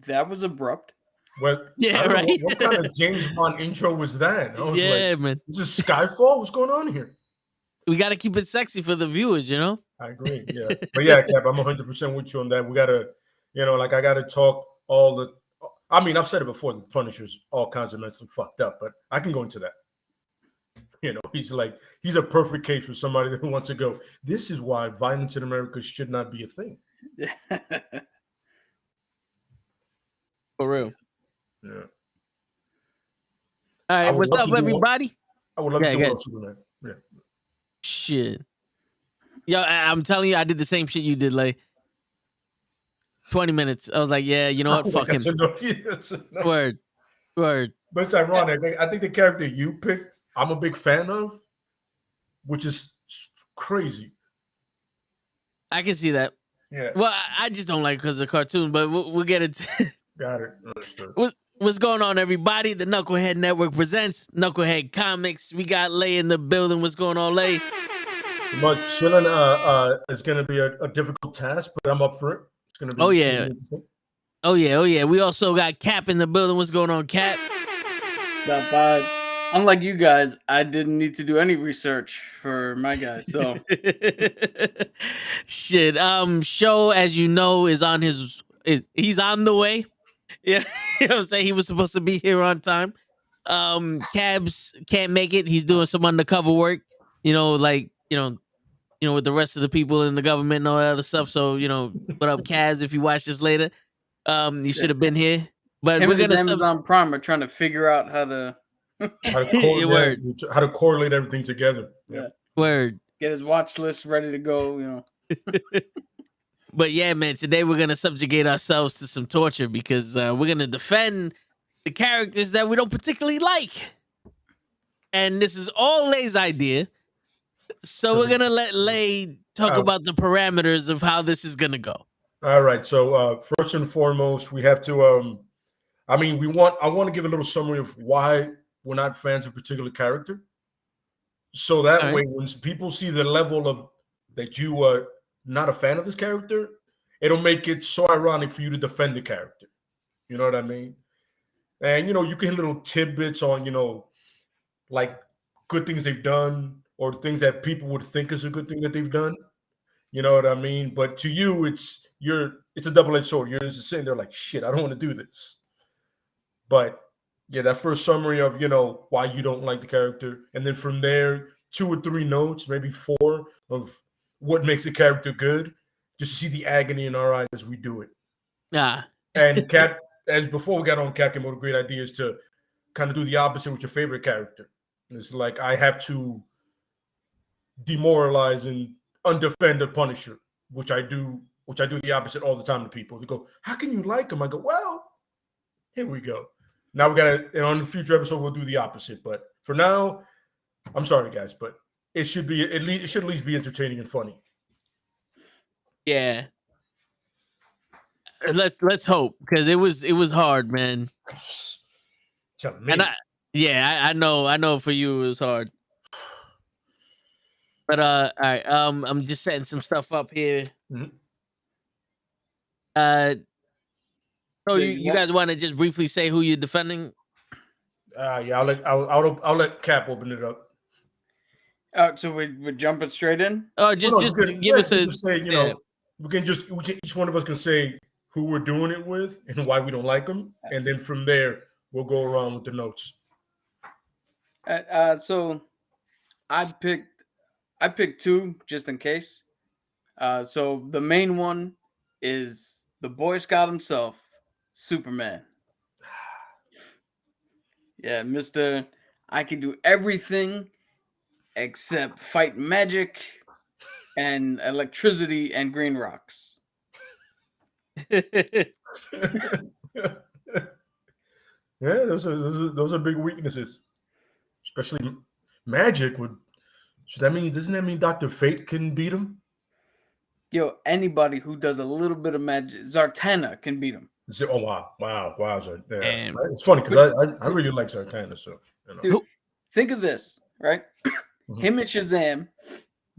That was abrupt. Well, Yeah, I don't right. know, what kind of James Bond intro was that? I was like, man. this is Skyfall? What's going on here? We got to keep it sexy for the viewers, you know? I agree. Yeah. But yeah, Cap, I'm 100% with you on that. We got to, I got to talk all the. I mean, I've said it before, the Punisher's all kinds of mentally fucked up, but I can go into that. He's a perfect case for somebody that wants to go, this is why violence in America should not be a thing. For real. Yeah. All right, what's up, everybody? I would love to do one on Superman. Yeah. Shit. Yo, I'm telling you, I did the same shit you did, like 20 minutes. I was like, yeah, you know what? Fuck him. Word. But it's ironic. I think the character you picked, I'm a big fan of, which is crazy. I can see that. Yeah. Well, I just don't like it because of the cartoon, but we'll get it. Got it. Understood. What's going on, everybody? The Knucklehead Network presents Nukkle HeDD Comics. We got Lay in the building. What's going on, Lay? But chilling is going to be a difficult task, but I'm up for it. It's going to be interesting. Oh, yeah. We also got Cap in the building. What's going on, Cap? Not bad. Unlike you guys, I didn't need to do any research for my guys. So shit. Show, as you know, is on he's on the way. Yeah, you know what I'm saying? He was supposed to be here on time. Cabs can't make it. He's doing some undercover work, with the rest of the people in the government and all that other stuff. So, what up, Cabs, if you watch this later? You should have been here. But we're gonna Amazon Prime are trying to figure out how to correlate everything together. Yeah. Word. Get his watch list ready to go, But yeah, man, today we're going to subjugate ourselves to some torture because we're going to defend the characters that we don't particularly like. And this is all Lay's idea. So we're going to let Lay talk about the parameters of how this is going to go. All right. So first and foremost, we have to, I want to give a little summary of why we're not fans of a particular character. So that way, when people see the level of that you are not a fan of this character, it'll make it so ironic for you to defend the character. You know what I mean? And, you can hit little tidbits on, like good things they've done or things that people would think is a good thing that they've done. You know what I mean? But to you, it's a double-edged sword. You're just sitting there like, shit, I don't want to do this. But yeah, that first summary of, why you don't like the character. And then from there, 2 or 3 notes, maybe 4 of what makes the character good, just to see the agony in our eyes as we do it. Yeah. And Cap, as before we got on, Cap came up with a great idea is to kind of do the opposite with your favorite character. It's like I have to demoralize and undefend the Punisher, which I do the opposite all the time to people. They go, how can you like him? I go, well, here we go. Now we got to, on the future episode, we'll do the opposite. But for now, I'm sorry, guys, but it should at least be entertaining and funny. Yeah. Let's hope, because it was hard, man. Tell me. And I know for you it was hard. But all right, I'm just setting some stuff up here. Mm-hmm. So you guys want to just briefly say who you're defending? Yeah, I'll let Cap open it up. So we're jumping straight in. Oh, give us a. Say, we can each one of us can say who we're doing it with and why we don't like them, and then from there we'll go around with the notes. So I picked 2 just in case. So the main one is the Boy Scout himself, Superman. Yeah, Mr. I can do everything except fight magic and electricity and green rocks. Yeah, those are big weaknesses, especially magic. Doesn't that mean Dr. Fate can beat him? Yo, anybody who does a little bit of magic, Zartana can beat him. Oh wow! Yeah. It's funny because I really like Zartana. So Dude, think of this, right? Mm-hmm. Him and Shazam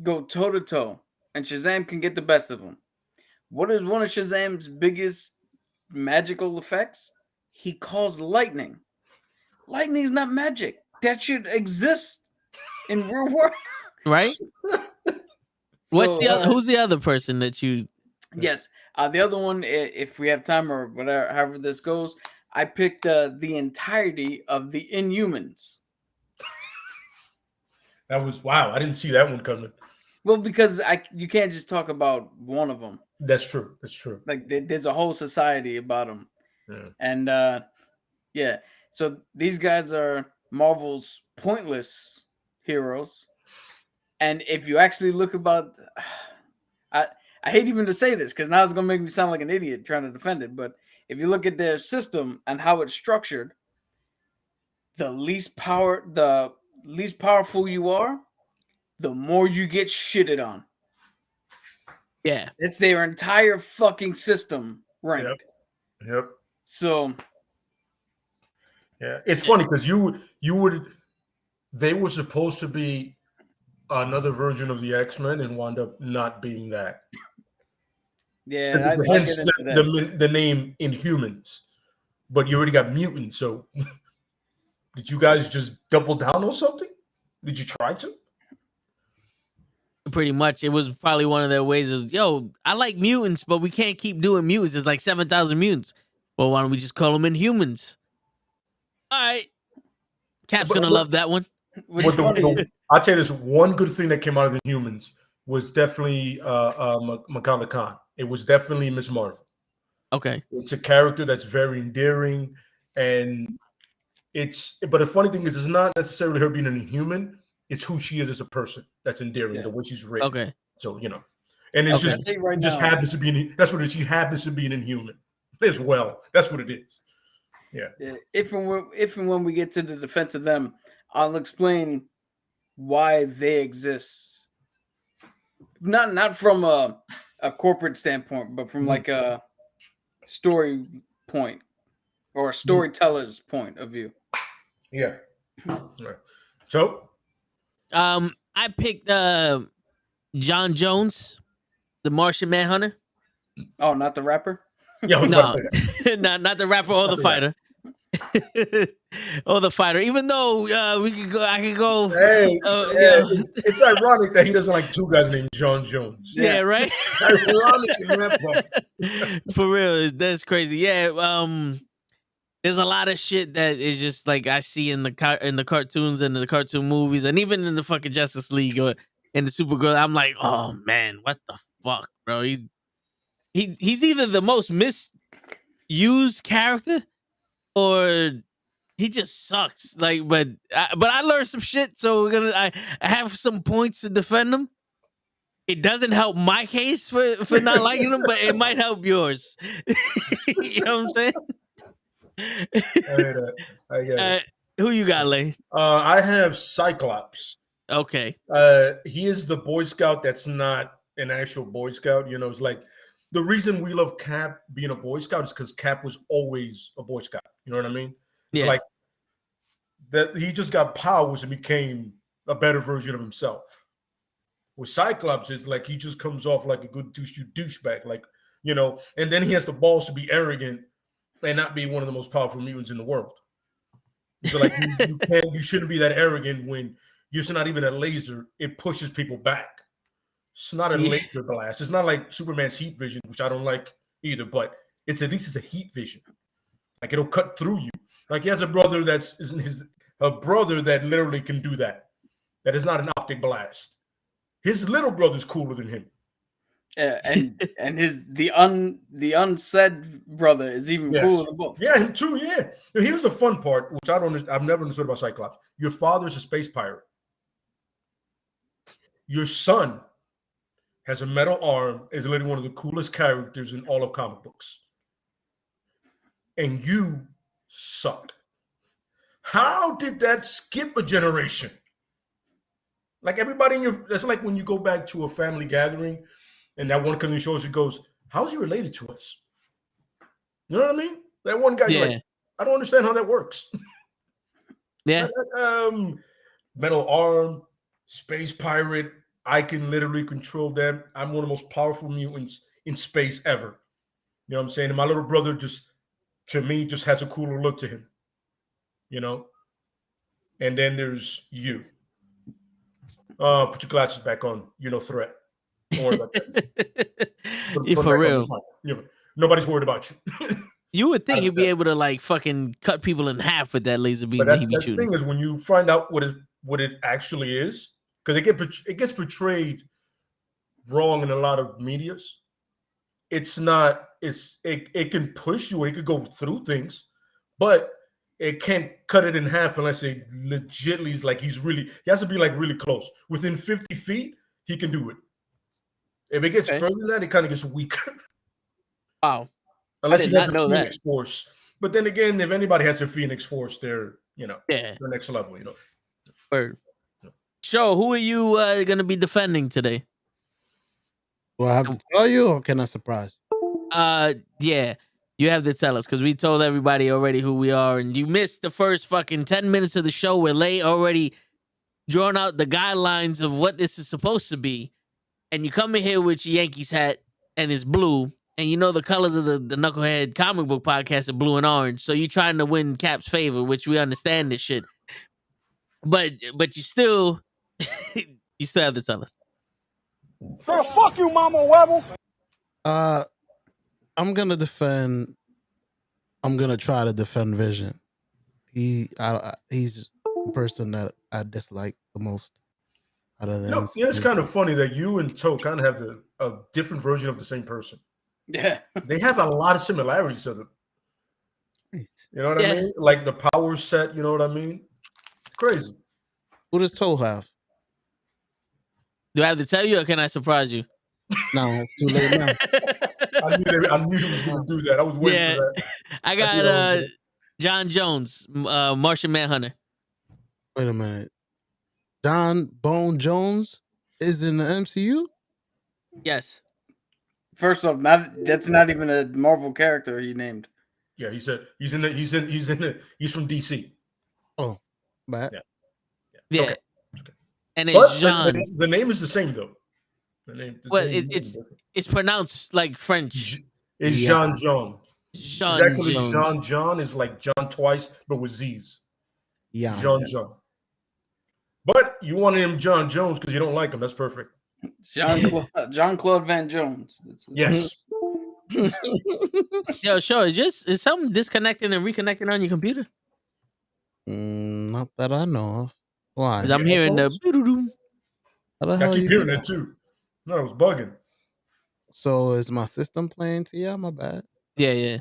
go toe to toe, and Shazam can get the best of him. What is one of Shazam's biggest magical effects, he calls lightning. Lightning is not magic. That should exist in real world. Right? What's the So, other, who's the other person that you? yes. The other one, if we have time or whatever, however this goes, I picked the entirety of the Inhumans. That was wow. I didn't see that one coming. Well, because you can't just talk about one of them. That's true. That's true. Like there's a whole society about them. Yeah. And yeah, so these guys are Marvel's pointless heroes. And if you actually look about, I hate even to say this because now it's gonna make me sound like an idiot trying to defend it. But if you look at their system and how it's structured, the least powerful you are, the more you get shitted on. Yeah, It's their entire fucking system ranked. Yep. So yeah, it's funny because they were supposed to be another version of the X-Men and wound up not being that. yeah, Hence the name Inhumans, but you already got mutants. So did you guys just double down on something? Did you try to? pretty much. It was probably one of their ways of, yo, I like mutants, but we can't keep doing mutants. There's like 7,000 mutants. Well, why don't we just call them Inhumans? All right. Cap's going to love that one. I'll tell you this, one good thing that came out of the Humans was definitely Makala Khan. It was definitely Miss Marvel. Okay. It's a character that's very endearing, but the funny thing is, it's not necessarily her being an Inhuman. It's who she is as a person that's endearing, the way she's written. Okay. So, and it's happens to be that's what she happens to be an Inhuman as well. That's what it is. Yeah. If and when we get to the defense of them, I'll explain why they exist. Not from a corporate standpoint, but from like a story point or a storyteller's point of view. Yeah. Right. So I picked John Jones, the Martian Manhunter. Oh, not the rapper? Yeah, no, not the rapper or the fighter. Or the fighter. Even though I could go. Hey, it's ironic that he doesn't like two guys named John Jones. Yeah, right. Ironic in that part. For real, that's crazy. Yeah, there's a lot of shit that is just like I see in the cartoons and the cartoon movies, and even in the fucking Justice League or in the Supergirl. I'm like, oh man, what the fuck, bro? He's either the most misused character, or he just sucks. Like, but I learned some shit, so I have some points to defend him. It doesn't help my case for not liking him, but it might help yours. You know what I'm saying? I get it. Who you got, Lane? I have Cyclops. Okay. He is the Boy Scout that's not an actual Boy Scout. It's like the reason we love Cap being a Boy Scout is because Cap was always a Boy Scout. You know what I mean? It's like that he just got powers and became a better version of himself. With Cyclops, it's like he just comes off like a good douchebag, and then he has the balls to be arrogant and not be one of the most powerful mutants in the world. So like you shouldn't be that arrogant when you're not even a laser. It pushes people back. It's not a laser blast. It's not like Superman's heat vision, which I don't like either, but at least it's a heat vision. Like it'll cut through you. Like he has a brother a brother that literally can do that. That is not an optic blast. His little brother's cooler than him. And the unsaid brother is even cooler than both. Yeah, him too. Yeah. Here's the fun part, which I've never understood about Cyclops. Your father's a space pirate. Your son has a metal arm, is literally one of the coolest characters in all of comic books. And you suck. How did that skip a generation? Like everybody that's like when you go back to a family gathering and that one cousin shows you, goes, how's he related to us? You know what I mean? That one guy, like, I don't understand how that works. Yeah. Metal arm, space pirate. I can literally control them. I'm one of the most powerful mutants in space ever. You know what I'm saying? And my little brother just to me, just has a cooler look to him. And then there's you. Put your glasses back on. You're no threat. Don't worry about that. You for real. Nobody's worried about you. You would think he'd be able to like fucking cut people in half with that laser beam. But that's the thing is when you find out what it actually is, because it gets portrayed wrong in a lot of medias. It's not. It can push you. It could go through things, but it can't cut it in half unless it legitly is like he has to be like really close. Within 50 feet, he can do it. If it gets further than that, it kind of gets weaker. Wow. Unless he has a Phoenix Force. But then again, if anybody has a Phoenix Force, they're, the next level, Word. So, who are you going to be defending today? Do I have to tell you or can I surprise? Yeah. You have to tell us because we told everybody already who we are, and you missed the first fucking 10 minutes of the show where Lay already drawn out the guidelines of what this is supposed to be. And you come in here with your Yankees hat and it's blue, and you know the colors of the Knucklehead comic book podcast are blue and orange. So you're trying to win Cap's favor, which we understand this shit. But you still have to tell us. Fuck you, Mama Webble. I'm gonna try to defend Vision. He's the person that I dislike the most. It's kind of funny that you and Toe kind of have a different version of the same person. Yeah, they have a lot of similarities to them. You know what I mean? Like the power set. You know what I mean? It's crazy. Who does Toe have? Do I have to tell you, or can I surprise you? No, it's too late now. I knew he was going to do that. I was waiting for that. I got John Jones, Martian Manhunter. Wait a minute. John Bone Jones is in the MCU? Yes. First off, that's not even a Marvel character he named. Yeah, he's from DC. Oh, bad. Yeah. Okay. And it's Jean. The name is the same though. It's pronounced like French. It's Jean. Jean Actually, Jones. Jean is like John twice, but with Z's. Yeah. Jean. But you wanted him John Jones because you don't like him. That's perfect. Jean-Claude Van Jones. Yes. Yo, sure. Is something disconnecting and reconnecting on your computer? Not that I know of. Why? Because I'm hearing the. I keep hearing that too. No, it was bugging. So is my system playing to you? My bad. Yeah.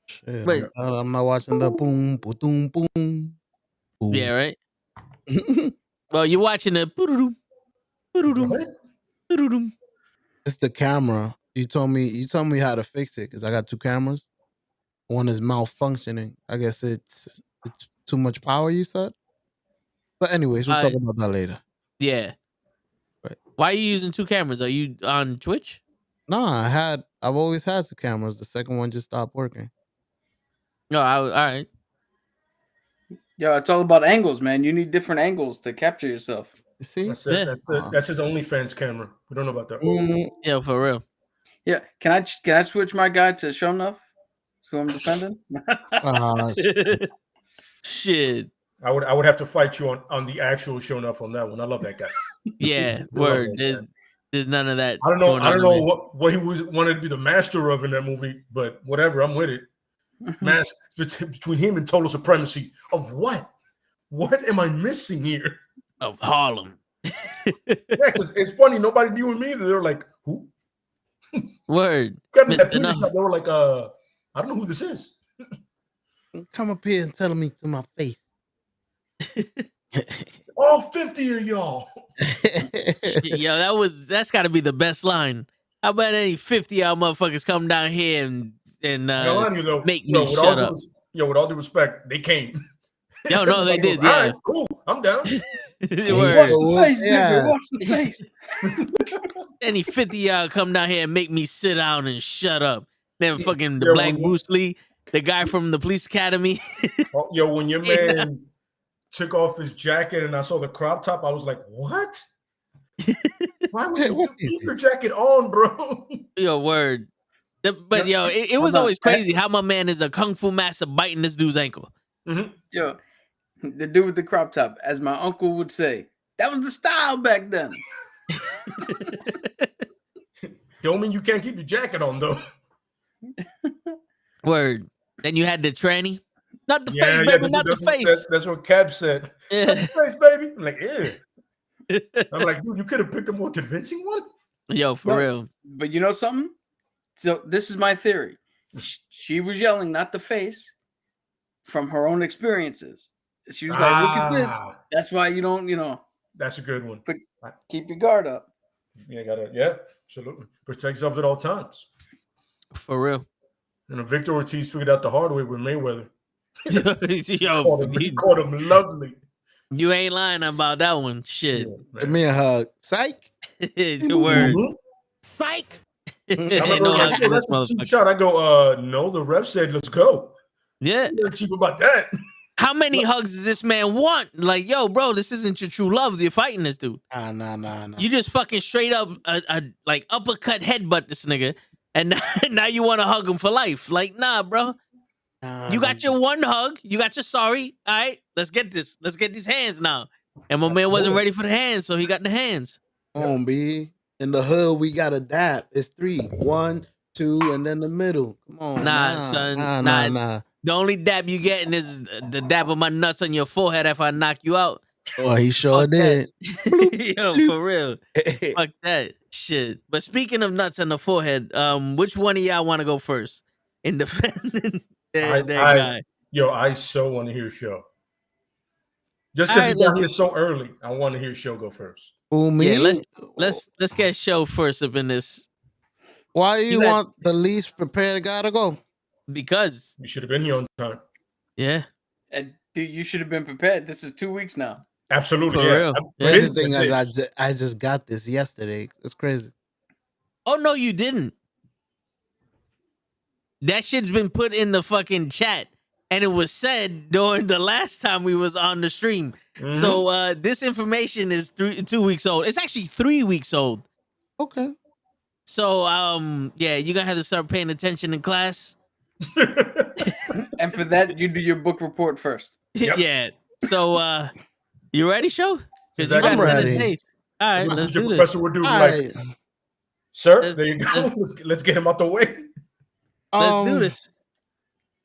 Shit, wait, I'm not watching the boom, boom, boom. Yeah, right. Well, you're watching the. It's the camera. You told me how to fix it because I got two cameras. One is malfunctioning. I guess it's too much power. You said. But anyways, we'll talk about that later. Yeah. Right. Why are you using two cameras? Are you on Twitch? No, I've always had two cameras. The second one just stopped working. No, all right. Yo, it's all about angles, man. You need different angles to capture yourself. You see? That's his OnlyFans camera. We don't know about that. Yeah, for real. Yeah, can I switch my guy to Show Enough? Who I'm defending? Shit. I would have to fight you on the actual Show Enough on that one. I love that guy. Yeah, word. There's none of that. I don't know what he wanted to be the master of in that movie, but whatever. I'm with it. Between him and total supremacy of what? What am I missing here? Of Harlem. Yeah, because it's funny. Nobody knew him either. They were like, "Who?" Word. They were like, "I don't know who this is." Come up here and tell me to my face. All 50 of y'all. Yo, that's got to be the best line. How about any 50 y'all motherfuckers come down here and make me shut up? With all due respect, they came. Yo, no, they did. Yeah, all right, cool. I'm down. Watch the face, baby. Watch the face. Any 50 y'all come down here and make me sit down and shut up. Then fucking the Black Bruce Lee, the guy from the police academy. When your man took off his jacket and I saw the crop top, I was like, what? Why would you keep your jacket on, bro? Yo, word. But yo, it was always crazy how my man is a kung fu master biting this dude's ankle. Mm-hmm. Yo, the dude with the crop top, as my uncle would say, that was the style back then. Don't mean you can't keep your jacket on though. Word. Then you had the tranny. Not the face, baby, not the face. That's what Cab said. Yeah. Not the face, baby. I'm like, yeah. I'm like, dude, you could have picked a more convincing one. Yo, for real. But you know something? So this is my theory. She was yelling, not the face, from her own experiences. She was like, look at this. That's why you don't, That's a good one. But keep your guard up. Yeah, absolutely. Protect yourself at all times. For real. And Victor Ortiz figured out the hard way with Mayweather. Yo, he caught him lovely. You ain't lying about that one. Shit. Yeah, Give me a hug. Psych. Word. Psych. That's a cheap shot. I go, no, the ref said, let's go. Yeah. You're cheap about that. How many hugs does this man want? Like, yo, bro, this isn't your true love. You're fighting this dude. Nah. You just fucking straight up, like uppercut headbutt this nigga, and now you want to hug him for life. Like, nah, bro. You got your one hug. You got your sorry. All right, let's get this. Let's get these hands now. And my man wasn't ready for the hands, so he got the hands. Come on, B. In the hood, we got a dab. It's 3, 1, 2, and then the middle. Come on. Son. Nah. The only dab you getting is the dab of my nuts on your forehead if I knock you out. Oh, he sure did. Yo, for real. Fuck that shit. But speaking of nuts on the forehead, which one of y'all want to go first in defending that guy? Yo, I so want to hear Show. Just because he got here so early, I want to hear Show go first. Oh, me? Yeah, let's get Show first up in this. Why you want the least prepared guy to go? Because you should have been here on time. Yeah. And dude, you should have been prepared. This is 2 weeks now. Absolutely. For real. The thing is, I just got this yesterday. It's crazy. Oh, no, you didn't. That shit's been put in the fucking chat. And it was said during the last time we was on the stream. Mm-hmm. So this information is 2 weeks old. It's actually 3 weeks old. Okay. So yeah, you're gonna have to start paying attention in class. And for that, you do your book report first. Yep. Yeah. So you ready, Show? Because you I'm guys set the ready. stage. All right, let's do this. Professor would do like, sir, there you go. Let's get him out the way. Let's do this.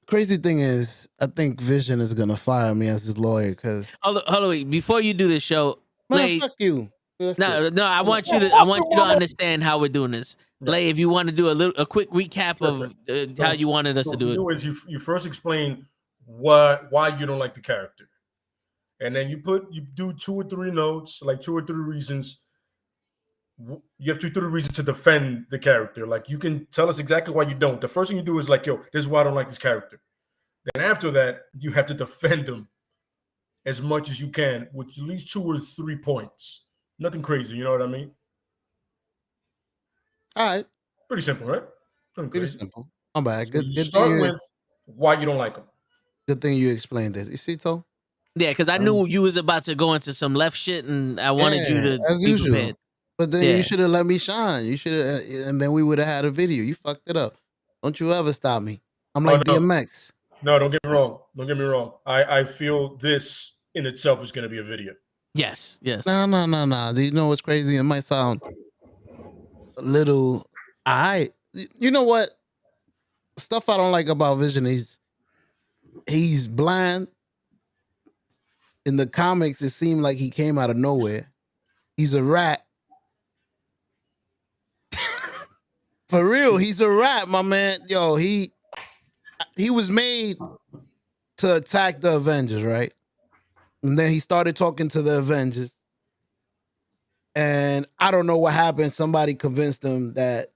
Crazy thing is, I think Vision is gonna fire me as his lawyer because. Hold on, before you do this, Show, man, fuck you. No, I want you to understand how we're doing this. Lay, if you want to do a quick recap of how you wanted us to do it. Is you first explain why you don't like the character, and then you do 2 or 3 notes, like 2 or 3 reasons. You have 2 or 3 reasons to defend the character. Like you can tell us exactly why you don't. The first thing you do is like, yo, this is why I don't like this character. Then after that, you have to defend him as much as you can with at least 2 or 3 points. Nothing crazy, you know what I mean? All right. Pretty simple, right? Pretty simple. I'm back. So good start with why you don't like him. Good thing you explained this. You see, Toe? Yeah, because I knew you was about to go into some left shit, and I wanted you to be prepared. But then you should have let me shine. You should have, and then we would have had a video. You fucked it up. Don't you ever stop me. I'm like DMX. No, don't get me wrong. Don't get me wrong. I feel this in itself is going to be a video. Yes. No. Do you know what's crazy? It might sound a little. You know what? Stuff I don't like about Vision. He's blind. In the comics, it seemed like he came out of nowhere. He's a rat. For real, he's a rat, my man. Yo, he was made to attack the Avengers, right? And then he started talking to the Avengers. And I don't know what happened. Somebody convinced him that,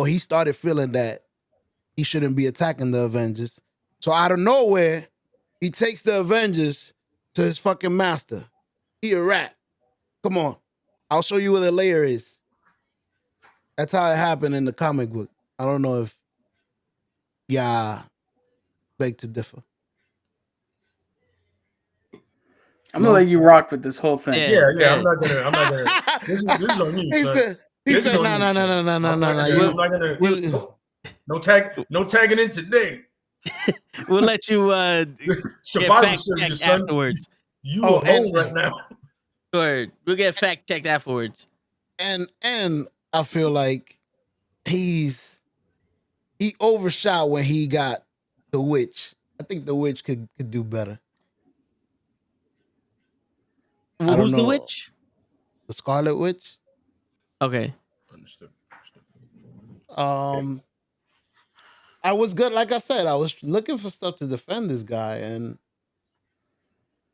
he started feeling that he shouldn't be attacking the Avengers. So out of nowhere, he takes the Avengers to his fucking master. He a rat. Come on. I'll show you where the layer is. That's how it happened in the comic book. I don't know if beg to differ. I'm gonna let you rock with this whole thing. Yeah. I'm not gonna. This is on you, son. He said, no. I'm not gonna. No tagging in today. We'll let you get Survivor fact Series, checked son. afterwards. You Oh, alone right now. Sure. We'll get fact checked afterwards. And I feel like he overshot when he got the witch. I think the witch could do better. I don't Who's the know. witch? The Scarlet Witch. Okay. Understood. I was good. Like I said, I was looking for stuff to defend this guy, and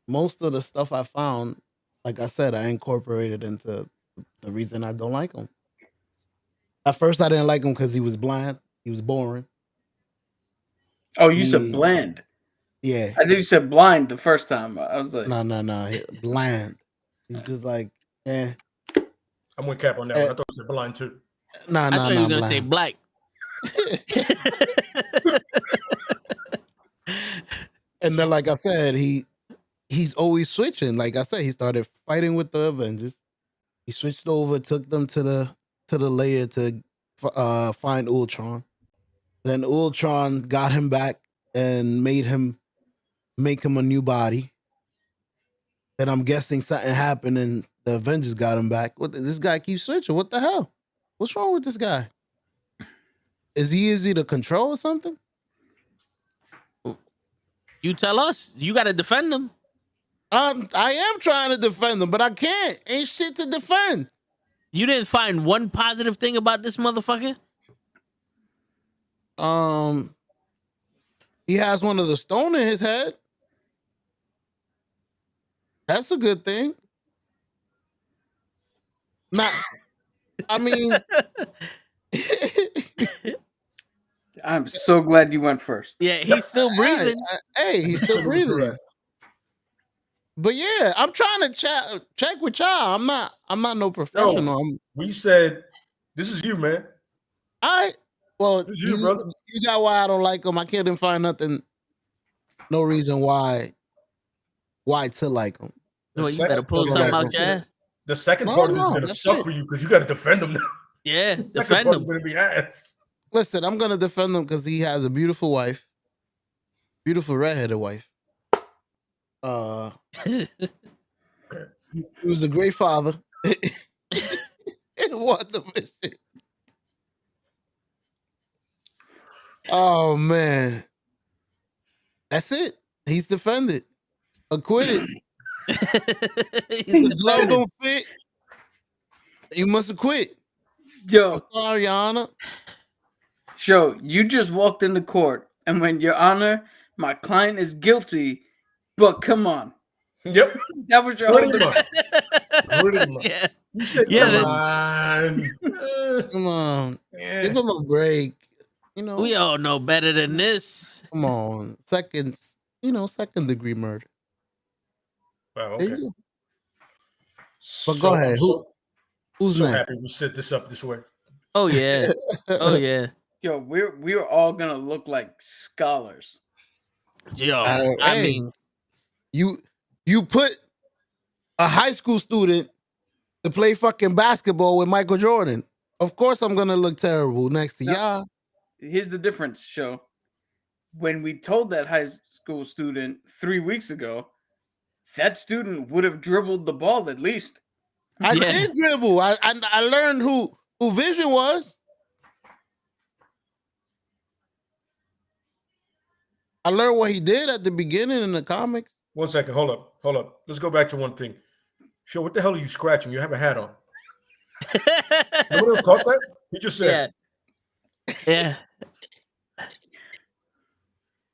most of the stuff I found, like I said, I incorporated into the reason I don't like him. At first, I didn't like him because he was bland. He was boring. Oh, you said bland. Yeah. I think you said blind the first time. I was like, No, bland. He's just like, eh. I'm with Cap on that one. I thought you said blind too. I thought he was gonna say bland. black. And then, like I said, he's always switching. Like I said, he started fighting with the Avengers. He switched over, took them to the layer to find Ultron. Then Ultron got him back and make him a new body. Then I'm guessing something happened and the Avengers got him back. This guy keeps switching. What the hell? What's wrong with this guy? Is he easy to control or something? You tell us. You got to defend him. I am trying to defend him, but I can't. Ain't shit to defend. You didn't find one positive thing about this motherfucker? He has one of the stone in his head. That's a good thing. Not, I mean, I'm so glad you went first. Yeah, he's still breathing. Hey, he's still breathing. But yeah, I'm trying to check with y'all. I'm not no professional. No, we said this is you, man. Well, this is you, brother. You got why I don't like him. I couldn't find nothing, no reason why to like him. Well, you better pull something out your ass. The second part of this is gonna suck for you because you got to defend him now. Yeah, the second part is gonna be ass. Listen, I'm gonna defend him because he has a beautiful wife, beautiful redheaded wife. He was a great father. What the mission? Oh man, that's it. He's defended, acquitted. The glove don't fit. You must acquit. Yo, I'm sorry, Your Honor. Show, you just walked into court and went, Your Honor, my client is guilty, but come on. Yep. That was your whole defense. Yeah. You said, come on. Yeah. Give him a break. You know, we all know better than this. Come on. Second degree murder. Wow, okay. But go ahead. Who's so next? Happy we set this up this way. Oh yeah. Oh yeah. Yo, we're all gonna look like scholars. Yo, I mean, you put a high school student to play fucking basketball with Michael Jordan. Of course, I'm gonna look terrible next to y'all. Here's the difference, Show. When we told that high school student 3 weeks ago, that student would have dribbled the ball at least. I did dribble. I learned who Vision was. I learned what he did at the beginning in the comics. 1 second. Hold up. Let's go back to one thing. Sure, what the hell are you scratching? You have a hat on. Nobody else caught that? He just said. Yeah.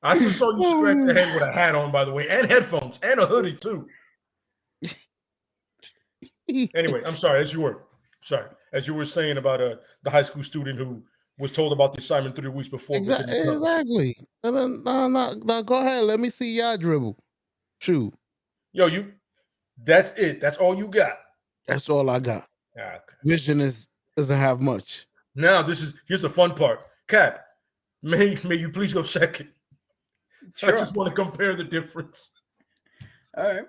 I just saw you scratch the head with a hat on, by the way, and headphones, and a hoodie, too. Anyway, I'm sorry. As you were saying about the high school student who was told about the assignment 3 weeks before. Exactly. No, go ahead. Let me see y'all dribble. Shoot. Yo, that's it. That's all you got. That's all I got. Okay. Vision doesn't have much. Now here's the fun part. Cap, may you please go second. Sure. I just want to compare the difference. All right.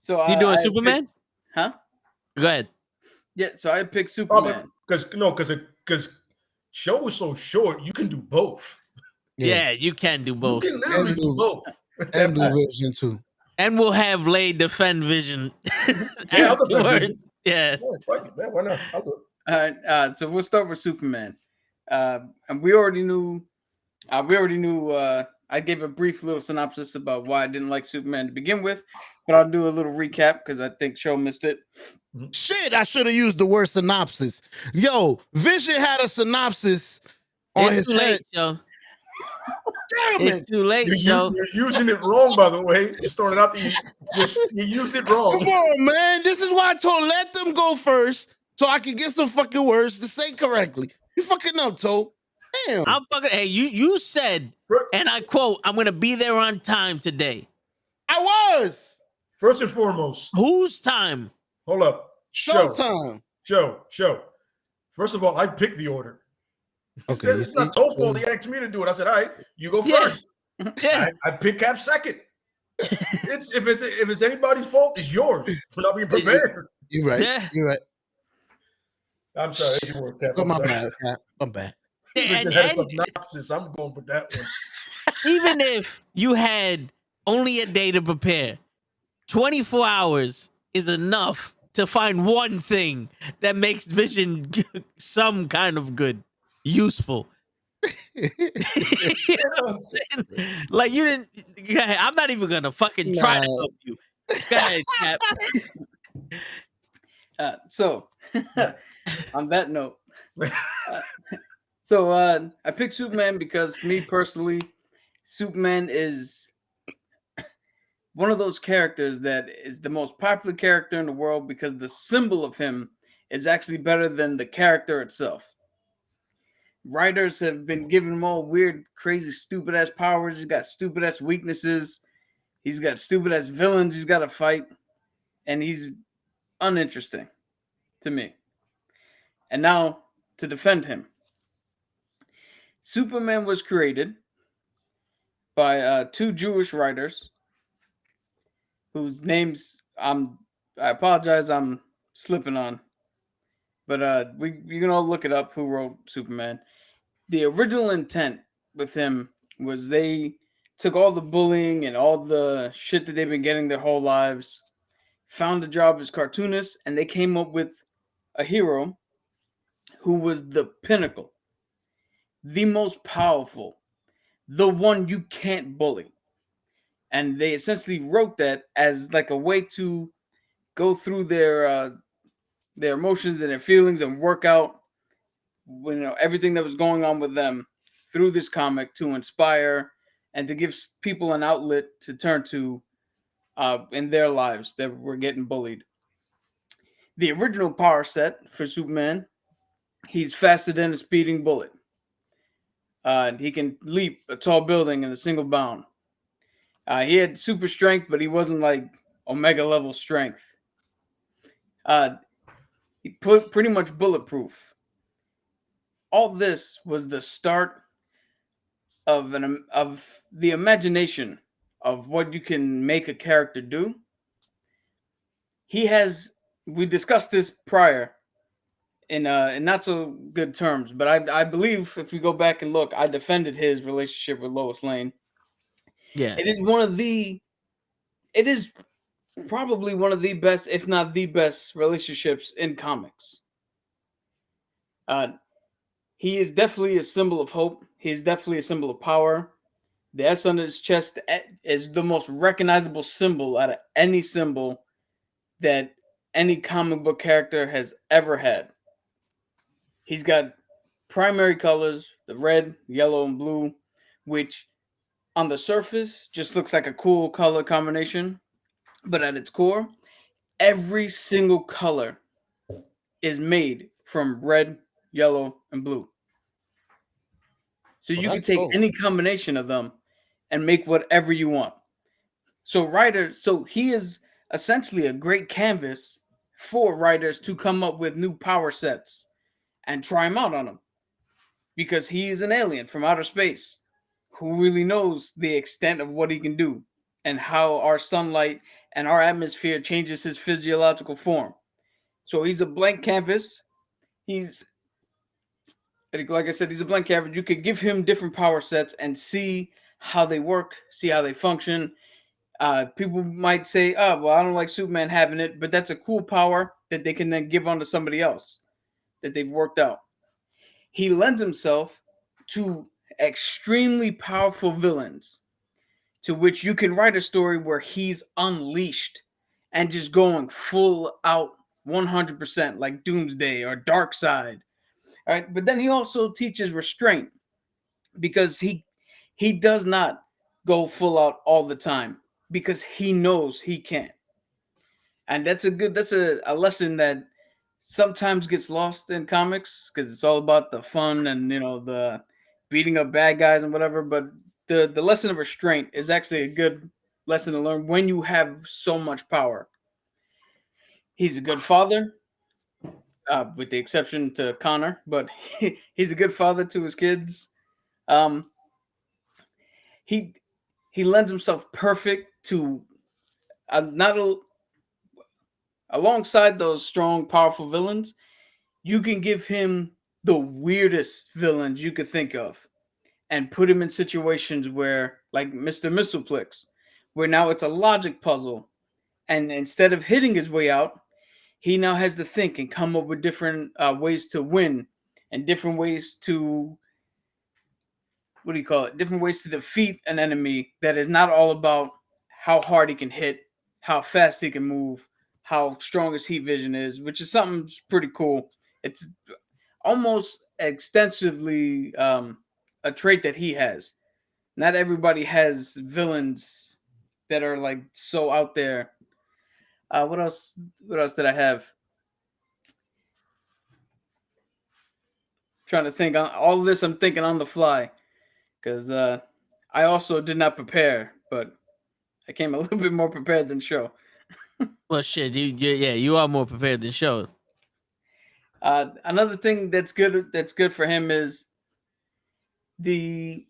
So you doing Superman? Huh? Go ahead. Yeah, so I picked Superman. Because show is so short, you can do both. Yeah, you can do both. You can literally do both. And do Vision too. And we'll have Lay defend Vision. Yeah, I'll defend afterwards. Vision. Yeah. Fuck it, man. Why not? I'll do it. All right, so we'll start with Superman. And we already knew. I gave a brief little synopsis about why I didn't like Superman to begin with, but I'll do a little recap because I think Show missed it. Shit, I should have used the word synopsis. Yo, Vision had a synopsis on It's his too head. late, Joe. Damn It's it. too late, Joe. You're using it wrong, by the way. You started out you used it wrong. Come on, man. This is why I told let them go first so I can get some fucking words to say correctly. You fucking up, Toe. Damn. I'm fucking. Hey, you said, and I quote, "I'm gonna be there on time today." I was. First and foremost, Whose time? hold up. Showtime. Show. First of all, I picked the order. Okay, It's not Toe's fault. He asked me to do it. I said, all right, you go first. Yeah. I pick Cap second. If it's anybody's fault, it's yours for not being prepared. You're right. Yeah. You're right. I'm sorry. It's your word, Cap. Oh, I'm my sorry. bad, Cap. I'm bad. Even had some synopsis. I'm going with that one. Even if you had only a day to prepare, 24 hours is enough to find one thing that makes Vision some kind of good, useful. Like you didn't. Go ahead. I'm not even gonna fucking try to help you. Go ahead, Cap. So, on that note, I picked Superman because for me personally, Superman is one of those characters that is the most popular character in the world because the symbol of him is actually better than the character itself. Writers have been giving him all weird, crazy, stupid ass powers. He's got stupid ass weaknesses. He's got stupid ass villains he's got to fight. And he's uninteresting to me. And now to defend him. Superman was created by two Jewish writers whose names I apologize, I'm slipping on. But you can all look it up who wrote Superman. The original intent with him was they took all the bullying and all the shit that they've been getting their whole lives, found a job as cartoonists, and they came up with a hero who was the pinnacle, the most powerful, the one you can't bully. And they essentially wrote that as like a way to go through their emotions and their feelings and work out everything that was going on with them through this comic to inspire and to give people an outlet to turn to in their lives that were getting bullied. The original power set for Superman, he's faster than a speeding bullet. He can leap a tall building in a single bound. He had super strength, but he wasn't like Omega level strength. He pretty much bulletproof. All this was the start of the imagination of what you can make a character do. We discussed this prior in not so good terms, but I believe if we go back and look, I defended his relationship with Lois Lane. Yeah. It is probably one of the best, if not the best, relationships in comics. He is definitely a symbol of hope. He is definitely a symbol of power. The S on his chest is the most recognizable symbol out of any symbol that any comic book character has ever had. He's got primary colors, the red, yellow, and blue, which on the surface just looks like a cool color combination. But at its core, every single color is made from red, yellow, and blue. So you can take any combination of them and make whatever you want. So he is essentially a great canvas for writers to come up with new power sets and try them out on them. Because he is an alien from outer space who really knows the extent of what he can do and how our sunlight and our atmosphere changes his physiological form. So he's a blank canvas. He's like I said, he's a blank canvas. You could give him different power sets and see how they work, see how they function. People might say, "Oh, well, I don't like Superman having it," but that's a cool power that they can then give on to somebody else that they've worked out. He lends himself to extremely powerful villains, to which you can write a story where he's unleashed and just going full out 100%, like Doomsday or Darkseid. All right, but then he also teaches restraint because he does not go full out all the time because he knows he can't. And that's a lesson that sometimes gets lost in comics because it's all about the fun and the beating up bad guys and whatever. But the lesson of restraint is actually a good lesson to learn when you have so much power. He's a good father, with the exception to Connor, but he's a good father to his kids. Um, he he lends himself perfect to not alongside those strong, powerful villains. You can give him the weirdest villains you could think of and put him in situations where, like Mr. Mistleplex, where now it's a logic puzzle. And instead of hitting his way out, he now has to think and come up with different ways to win and different ways to, what do you call it? Different ways to defeat an enemy that is not all about how hard he can hit, how fast he can move, how strong his heat vision is, which is something pretty cool. It's almost extensively a trait that he has. Not everybody has villains that are like so out there. What else? What else did I have? Trying to think on all of this. I'm thinking on the fly because I also did not prepare, but I came a little bit more prepared than show. Well, shit, you are more prepared than show. Another thing that's good for him is the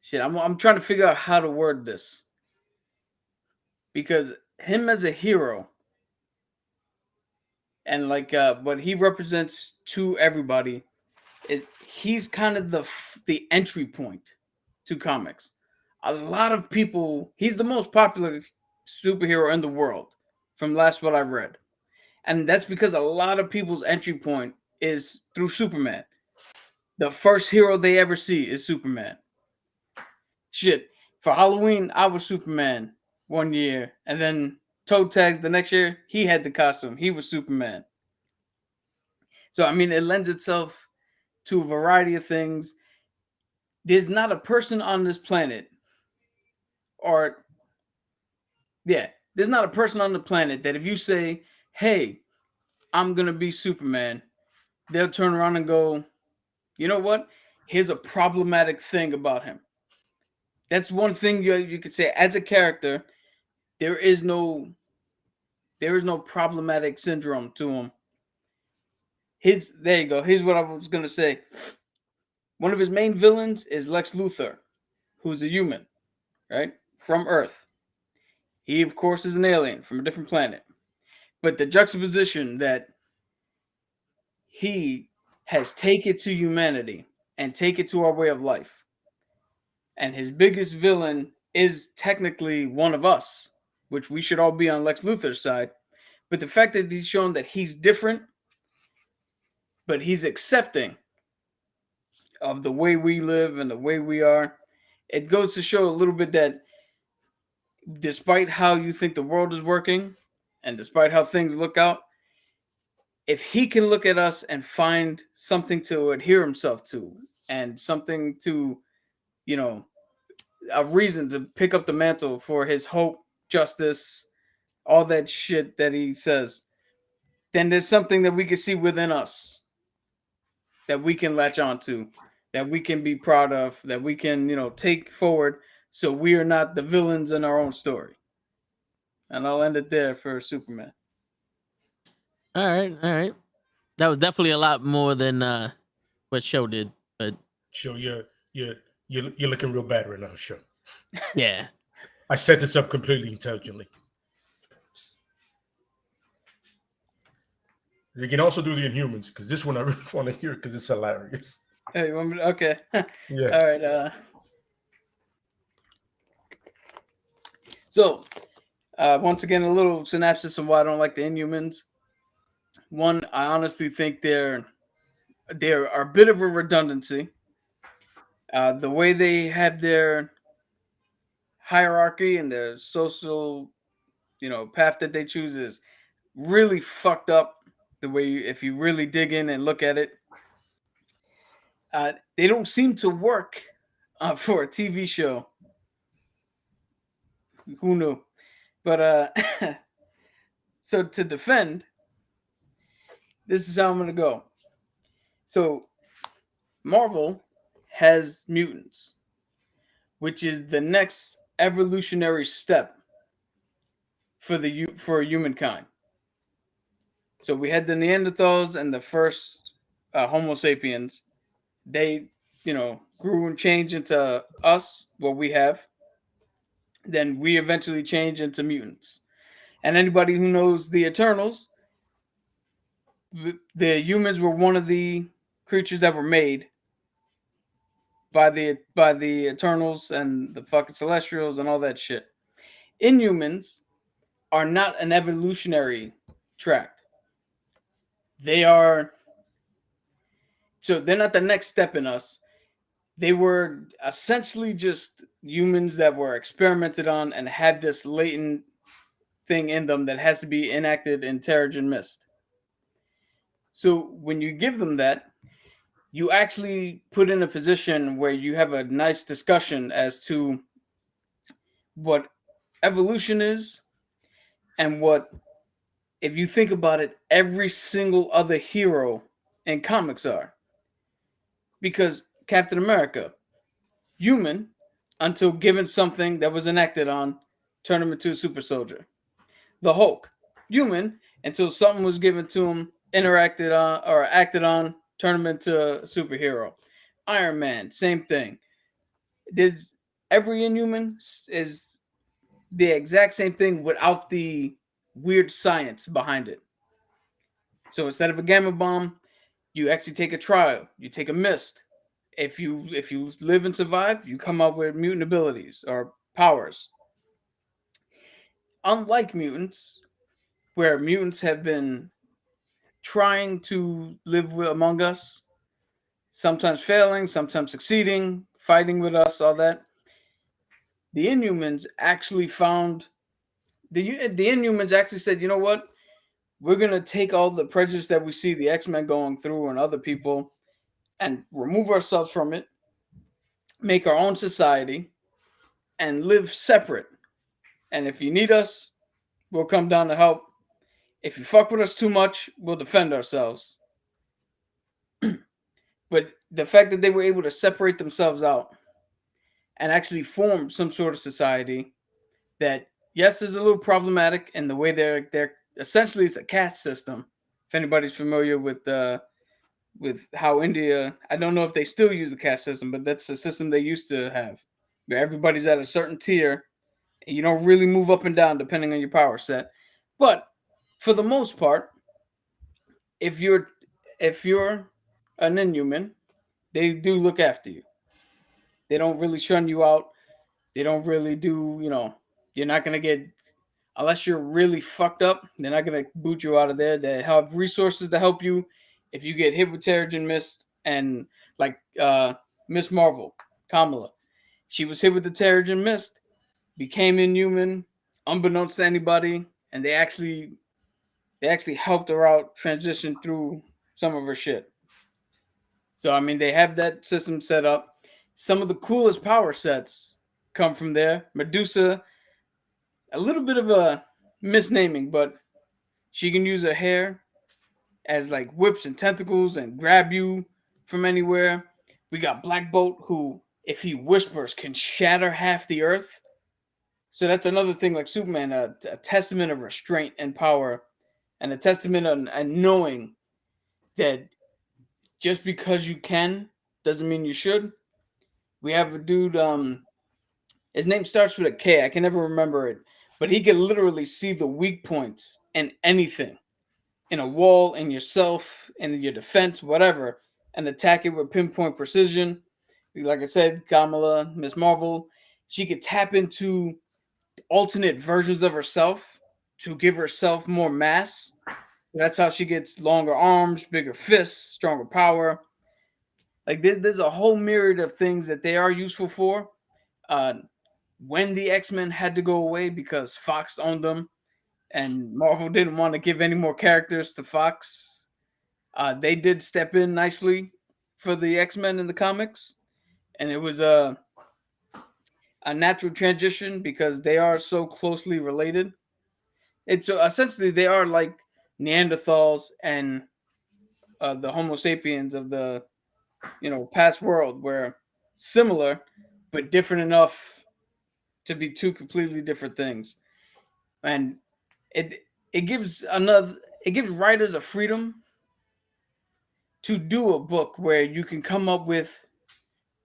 shit. I'm trying to figure out how to word this because him as a hero and like what he represents to everybody, he's kind of the entry point to comics. A lot of people, he's the most popular superhero in the world from last what I read. And that's because a lot of people's entry point is through Superman. The first hero they ever see is Superman. Shit, for Halloween, I was Superman one year, and then Toe Tags the next year, he had the costume. He was Superman. So, I mean, it lends itself to a variety of things. There's not a person on this planet, or, yeah, there's not a person on the planet that if you say, hey, I'm going to be Superman, they'll turn around and go, you know what? Here's a problematic thing about him. That's one thing you could say as a character. There is no problematic syndrome to him. There you go. Here's what I was gonna say. One of his main villains is Lex Luthor, who's a human, right? From Earth. He, of course, is an alien from a different planet. But the juxtaposition that he has taken to humanity and take it to our way of life. And his biggest villain is technically one of us, which we should all be on Lex Luthor's side. But the fact that he's shown that he's different, but he's accepting of the way we live and the way we are, it goes to show a little bit that despite how you think the world is working and despite how things look out, if he can look at us and find something to adhere himself to and something to, a reason to pick up the mantle for his hope, justice, all that shit that he says, then there's something that we can see within us that we can latch onto, that we can be proud of, that we can, take forward so we are not the villains in our own story. And I'll end it there for Superman. All right. That was definitely a lot more than what show did, but Show you're looking real bad right now, Show. Yeah. I set this up completely intelligently. You can also do the Inhumans because this one I really want to hear because it's hilarious. Hey, you want me okay. Yeah. All right. So, once again, a little synopsis on why I don't like the Inhumans. One, I honestly think they're a bit of a redundancy. The way they have their hierarchy and their social, path that they choose is really fucked up. The way, if you really dig in and look at it, they don't seem to work for a TV show. Who knew? But so to defend, this is how I'm going to go. So Marvel has mutants, which is the next evolutionary step for humankind. So we had the Neanderthals and the first Homo sapiens. They, grew and changed into us, what we have. Then we eventually change into mutants. And anybody who knows the Eternals, the humans were one of the creatures that were made by the Eternals and the fucking Celestials and all that shit. Inhumans are not an evolutionary tract. They're not the next step in us. They were essentially just humans that were experimented on and had this latent thing in them that has to be enacted in Terrigen Mist. So when you give them that, you actually put in a position where you have a nice discussion as to what evolution is and what, if you think about it, every single other hero in comics are. Because Captain America, human, until given something that was enacted on, turn him into a super soldier. The Hulk, human, until something was given to him, interacted on or acted on, turn him into a superhero. Iron Man, same thing. There's every Inhuman is the exact same thing without the weird science behind it. So instead of a gamma bomb, you actually take a trial. You take a mist. If you live and survive, you come up with mutant abilities or powers. Unlike mutants, where mutants have been trying to live among us, sometimes failing, sometimes succeeding, fighting with us, all that. The Inhumans actually found the Inhumans actually said, you know what? We're gonna take all the prejudice that we see the X-Men going through and other people, and remove ourselves from it, make our own society, and live separate. And if you need us, we'll come down to help. If you fuck with us too much, we'll defend ourselves. But the fact that they were able to separate themselves out and actually form some sort of society that, yes, is a little problematic in the way they're essentially it's a caste system. If anybody's familiar with how India, I don't know if they still use the caste system, but that's a system they used to have, where everybody's at a certain tier, and you don't really move up and down depending on your power set. But for the most part, if you're an Inhuman, they do look after you. They don't really shun you out. They don't really do, you're not going to get, unless you're really fucked up, they're not going to boot you out of there. They have resources to help you if you get hit with Terrigen Mist. And like Miss Marvel, Kamala, she was hit with the Terrigen Mist, became Inhuman, unbeknownst to anybody, and they actually helped her out transition through some of her shit. So, I mean, they have that system set up. Some of the coolest power sets come from there. Medusa, a little bit of a misnaming, but she can use her hair as like whips and tentacles and grab you from anywhere. We got Black Bolt, who, if he whispers, can shatter half the earth. So that's another thing, like Superman, a testament of restraint and power, and a testament of knowing that just because you can doesn't mean you should. We have a dude, his name starts with a K. I can never remember it, but he can literally see the weak points in anything. in a wall, in yourself, in your defense, whatever, and attack it with pinpoint precision. Like I said, Kamala, Miss Marvel, she could tap into alternate versions of herself to give herself more mass. That's how she gets longer arms, bigger fists, stronger power. Like there's a whole myriad of things that they are useful for. Uh, when the X-Men had to go away because Fox owned them, and Marvel didn't want to give any more characters to Fox, they did step in nicely for the X-Men in the comics, and it was a natural transition because they are so closely related. It's essentially they are like Neanderthals and the Homo sapiens of the past world, where similar but different enough to be two completely different things. And it it gives writers a freedom to do a book where you can come up with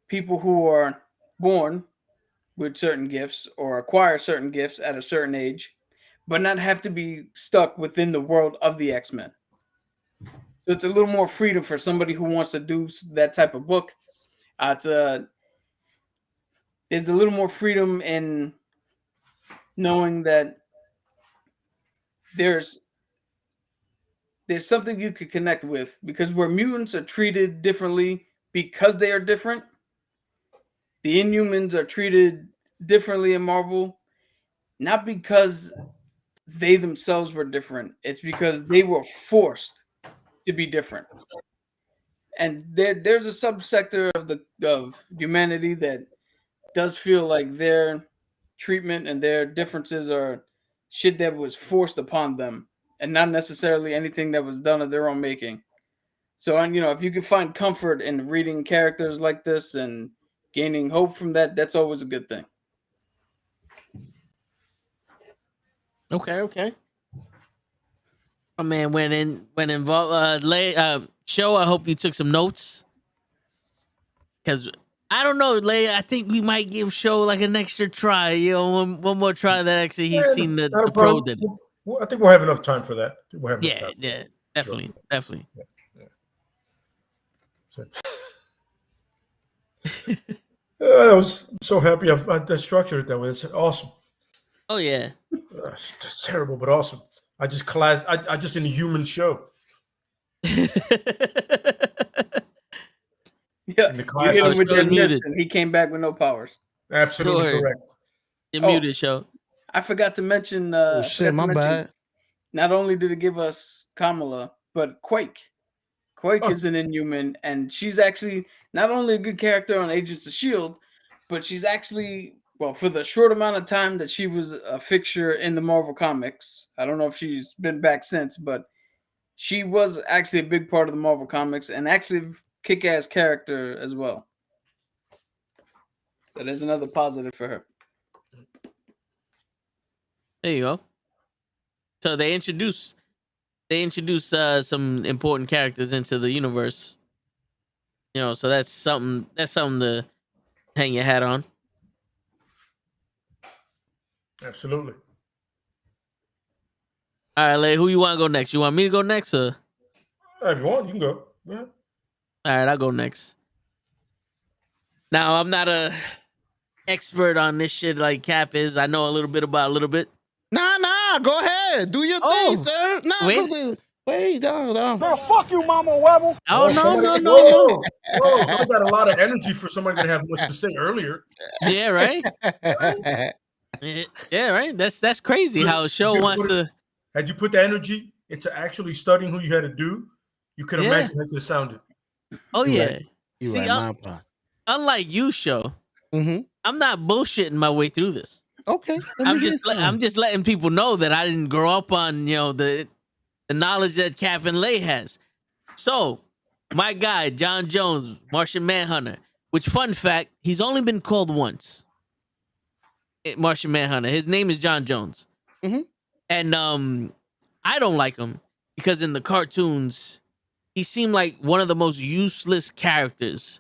people who are born with certain gifts or acquire certain gifts at a certain age, but not have to be stuck within the world of the X-Men. So it's a little more freedom for somebody who wants to do that type of book. There's a little more freedom in knowing that there's something you could connect with, because where mutants are treated differently because they are different, the Inhumans are treated differently in Marvel, not because they themselves were different. It's because they were forced to be different. And there's a subsector of humanity that does feel like their treatment and their differences are shit that was forced upon them and not necessarily anything that was done of their own making. So, and if you can find comfort in reading characters like this and gaining hope from that, that's always a good thing. Okay. Oh man, when involved, show. I hope you took some notes, because I don't know, Lay. I think we might give show like an extra try. One more try that actually he's seen the pro did it. Well, I think we'll have enough time for that. We'll have enough time. Yeah, definitely, Sure. definitely. I was so happy I structured it that way. It's awesome. Oh yeah. It's terrible, but awesome. I just in a human show. Yeah, In the you class, hit him with that muted. miss, and he came back with no powers. Absolutely Sure. correct. You're Oh. muted, show. I forgot to mention. Shit, my bad. Not only did it give us Kamala, but Quake. Quake is an Inhuman, and she's actually not only a good character on Agents of S.H.I.E.L.D., but she's actually, well, for the short amount of time that she was a fixture in the Marvel Comics, I don't know if she's been back since, but she was actually a big part of the Marvel Comics and actually a kick-ass character as well. So there's another positive for her. There you go. So they introduce some important characters into the universe. So that's something to hang your hat on. Absolutely. All right, Lay, who you want to go next? You want me to go next, or? If you want, you can go. Yeah. All right, I'll go next. Now, I'm not a expert on this shit like Cap is. I know a little bit about a little bit. Nah, go ahead. Do your thing, sir. Nah, wait. Wait, down. Girl, fuck you, Mama Webble. Oh, no. Whoa, so I got a lot of energy for somebody that have much to say earlier. Yeah, right? Yeah, right? That's crazy how a show wants to... Had you put the energy into actually studying who you had to do, you could imagine how it could have sounded. Oh, yeah. You See, right, unlike you, show, I'm not bullshitting my way through this. Okay. I'm just letting people know that I didn't grow up on, the knowledge that Cap and Lay has. So, my guy, John Jones, Martian Manhunter, which, fun fact, he's only been called once. Martian Manhunter. His name is John Jones. And I don't like him because in the cartoons, he seemed like one of the most useless characters.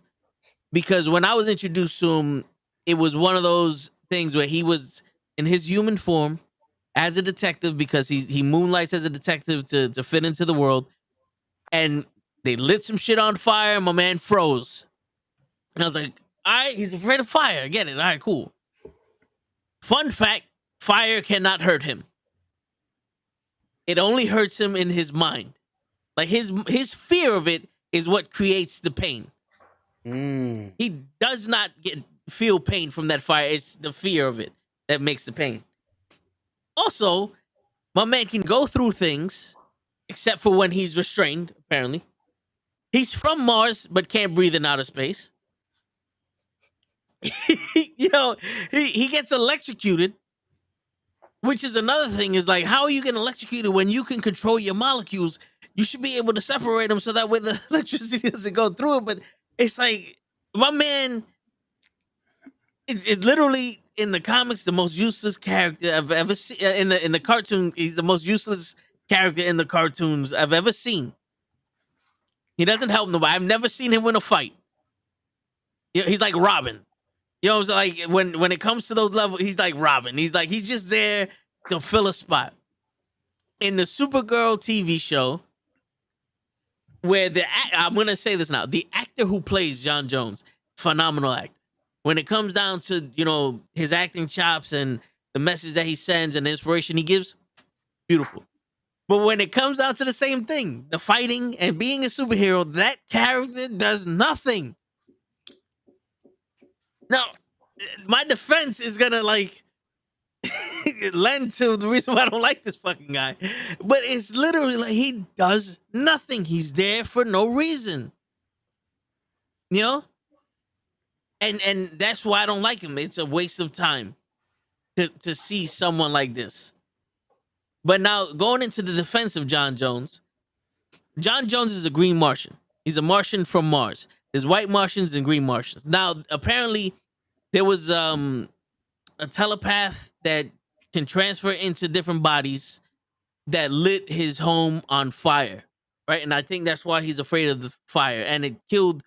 Because when I was introduced to him, it was one of those things where he was in his human form, as a detective because he moonlights as a detective to fit into the world. And they lit some shit on fire. And my man froze. And I was like, all right, he's afraid of fire. I get it. All right, cool. Fun fact, fire cannot hurt him. It only hurts him in his mind. Like his fear of it is what creates the pain. He does not feel pain from that fire. It's the fear of it that makes the pain. Also, my man can go through things, except for when he's restrained, apparently. He's from Mars, but can't breathe in outer space. He gets electrocuted, which is another thing. Is like, how are you getting electrocuted when you can control your molecules? You should be able to separate them so that way the electricity doesn't go through it. But it's like, my man is literally in the comics the most useless character I've ever seen. In the cartoon, he's the most useless character in the cartoons I've ever seen. He doesn't help nobody. I've never seen him win a fight. He's like Robin. It's like when it comes to those levels, he's like Robin. He's just there to fill a spot. In the Supergirl TV show, where I'm gonna say this now, the actor who plays John Jones, phenomenal actor. When it comes down to his acting chops and the message that he sends and the inspiration he gives, beautiful. But when it comes down to the same thing, the fighting and being a superhero, that character does nothing. Now, my defense is gonna lend to the reason why I don't like this fucking guy. But it's literally like he does nothing. He's there for no reason. And that's why I don't like him. It's a waste of time to see someone like this. But now, going into the defense of John Jones is a green Martian. He's a Martian from Mars. There's white Martians and green Martians. Now, apparently, there was a telepath that can transfer into different bodies that lit his home on fire, right? And I think that's why he's afraid of the fire. And it killed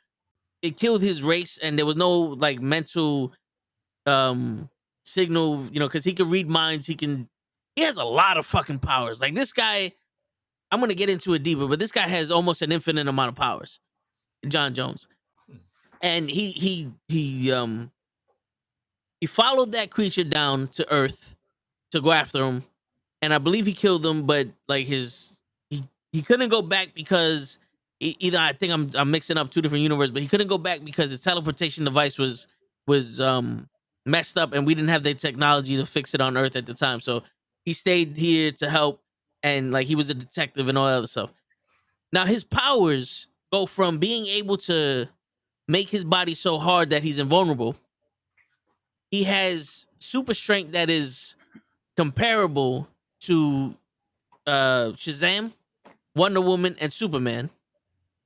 his race, and there was no mental signal, because he could read minds. He has a lot of fucking powers. Like, this guy, I'm gonna get into it deeper, but this guy has almost an infinite amount of powers, John Jones. And he followed that creature down to Earth to go after him, and I believe he killed him. But he couldn't go back because either, I think I'm mixing up two different universes, but he couldn't go back because his teleportation device was messed up, and we didn't have the technology to fix it on Earth at the time. So he stayed here to help, and he was a detective and all that other stuff. Now, his powers go from being able to make his body so hard that he's invulnerable. He has super strength that is comparable to Shazam, Wonder Woman, and Superman.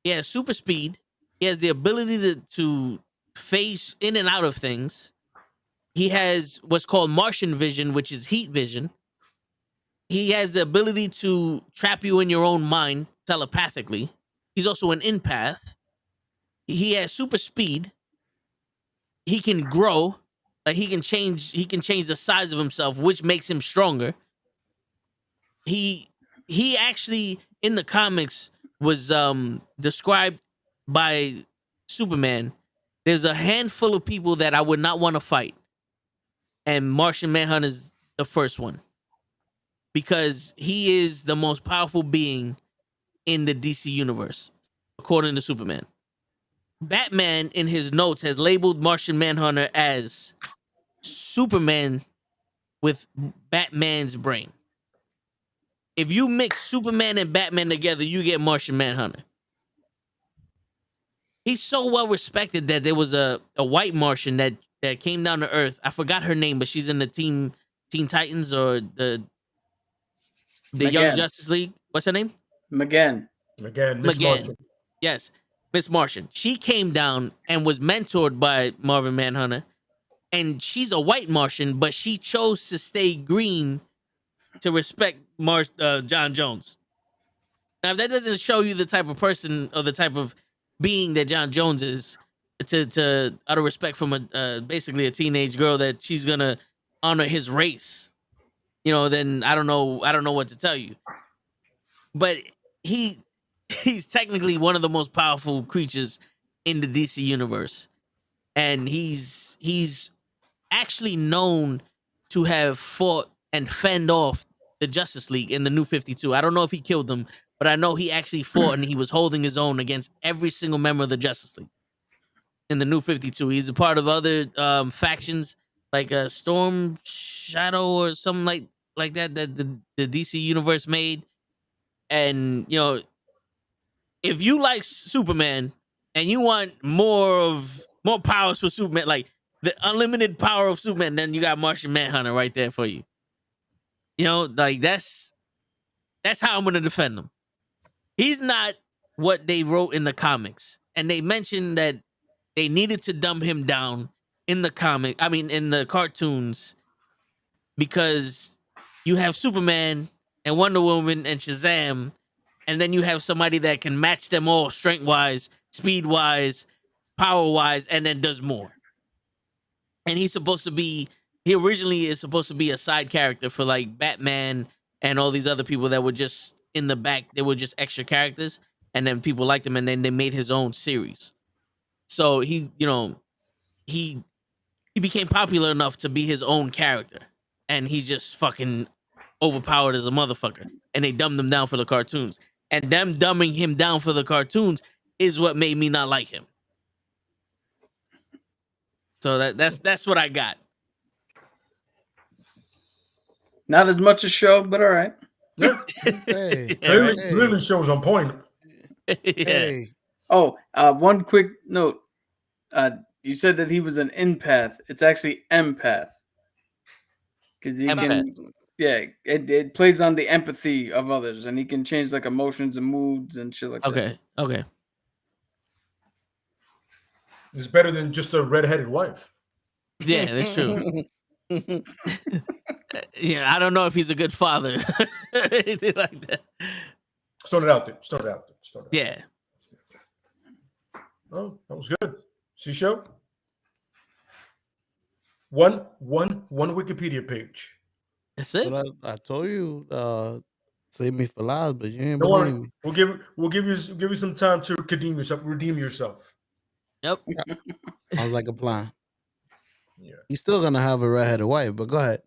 He has super speed. He has the ability to phase in and out of things. He has what's called Martian vision, which is heat vision. He has the ability to trap you in your own mind telepathically. He's also an empath. He has super speed. He can grow. He can change the size of himself, which makes him stronger. He actually, in the comics, was described by Superman. There's a handful of people that I would not want to fight, and Martian Manhunter is the first one, because he is the most powerful being in the DC universe, according to Superman. Batman, in his notes, has labeled Martian Manhunter as Superman with Batman's brain. If you mix Superman and Batman together, you get Martian Manhunter. He's so well respected that there was a white Martian that came down to Earth. I forgot her name, but she's in the Teen Titans or the Young Justice League. What's her name? McGann. Miss Martian. Yes, Miss Martian. She came down and was mentored by Marvin Manhunter, and she's a white Martian, but she chose to stay green to respect John Jones. Now, if that doesn't show you the type of person or the type of being that John Jones is, to out of respect from basically a teenage girl, that she's gonna honor his race. then I don't know what to tell you. But he's technically one of the most powerful creatures in the DC universe, and he's actually known to have fought and fend off the Justice League in the New 52. I don't know if he killed them, but I know he actually fought and he was holding his own against every single member of the Justice League in the New 52. He's a part of other factions like a Storm Shadow or something like that the DC universe made. And if you like Superman and you want more powers for Superman, like the unlimited power of Superman, then you got Martian Manhunter right there for you. Like that's how I'm gonna defend him. He's not what they wrote in the comics, and they mentioned that they needed to dumb him down in the in the cartoons, because you have Superman and Wonder Woman and Shazam, and then you have somebody that can match them all strength-wise, speed-wise, power-wise, and then does more. And he originally is supposed to be a side character for like Batman and all these other people that were just in the back. They were just extra characters, and then people liked him, and then they made his own series. So he became popular enough to be his own character, and he's just fucking overpowered as a motherfucker. And they dumbed him down for the cartoons, and them dumbing him down for the cartoons is what made me not like him. So that's what I got. Not as much a show, but all right. Yeah. Hey, Clearly shows on point. Yeah. hey. Oh, one quick note. You said that he was an empath. It's actually empath. Because he can, it plays on the empathy of others, and he can change like emotions and moods and shit like that. Okay. It's better than just a redheaded wife. Yeah, that's true. Yeah, I don't know if he's a good father. Anything like that. Start it out there. Yeah. Oh, that was good. See show? One Wikipedia page. That's it. But I told you, save me for last, but you ain't Don't believe worry. me. We'll give you some time to redeem yourself. Yep. Sounds like a plan. Yeah. He's still gonna have a redheaded wife, but go ahead.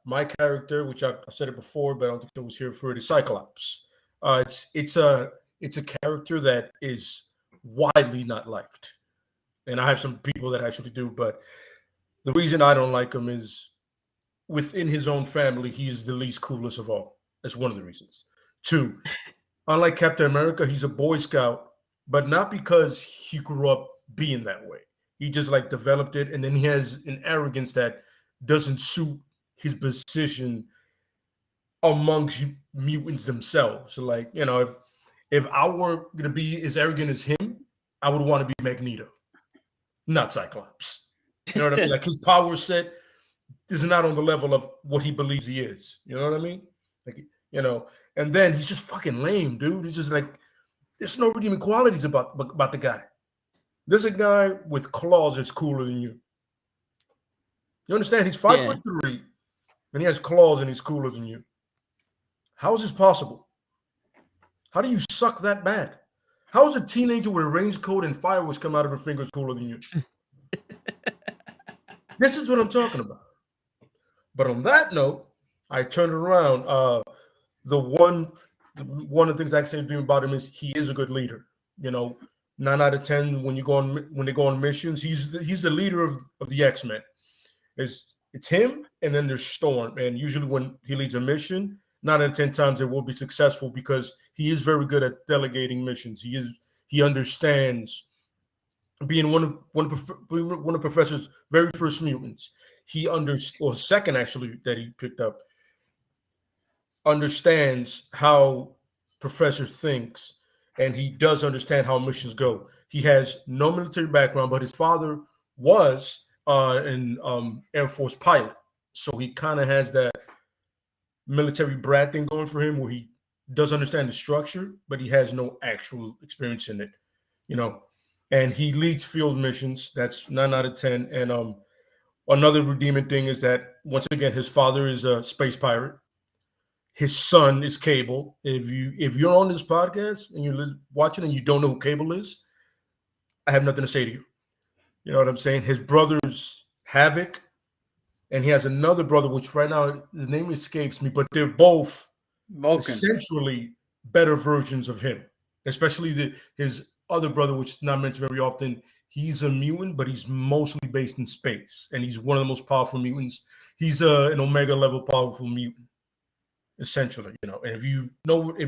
My character, which I said it before, but I don't think I was here for it, is Cyclops. It's a character that is widely not liked, and I have some people that actually do. But the reason I don't like him is within his own family, he is the least coolest of all. That's one of the reasons. 2, unlike Captain America, he's a Boy Scout, but not because he grew up being that way. He just like developed it, and then he has an arrogance that doesn't suit his position amongst mutants themselves. So like, if I were gonna be as arrogant as him, I would want to be Magneto, not Cyclops. You know what I mean? Like his power set is not on the level of what he believes he is. You know what I mean? Like, and then he's just fucking lame, dude. He's just like, there's no redeeming qualities about the guy. There's a guy with claws that's cooler than you. You understand? He's 5'3", and he has claws and he's cooler than you. How is this possible? How do you suck that bad? How is a teenager with a range coat and fireworks come out of her fingers cooler than you? This is what I'm talking about. But on that note, I turned around. One of the things I can say about him is he is a good leader. 9 out of 10 when they go on missions, he's the leader of the X-Men. It's him, and then there's Storm. And usually when he leads a mission, 9 out of 10 times it will be successful because he is very good at delegating missions. He understands being one of Professor's very first mutants. Second actually that he picked up, understands how Professor thinks, and he does understand how missions go. He has no military background, but his father was an Air Force pilot, so he kind of has that military brat thing going for him, where he does understand the structure, but he has no actual experience in it, And he leads field missions. That's 9 out of 10. And Another redeeming thing is that, once again, his father is a space pirate. His son is Cable. If you're on this podcast and you're watching and you don't know who Cable is, I have nothing to say to you. You know what I'm saying? His brother's Havoc, and he has another brother, which right now the name escapes me, but they're both Vulcan. essentially better versions of him. Especially his other brother, which is not mentioned very often. He's a mutant, but he's mostly based in space, and he's one of the most powerful mutants. He's an Omega level powerful mutant, essentially. You know, and if you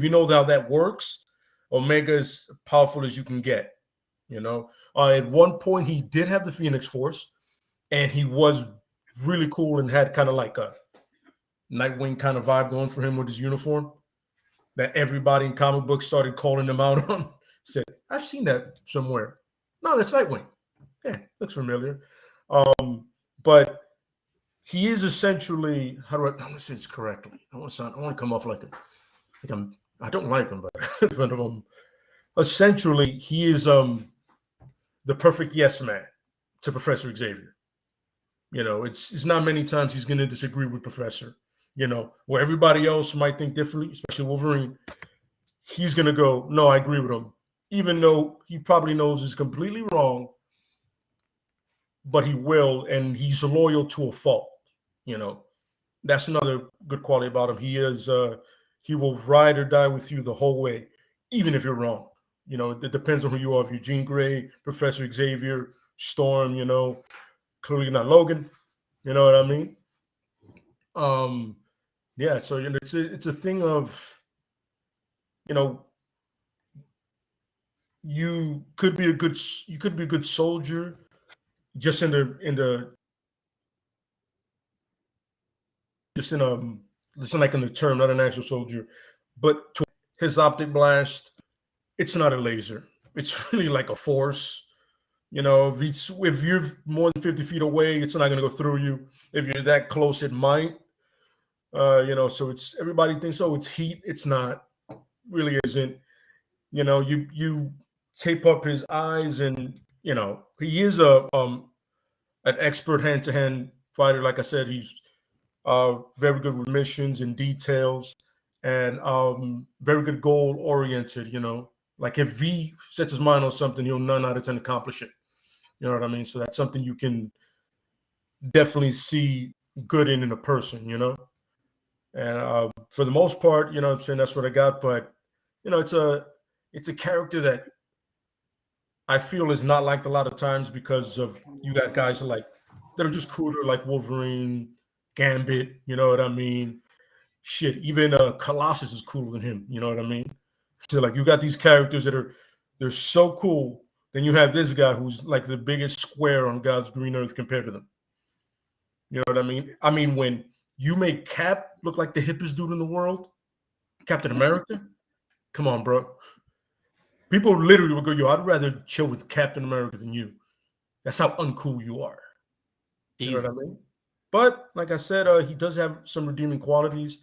know how that works, Omega is powerful as you can get. You know, at one point he did have the Phoenix Force, and he was really cool and had kind of like a Nightwing kind of vibe going for him with his uniform that everybody in comic books started calling him out on. Said, I've seen that somewhere. No, that's Nightwing. Yeah, looks familiar. But he is essentially, how do I say this correctly? I want to come off like I don't like him, but essentially he is the perfect yes man to Professor Xavier. You know, it's not many times he's going to disagree with Professor. You know, where everybody else might think differently, especially Wolverine, he's going to go, no, I agree with him. Even though he probably knows he's completely wrong, but he will, and he's loyal to a fault. You know, that's another good quality about him. He will ride or die with you the whole way, even if you're wrong. You know, it depends on who you are. If you're Jean Grey, Professor Xavier, Storm, you know, clearly not Logan. You know what I mean? Yeah. So you know, it's a thing of, you know, you could be a good soldier, just in the like in the term, not an actual soldier, but to his optic blast, it's not a laser. It's really like a force. You know, if you're more than 50 feet away, it's not going to go through you. If you're that close, it might. You know, so it's, everybody thinks, oh, it's heat. It's not. Really isn't. You know, you tape up his eyes, and you know he is an expert hand-to-hand fighter. Like I said, he's very good with missions and details, and very good goal-oriented. You know, like if he sets his mind on something, he'll 9 out of 10 accomplish it. You know what I mean? So that's something you can definitely see good in a person. You know, and for the most part, you know what I'm saying, that's what I got. But you know, it's a character that I feel is not liked a lot of times because of, you got guys that are just cooler, like Wolverine, Gambit. You know what I mean? Shit, even Colossus is cooler than him. You know what I mean? So like, you got these characters they're so cool. Then you have this guy who's like the biggest square on God's green earth compared to them. You know what I mean? I mean, when you make Cap look like the hippest dude in the world, Captain America, come on, bro. People literally would go, yo, I'd rather chill with Captain America than you. That's how uncool you are. You know what I mean? But like I said, he does have some redeeming qualities,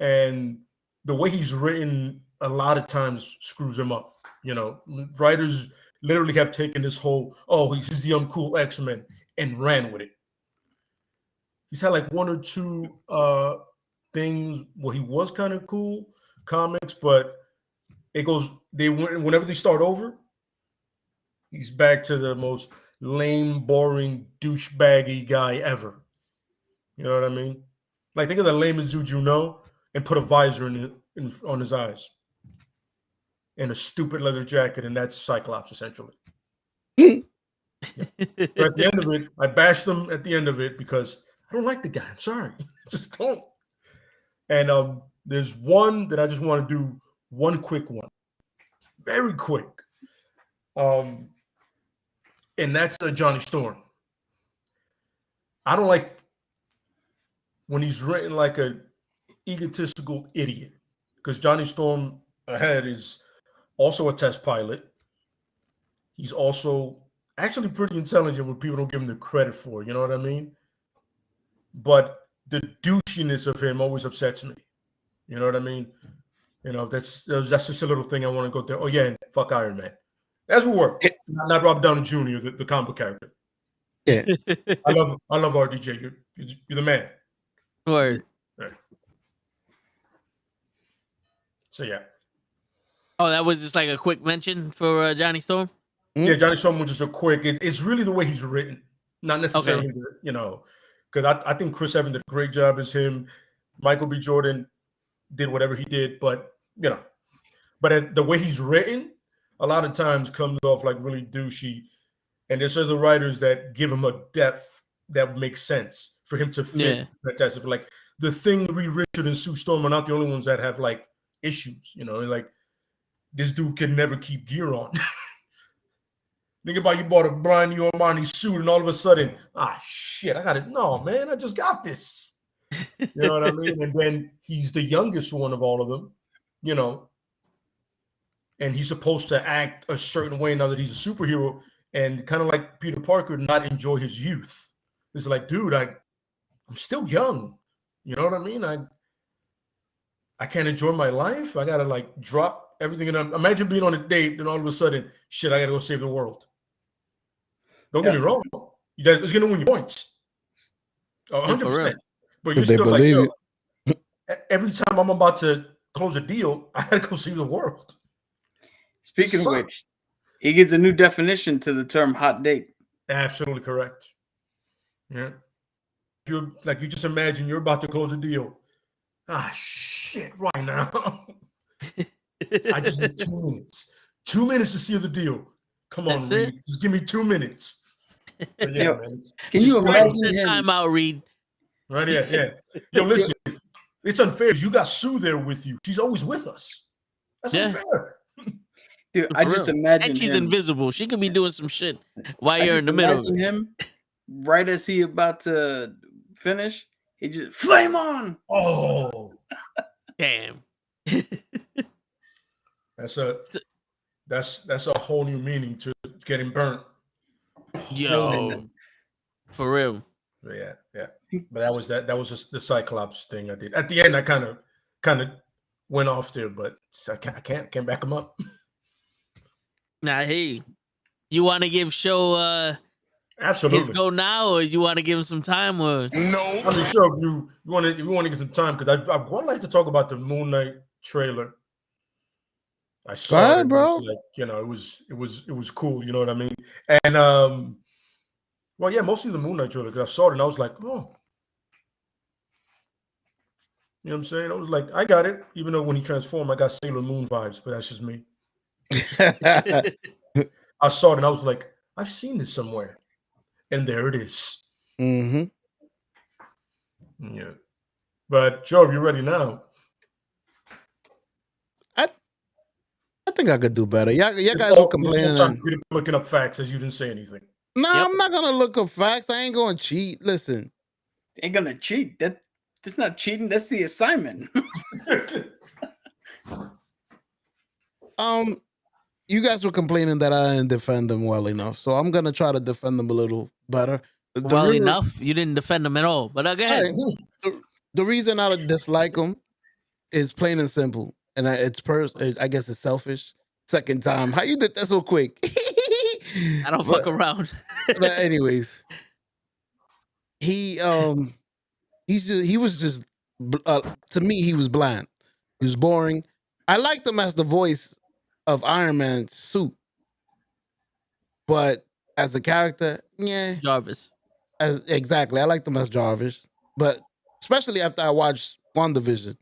and the way he's written a lot of times screws him up. You know, writers literally have taken this whole, oh, he's the uncool X-Men, and ran with it. He's had like 1 or 2 things where he was kind of cool comics, but it goes, whenever they start over, he's back to the most lame, boring, douchebaggy guy ever. You know what I mean? Like, think of the lamest dude you know, and put a visor on his eyes, and a stupid leather jacket, and that's Cyclops, essentially. Yeah. But at the end of it, I bashed them at the end of it because I don't like the guy. I'm sorry. Just don't. And there's one that I just want to do, one quick one. Very quick. And that's Johnny Storm. I don't like when he's written like a egotistical idiot, because Johnny Storm ahead is also a test pilot. He's also actually pretty intelligent, what people don't give him the credit for. You know what I mean? But the douchiness of him always upsets me. You know what I mean? You know, that's just a little thing I want to go there. Oh yeah, and fuck Iron Man. That's what worked. Not Robert Downey Jr., the comic book character. Yeah. I love RDJ. You're the man. Word. Right. So yeah. Oh, that was just like a quick mention for Johnny Storm. Yeah, Johnny Storm was just a quick. It's really the way he's written, not necessarily because I think Chris Evans did a great job as him. Michael B. Jordan did whatever he did, but but the way he's written, a lot of times comes off like really douchey. And there's other writers that give him a depth that makes sense for him to fit. Fantastic. Like the Thing, Reed Richard and Sue Storm are not the only ones that have like issues. Like this dude can never keep gear on. Think about you bought a brand new Armani suit and all of a sudden, shit, I got it. No, man, I just got this. You know what I mean? And then he's the youngest one of all of them, and he's supposed to act a certain way now that he's a superhero, and kind of like Peter Parker, not enjoy his youth. It's like, dude, I'm still young. You know what I mean? I can't enjoy my life. I gotta like drop everything. And imagine being on a date and all of a sudden, shit, I gotta go save the world. Don't get me wrong. It's gonna win you points. 100%. But you're still like, yo, every time I'm about to close a deal, I gotta go save the world. Speaking of which, he gives a new definition to the term hot date. Absolutely correct. Yeah. You just imagine you're about to close a deal. Shit, right now. I just need 2 minutes. 2 minutes to seal the deal. Come on, Reed. Just give me 2 minutes. Yeah, man. Can you imagine him? Time out, Reed. Right, yeah. Yo, listen, it's unfair. You got Sue there with you. She's always with us. That's unfair. Dude, I just imagine and she's him. Invisible. She could be doing some shit while you're in the middle of it. Him, right as he about to finish, he just flame on. Oh, damn! That's a whole new meaning to getting burnt. Yo, for real. Yeah. But that was just the Cyclops thing I did. At the end, I kind of went off there, but I can't back him up. Now, hey, you want to give Show absolutely his go now, or you want to give him some time? Or no, I'm sure if you want to get some time, because I would like to talk about the Moon Knight trailer. I saw it, bro. Like, it was cool. You know what I mean? And well, yeah, mostly the Moon Knight trailer, because I saw it and I was like, oh. You know what I'm saying? I was like, I got it. Even though when he transformed, I got Sailor Moon vibes, but that's just me. I saw it and I was like, I've seen this somewhere. And there it is. Mm-hmm. Yeah. But Joe, are you ready now? I think I could do better. Y'all guys were complaining. You're looking up facts as you didn't say anything. No, I'm not gonna look up facts. I ain't gonna cheat. Listen. Ain't gonna cheat. That's not cheating. That's the assignment. You guys were complaining that I didn't defend them well enough, so I'm gonna try to defend them a little better. Enough? You didn't defend them at all. But again, the reason I dislike them is plain and simple, and I guess it's selfish. Second time, how you did that so quick? I don't fuck around. But anyways, he was just to me he was bland. He was boring. I liked him as the voice of Iron Man's suit, but as a character, Jarvis. Exactly, I liked him as Jarvis, but especially after I watched WandaVision,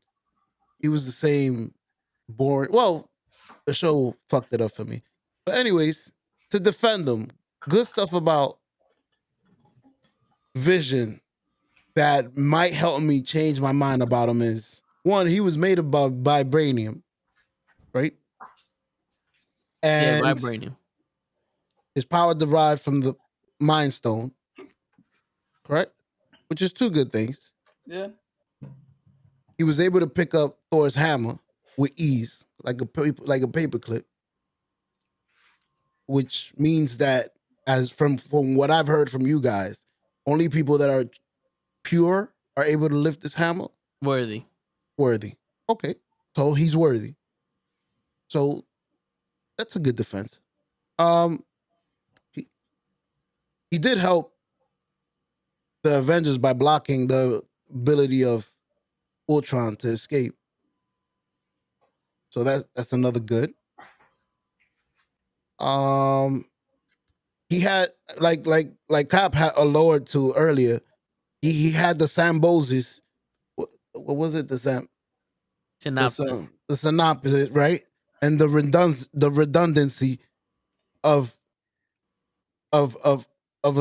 he was the same boring. Well, the show fucked it up for me. But anyways, to defend him, good stuff about Vision that might help me change my mind about him is, one, he was made of vibranium, right? And vibranium. His power derived from the Mind Stone, correct? Which is two good things. Yeah. He was able to pick up Thor's hammer with ease, like a paper clip, which means that, as from what I've heard from you guys, only people that are pure are able to lift this hammer. Worthy. Okay, so he's worthy. So that's a good defense. He did help the Avengers by blocking the ability of Ultron to escape. So that's another good. He had like Cap had allured to earlier. He had the Sambosis. What was it? The synopsis, right? And the redundancy of a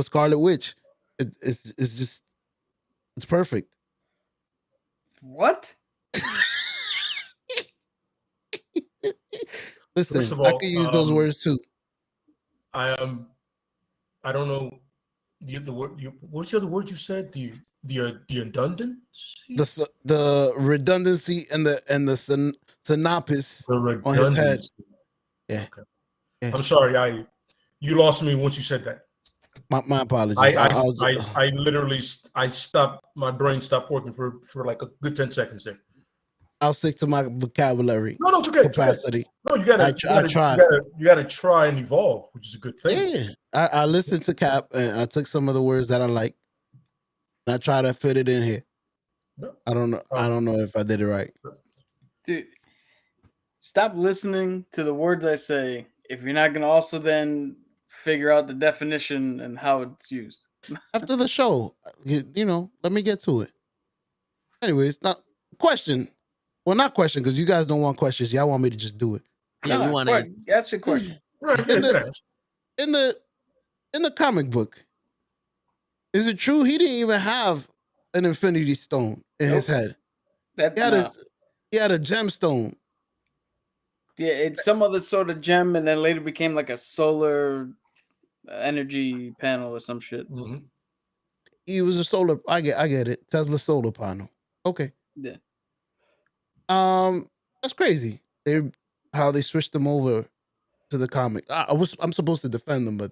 Scarlet Witch. It's just it's perfect. What? First Listen, of I all, could use those words too. I don't know the word. What's the other word you said? The redundancy. The redundancy and the synopsis on his head. Yeah. Okay. Yeah. I'm sorry. You lost me once you said that. My apologies. I literally stopped. My brain stopped working for like a good 10 seconds there. I'll stick to my vocabulary. No, it's okay. Capacity. No, you gotta try and evolve, which is a good thing. Yeah. I listened to Cap and I took some of the words that I like and I try to fit it in here. No. I don't know. I don't know if I did it right. Dude, stop listening to the words I say if you're not gonna also then figure out the definition and how it's used. After the show, let me get to it. Anyways, not question. Well, not question, because you guys don't want questions. Y'all want me to just do it. Yeah, we want to ask your question. In the comic book, is it true he didn't even have an Infinity Stone in his head? He had a gemstone. Yeah, it's some other sort of gem, and then later became like a solar energy panel or some shit. Mm-hmm. He was a solar. I get it. Tesla solar panel. Okay. Yeah. That's crazy. How they switched him over to the comic. I'm supposed to defend him, but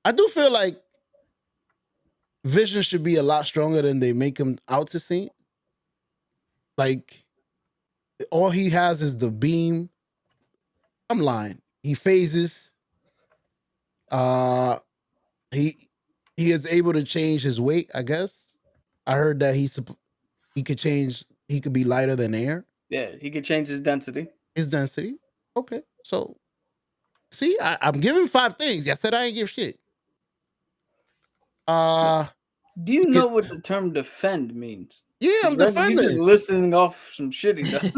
I do feel like Vision should be a lot stronger than they make him out to seem. Like, all he has is the beam. I'm lying. He phases. He is able to change his weight, I guess. I heard that he could be lighter than air. Yeah, he could change his density. Okay. So, see, I'm giving 5 things. I said I ain't give shit. Do you know what the term defend means? Yeah, I'm defending. You're just listing off some shit he does.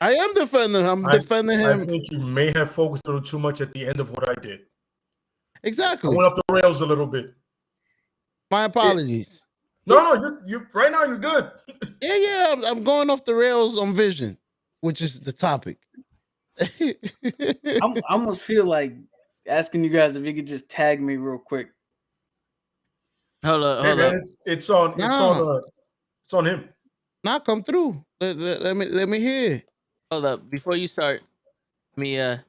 I am defending him. I'm defending him. I think you may have focused a little too much at the end of what I did. Exactly. I went off the rails a little bit. My apologies. No, you right now you're good. Yeah, I'm going off the rails on Vision, which is the topic. I almost feel like asking you guys if you could just tag me real quick. Hold up. It's on him. Now come through. Let me hear. Hold up. Before you start, Now,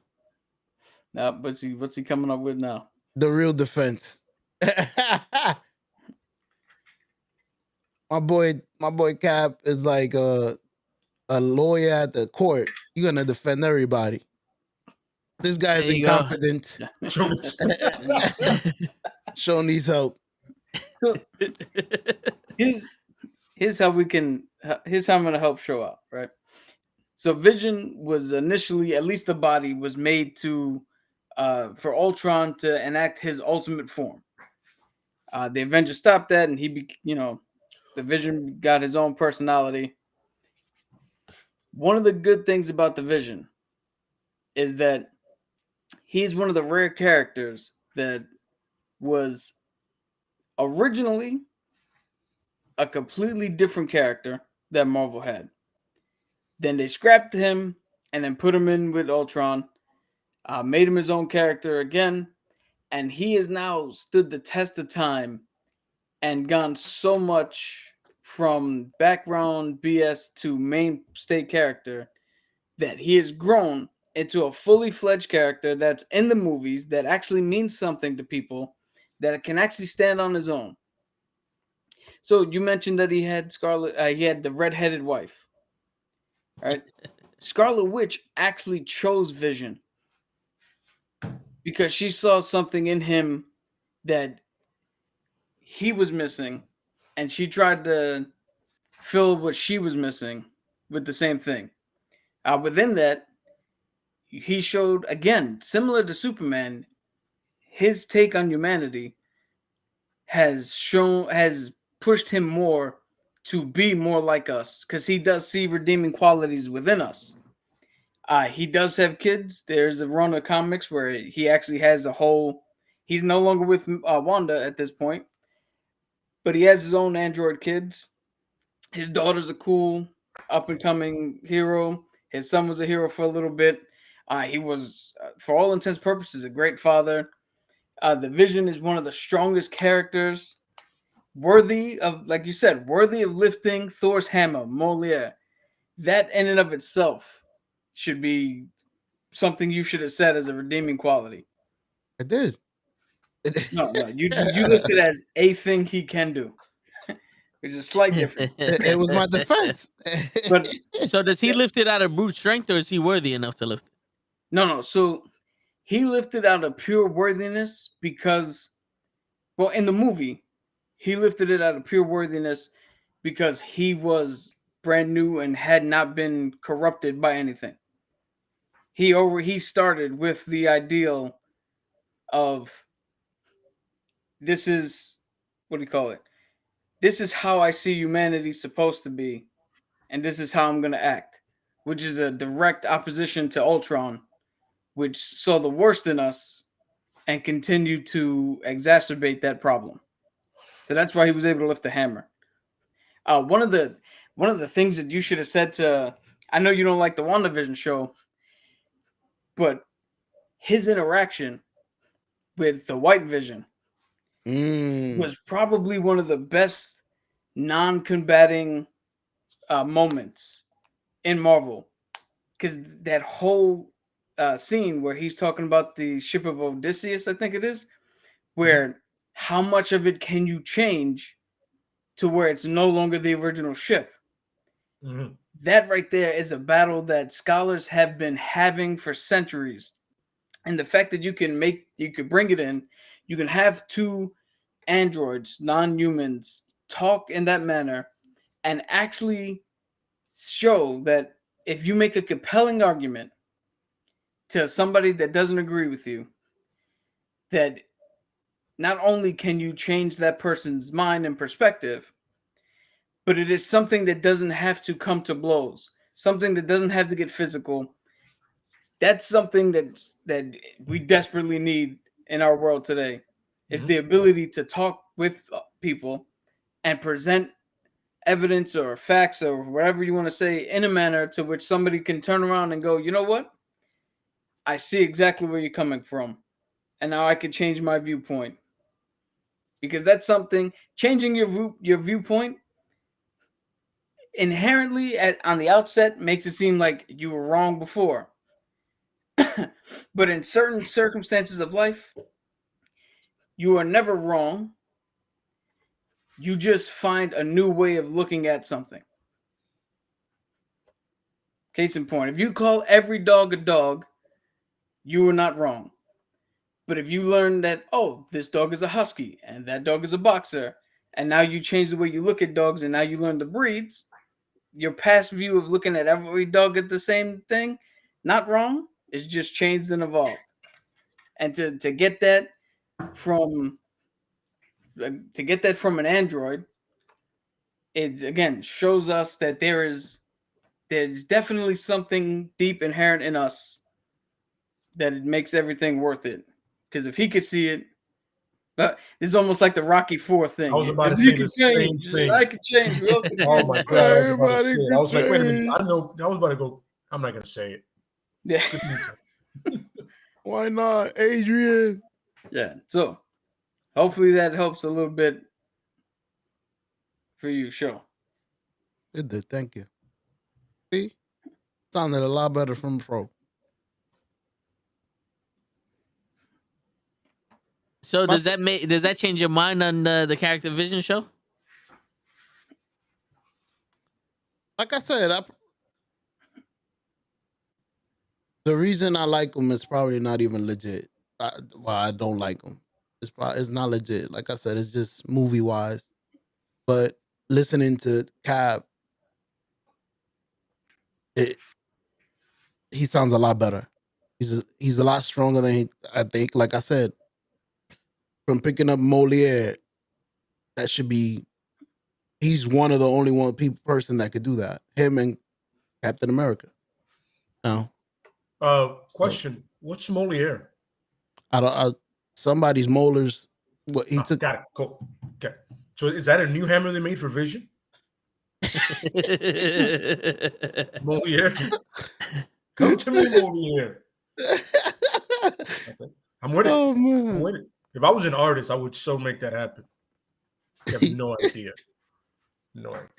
what's he coming up with now? The real defense. My boy Cap is like a lawyer at the court. You're gonna defend everybody. This guy is incompetent. Show needs help. So, here's how I'm gonna help show out, right? So Vision was initially, at least the body was made to for Ultron to enact his ultimate form. The Avengers stopped that, and the Vision got his own personality. One of the good things about the Vision is that he's one of the rare characters that was originally a completely different character that Marvel had. Then they scrapped him and then put him in with Ultron, made him his own character again, and he has now stood the test of time and gone so much from background BS to main state character that he has grown into a fully fledged character that's in the movies, that actually means something to people, that can actually stand on his own. So you mentioned that he had he had the redheaded wife, right? Scarlet Witch actually chose Vision. because she saw something in him that he was missing, and she tried to fill what she was missing with the same thing. Within that, he showed, again, similar to Superman, his take on humanity has pushed him more to be more like us, because he does see redeeming qualities within us. He does have kids. There's a run of comics where he actually has a whole. He's no longer with Wanda at this point, but he has his own android kids. His daughter's a cool up and coming hero. His son was a hero for a little bit. He was, for all intents and purposes, a great father. The Vision is one of the strongest characters, worthy of, like you said, worthy of lifting Thor's hammer, Moliere. That in and of itself should be something you should have said as a redeeming quality. I did. No, you listed as a thing he can do. There's a slight difference. It was my defense. But So does he lift it out of brute strength, or is he worthy enough to lift it? no. So he lifted out of pure worthiness because, well, in the movie, he lifted it out of pure worthiness because he was brand new and had not been corrupted by anything. He started with the ideal of, this is, what do you call it? This is how I see humanity supposed to be, and this is how I'm going to act, which is a direct opposition to Ultron, which saw the worst in us and continued to exacerbate that problem. So that's why he was able to lift the hammer. One of the things that you should have said to, I know you don't like the WandaVision show, but his interaction with the White Vision was probably one of the best non-combating moments in Marvel, because that whole scene where he's talking about the ship of Odysseus, I think it is, where how much of it can you change to where it's no longer the original ship? Mhm. That right there is a battle that scholars have been having for centuries. And the fact that you could bring it in, you can have two androids, non-humans, talk in that manner and actually show that if you make a compelling argument to somebody that doesn't agree with you, that not only can you change that person's mind and perspective, but it is something that doesn't have to come to blows, something that doesn't have to get physical. That's something that we desperately need in our world today, is the ability to talk with people and present evidence or facts or whatever you want to say in a manner to which somebody can turn around and go, you know what? I see exactly where you're coming from. And now I can change my viewpoint. Because that's something, changing your viewpoint inherently on the outset makes it seem like you were wrong before. But in certain circumstances of life, you are never wrong. You just find a new way of looking at something. Case in point, if you call every dog a dog, you are not wrong. But if you learn that, oh, this dog is a husky and that dog is a boxer, and now you change the way you look at dogs and now you learn the breeds, your past view of looking at every dog at the same thing, not wrong, it's just changed and evolved. And to get that from an android, it again shows us that there's definitely something deep inherent in us that it makes everything worth it. Because if he could see it, this is almost like the Rocky IV thing. I was about to If say you the could same change, thing. I could change. We all could Oh change. my god! I was about to say Everybody it. I was like, wait a minute. change. I know. I was about to go. I'm not gonna say it. Yeah. Give me some. Why not, Adrian? Yeah. So hopefully that helps a little bit for you, show. It did. Thank you. See, sounded a lot better from pro. So does that change your mind on the character Vision show? Like I said, the reason I like him is probably not even legit. I don't like them. It's not legit. Like I said, it's just movie wise. But listening to Cab, he sounds a lot better. He's a lot stronger than I think. Like I said, from picking up Moliere, that should be. He's one of the only person that could do that. Him and Captain America. No. Question: what's Moliere? Somebody's molars. What he took. Got it. Cool. Okay. So is that a new hammer they made for Vision? Moliere. Come to me, Moliere. Okay. I'm with it. Oh man. I'm with it. If I was an artist, I would so make that happen. You have no idea. No idea.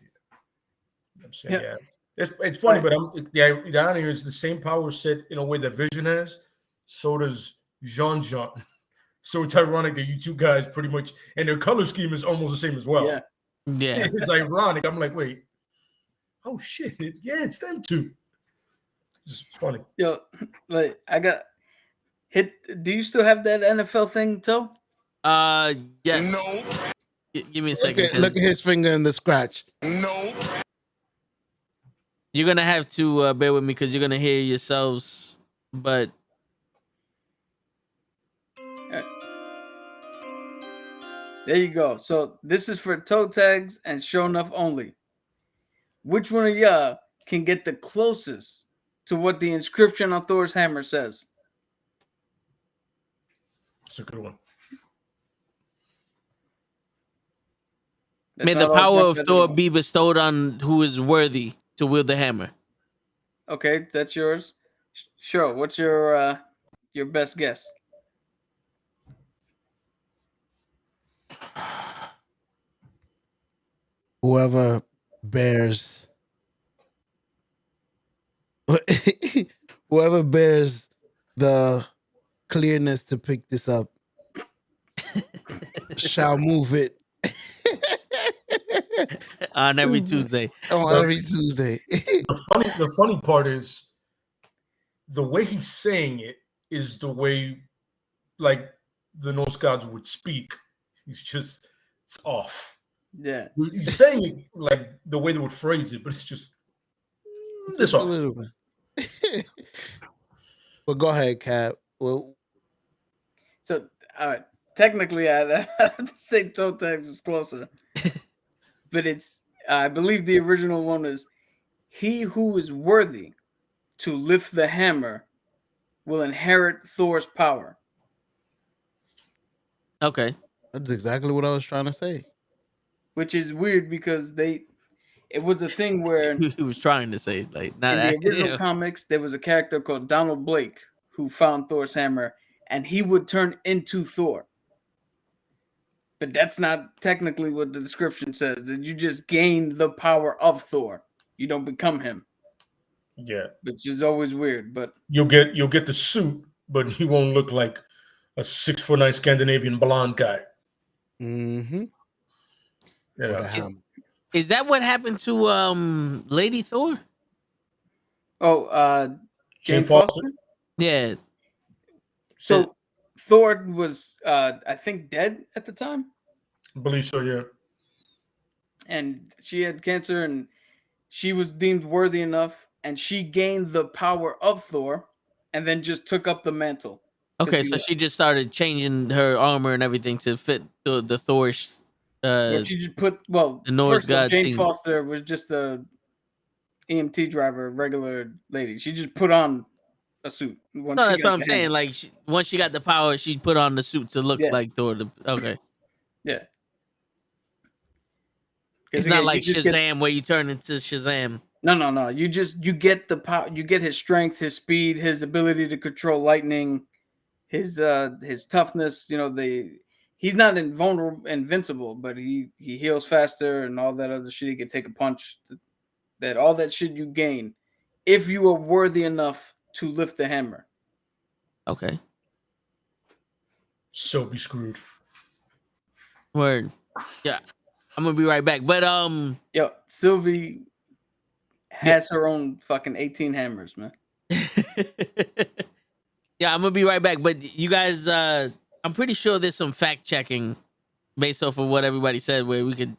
I'm saying, yeah. It's funny, but the irony is the same power set in a way that Vision has, so does Jean. So it's ironic that you two guys pretty much, and their color scheme is almost the same as well. Yeah. It's ironic. I'm like, wait, oh shit, it's them two. It's funny. Yo, like I got hit. Do you still have that NFL thing, Toe? Yes. No. Give me a second. Look at his finger in the scratch. No. You're gonna have to bear with me because you're gonna hear yourselves, but there you go. So this is for toe tags and show enough only. Which one of y'all can get the closest to what the inscription on Thor's hammer says? It's a good one. may the power of Thor be bestowed on who is worthy to wield the hammer. Okay, that's yours. Sure. What's your best guess? Whoever bears the clearness to pick this up shall move it on every Tuesday. Every Tuesday. The funny part is the way he's saying it is the way like the Norse gods would speak. It's off. Yeah. He's saying it like the way they would phrase it, but it's just this off. But go ahead, Cap. Well, so technically, I'd have to say toe tags was closer, but it's I believe the original one is he who is worthy to lift the hammer will inherit Thor's power. Okay, that's exactly what I was trying to say. Which is weird because it was a thing where he was trying to say like not in the original comics there was a character called Donald Blake who found Thor's hammer and he would turn into Thor. But that's not technically what the description says. That you just gain the power of Thor. You don't become him. Yeah, which is always weird. But you'll get the suit, but he won't look like a 6'9" Scandinavian blonde guy. Mm-hmm. Yeah. Is that what happened to Lady Thor? Oh, Jane Foster? Yeah. So Thor was I think dead at the time. I believe so, yeah. And she had cancer and she was deemed worthy enough and she gained the power of Thor and then just took up the mantle. Okay, so she just started changing her armor and everything to fit the Thor's she just put the Norse god Jane thing. Foster was just a EMT driver, regular lady. She just put on a suit. No, that's what I'm saying. Like once she got the power, she put on the suit to look like Thor. Okay. Yeah. It's not like Shazam where you turn into Shazam. No. You get the power. You get his strength, his speed, his ability to control lightning, his toughness. He's not invincible, but he heals faster and all that other shit. He can take a punch. All that shit you gain if you are worthy enough to lift the hammer. Okay. So be screwed. Word. Yeah. I'm gonna be right back. But Sylvie has her own fucking 18 hammers, man. Yeah, I'm gonna be right back. But you guys, I'm pretty sure there's some fact checking based off of what everybody said, where we could,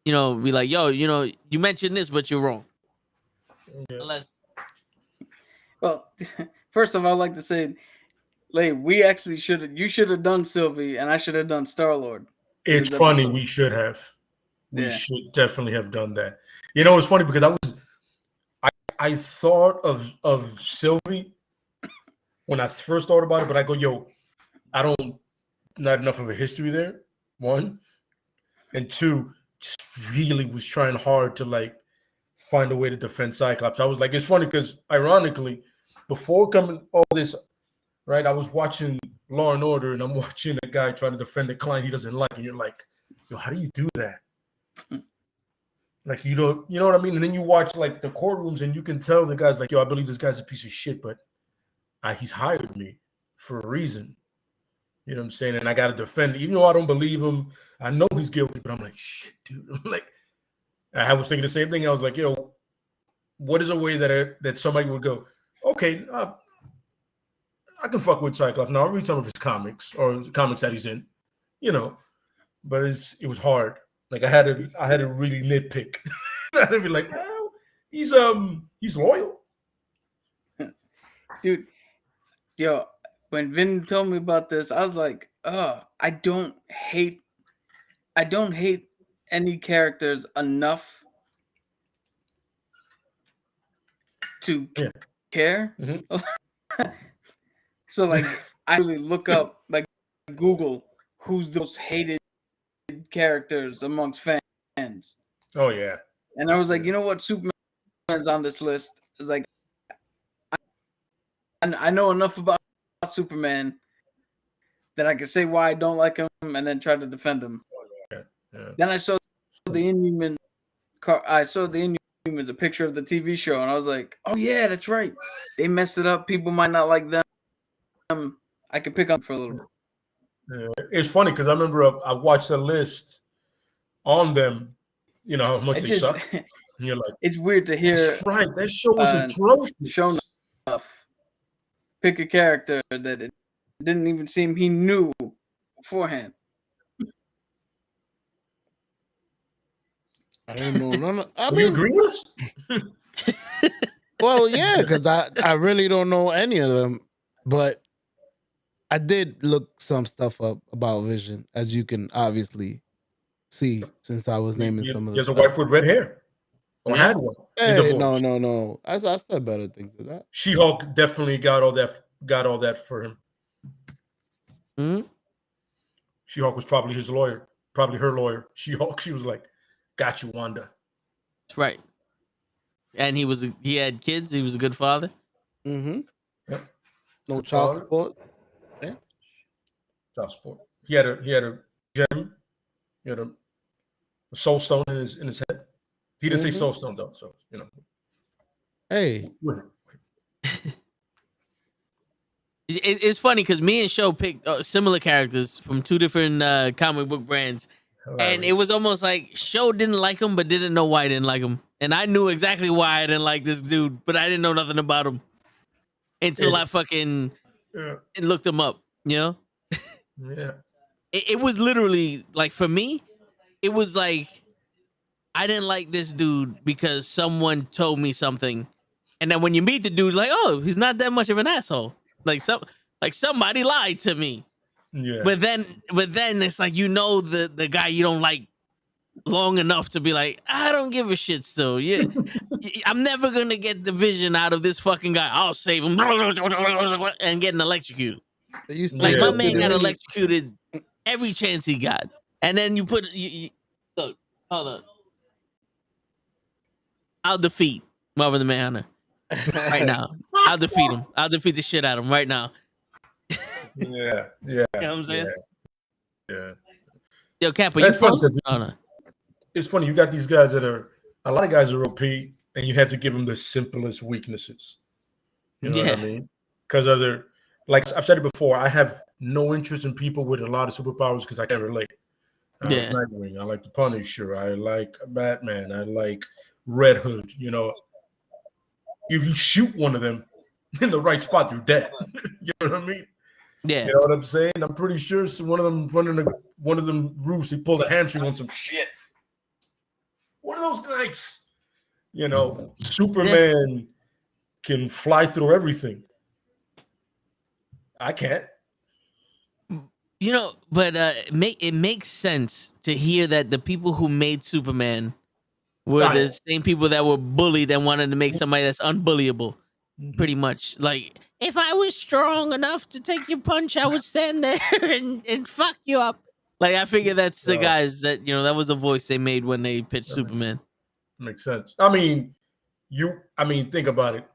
be like, yo, you mentioned this, but you're wrong. Yeah. Unless, Well, first of all, I'd like to say, we actually you should have done Sylvie, and I should have done Star-Lord. It's funny. We should have. We should definitely have done that. It's funny because I thought of Sylvie when I first thought about it, but I go, yo, I don't not enough of a history there. One, and two, just really was trying hard to find a way to defend Cyclops. I was like, it's funny because ironically, before coming all this, right, I was watching Law and Order, and I'm watching a guy try to defend a client he doesn't like, and you're like, yo, how do you do that? Like, you know what I mean? And then you watch the courtrooms, and you can tell the guy's like, yo, I believe this guy's a piece of shit, but he's hired me for a reason. You know what I'm saying? And I got to defend it. Even though I don't believe him, I know he's guilty, but I'm like, shit, dude. I was thinking the same thing. I was like, yo, what is a way that somebody would go, okay, I can fuck with Cyclops. Now I'll read some of his comics or comics that he's in, but it was hard. I had to really nitpick. I had to be like, well, he's loyal. Dude, yo, when Vin told me about this, I was like, I don't hate any characters enough to care. Mm-hmm. So I really look up, Google, who's the most hated characters amongst fans. Oh yeah. And I was like, you know what? Superman's on this list. It's like, I know enough about Superman that I can say why I don't like him and then try to defend him. Yeah. Then I saw the Inhuman. I saw the Inhumans, a picture of the TV show, and I was like, oh yeah, that's right. They messed it up. People might not like them. I could pick up for a little bit. Yeah. It's funny because I remember I watched the list on them. You know how much they suck. And you're like, it's weird to hear. That's right, that show was atrocious. Shown enough. Pick a character that it didn't even seem he knew beforehand. I didn't know none of. You agree with us? Well, yeah, because I really don't know any of them, but I did look some stuff up about Vision, as you can obviously see, since I was naming some of the. There's a wife with red hair, or had one. Hey, no. I said better things than that. She-Hulk definitely got all that for him. Hmm? She-Hulk was probably his lawyer, probably her lawyer. She-Hulk, she was like, got you, Wanda. That's right. And he had kids. He was a good father. Mm-hmm. Yep. No good child father. support. Yeah. Child support. He had a gem. He had a soul stone in his head. He didn't say soul stone though, so Hey. It's funny because me and Sho picked similar characters from two different comic book brands. Hilarious. And it was almost like Sho didn't like him, but didn't know why I didn't like him. And I knew exactly why I didn't like this dude, but I didn't know nothing about him until I fucking looked him up, Yeah. It was literally like, for me, it was like, I didn't like this dude because someone told me something. And then when you meet the dude, like, oh, he's not that much of an asshole. Like somebody lied to me. Yeah. But then it's like, the guy you don't like long enough to be like, I don't give a shit still. Yeah. I'm never gonna get the Vision out of this fucking guy. I'll save him and getting electrocuted. My man got electrocuted every chance he got. And then you put look, hold up. I'll defeat Marvin the Manhunter right now. I'll defeat him. I'll defeat the shit out of him right now. Yeah. You know what I'm saying? Yeah. Yo, Kappa, you funny. It's funny. You got these guys a lot of guys are OP, and you have to give them the simplest weaknesses. You know what I mean? Because like I've said it before, I have no interest in people with a lot of superpowers because I can't relate. I like Nightwing. I like the Punisher. I like Batman. I like Red Hood. If you shoot one of them, in the right spot, they're dead. You know what I mean? Yeah. You know what I'm saying? I'm pretty sure one of them running one of them roofs, he pulled a hamstring on some shit. One of those nights, you know, Superman can fly through everything. I can't. You know, but it makes sense to hear that the people who made Superman were the same people that were bullied and wanted to make somebody that's unbullyable. Pretty much. Like, if I was strong enough to take your punch, I would stand there and fuck you up. Like, I figure that's the guys that, you know, that was the voice they made when they pitched Superman. Makes sense. I mean, think about it.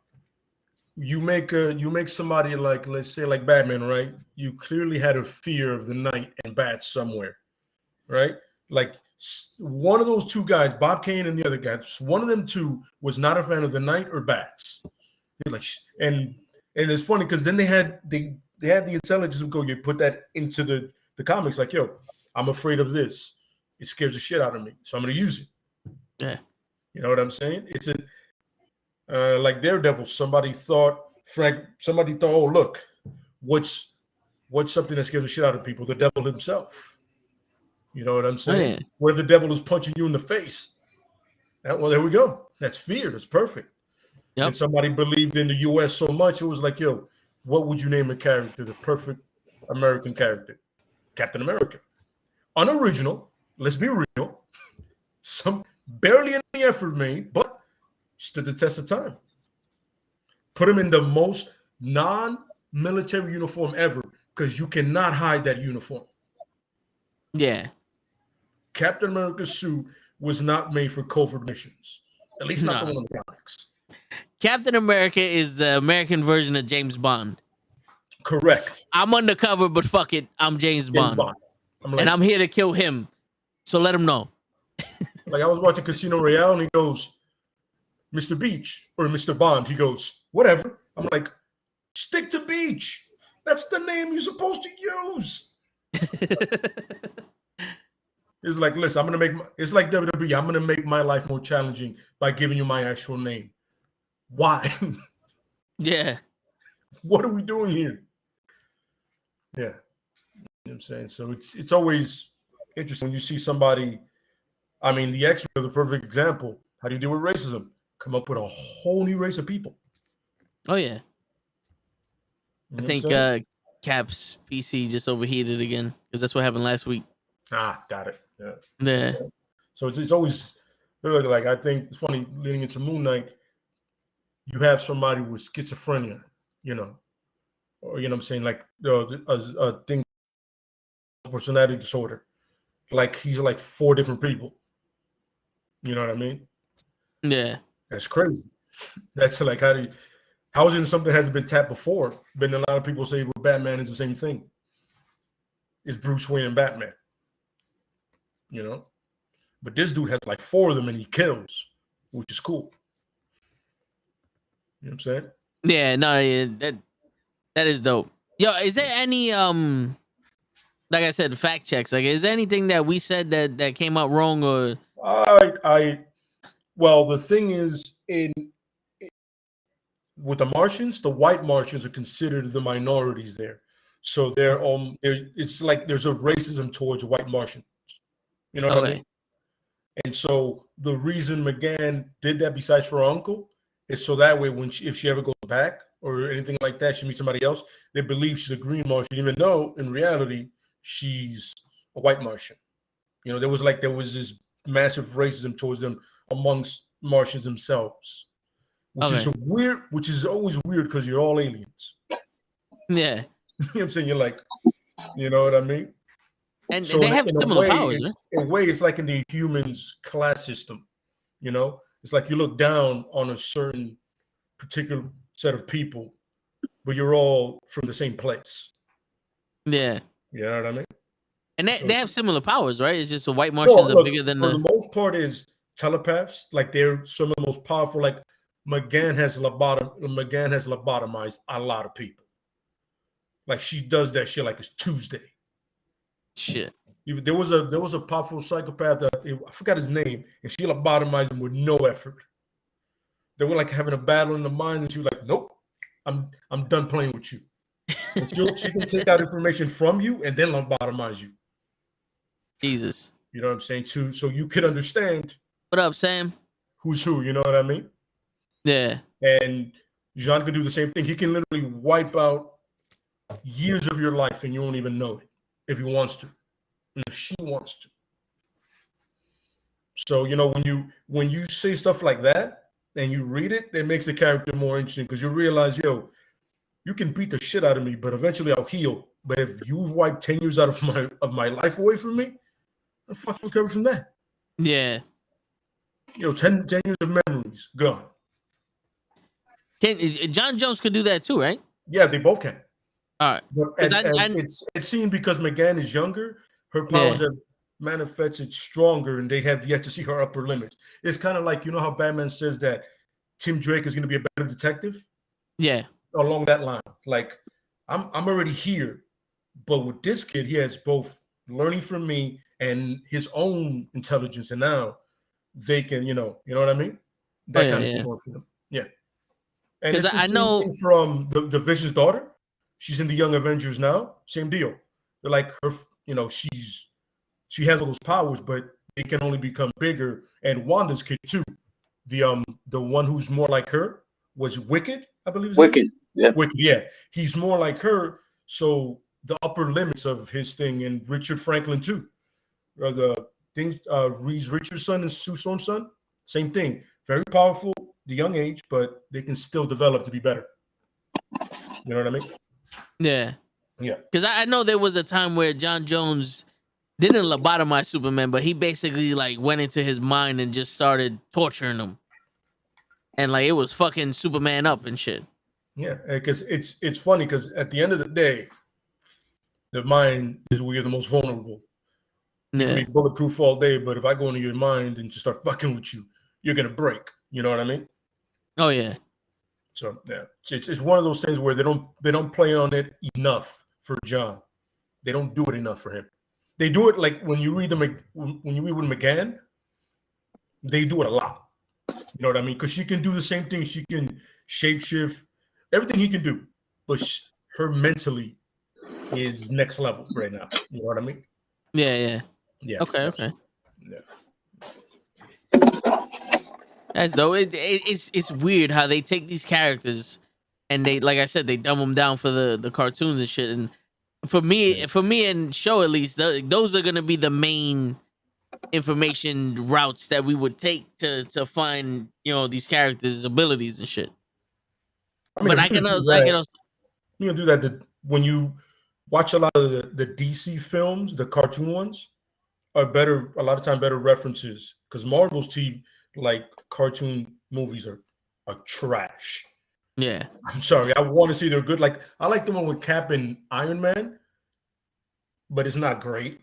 You make somebody like, let's say, like Batman, right? You clearly had a fear of the night and bats somewhere, right? Like one of those two guys, Bob Kane and the other guy, one of them two was not a fan of the night or bats. Like, and it's funny because then they had the intelligence to go, you put that into the comics, like, yo, I'm afraid of this. It scares the shit out of me, so I'm gonna use it. Yeah, you know what I'm saying? It's like Daredevil. Somebody thought, oh, look, what's something that scares the shit out of people? The devil himself. You know what I'm saying? Oh, yeah. Where the devil is punching you in the face. Well, there we go. That's fear. That's perfect. Yep. And somebody believed in the U.S. so much, it was like, yo, what would you name a character, the perfect American character? Captain America. Unoriginal. Let's be real. Some barely any effort made, but stood the test of time. Put him in the most non-military uniform ever, because you cannot hide that uniform. Yeah. Captain America's suit was not made for covert missions. At least not the one in the comics. Captain America is the American version of James Bond. Correct. I'm undercover, but fuck it, I'm James Bond. And I'm here to kill him. So let him know. Like, I was watching Casino Royale and he goes, Mr. Beach or Mr. Bond. He goes, whatever. I'm like, stick to Beach. That's the name you're supposed to use. It's like, listen, it's like WWE. I'm going to make my life more challenging by giving you my actual name. Why? Yeah. What are we doing here? Yeah. You know what I'm saying? So it's always interesting when you see somebody. I mean, the X-Men are the perfect example. How do you deal with racism? Come up with a whole new race of people. Oh, yeah. You I think Cap's PC just overheated again because that's what happened last week. Got it. Yeah. Yeah. So it's always like, I think it's funny leading into Moon Knight. You have somebody with schizophrenia, you know, or you know what I'm saying, like a thing, personality disorder. Like he's like 4 different people. You know what I mean? Yeah. That's crazy. That's like how is it something that hasn't been tapped before? But a lot of people say, well, Batman is the same thing. It's Bruce Wayne and Batman. You know? But this dude has like 4 of them and he kills, which is cool. You know what I'm saying? Yeah, no, yeah, that is dope. Yo, is there any like I said, fact checks? Like, is there anything that we said that came out wrong or? Well, the thing is, with the Martians, the white Martians are considered the minorities there. So they're it's like there's a racism towards white Martians. You know what I mean? And so the reason McGann did that, besides for her uncle, is so that way if she ever goes back or anything like that, she meets somebody else, they believe she's a green Martian, even though in reality she's a white Martian. You know, there was this massive racism towards them amongst Martians themselves, which is always weird because you're all aliens. Yeah. You know what I'm saying? You're like, you know what I mean? And so they have similar powers. In a way, it's like in the humans class system. You know, it's like you look down on a certain particular set of people, but you're all from the same place. Yeah. You know what I mean? And they have similar powers, right? It's just the white Martians are bigger than for the most part is telepaths. Like they're some of the most powerful. Like McGann has lobotomized a lot of people. Like she does that shit like it's Tuesday. Shit. There was a powerful psychopath I forgot his name, and she lobotomized him with no effort. They were like having a battle in the mind, and she was like, "Nope, I'm done playing with you. And she can take out information from you and then lobotomize you. Jesus. You know what I'm saying? Too, so you could understand What up, Sam? who's who. You know what I mean? Yeah. And Jean could do the same thing. He can literally wipe out years of your life and you won't even know it if he wants to, and if she wants to. So when you say stuff like that and you read it, it makes the character more interesting because you realize, yo, you can beat the shit out of me, but eventually I'll heal. But if you wipe 10 years out of my life away from me, I'll fucking recover from that. Yeah. 10 years of memories gone. John Jones could do that too, right? Yeah, they both can. All right. But it's seen because McGann is younger, her powers have manifested stronger, and they have yet to see her upper limits. It's kind of like, how Batman says that Tim Drake is going to be a better detective? Yeah. Along that line. Like, I'm already here, but with this kid, he has both learning from me and his own intelligence, and now they can, you know what I mean? That kind of support for them. Yeah. And it's the same thing from the Vision's daughter. She's in the Young Avengers now. Same deal. They're like her, she has all those powers, but they can only become bigger. And Wanda's kid too. The one who's more like her was Wicked, I believe. Wicked. Yeah. Wicked, yeah. He's more like her. So the upper limits of his thing, and Richard Franklin too. The thing, Reese Richardson and Sue Storm's son, same thing. Very powerful, the young age, but they can still develop to be better. You know what I mean? Yeah. Yeah. Because I know there was a time where John Jones didn't lobotomize Superman, but he basically like went into his mind and just started torturing him. And like it was fucking Superman up and shit. Yeah, because it's funny because at the end of the day, the mind is where you're the most vulnerable. You can be bulletproof all day, but if I go into your mind and just start fucking with you, you're gonna break. You know what I mean? Oh yeah. So yeah, it's one of those things where they don't play on it enough for John. They don't do it enough for him. They do it like when you read with McGann, they do it a lot. You know what I mean? Because she can do the same thing. She can shapeshift, everything he can do, but her mentally is next level right now. You know what I mean? Yeah. Okay. Yeah. As though it's weird how they take these characters and they, like I said, they dumb them down for the cartoons and shit. And for me and show at least, those are gonna be the main information routes that we would take to find these characters' abilities and shit. I mean, but I can also you can do that when you watch a lot of the DC films, the cartoon ones are better. A lot of time, better references because Marvel's like cartoon movies are trash. Yeah, I'm sorry. I want to see they're good. Like I like the one with Cap and Iron Man, but it's not great.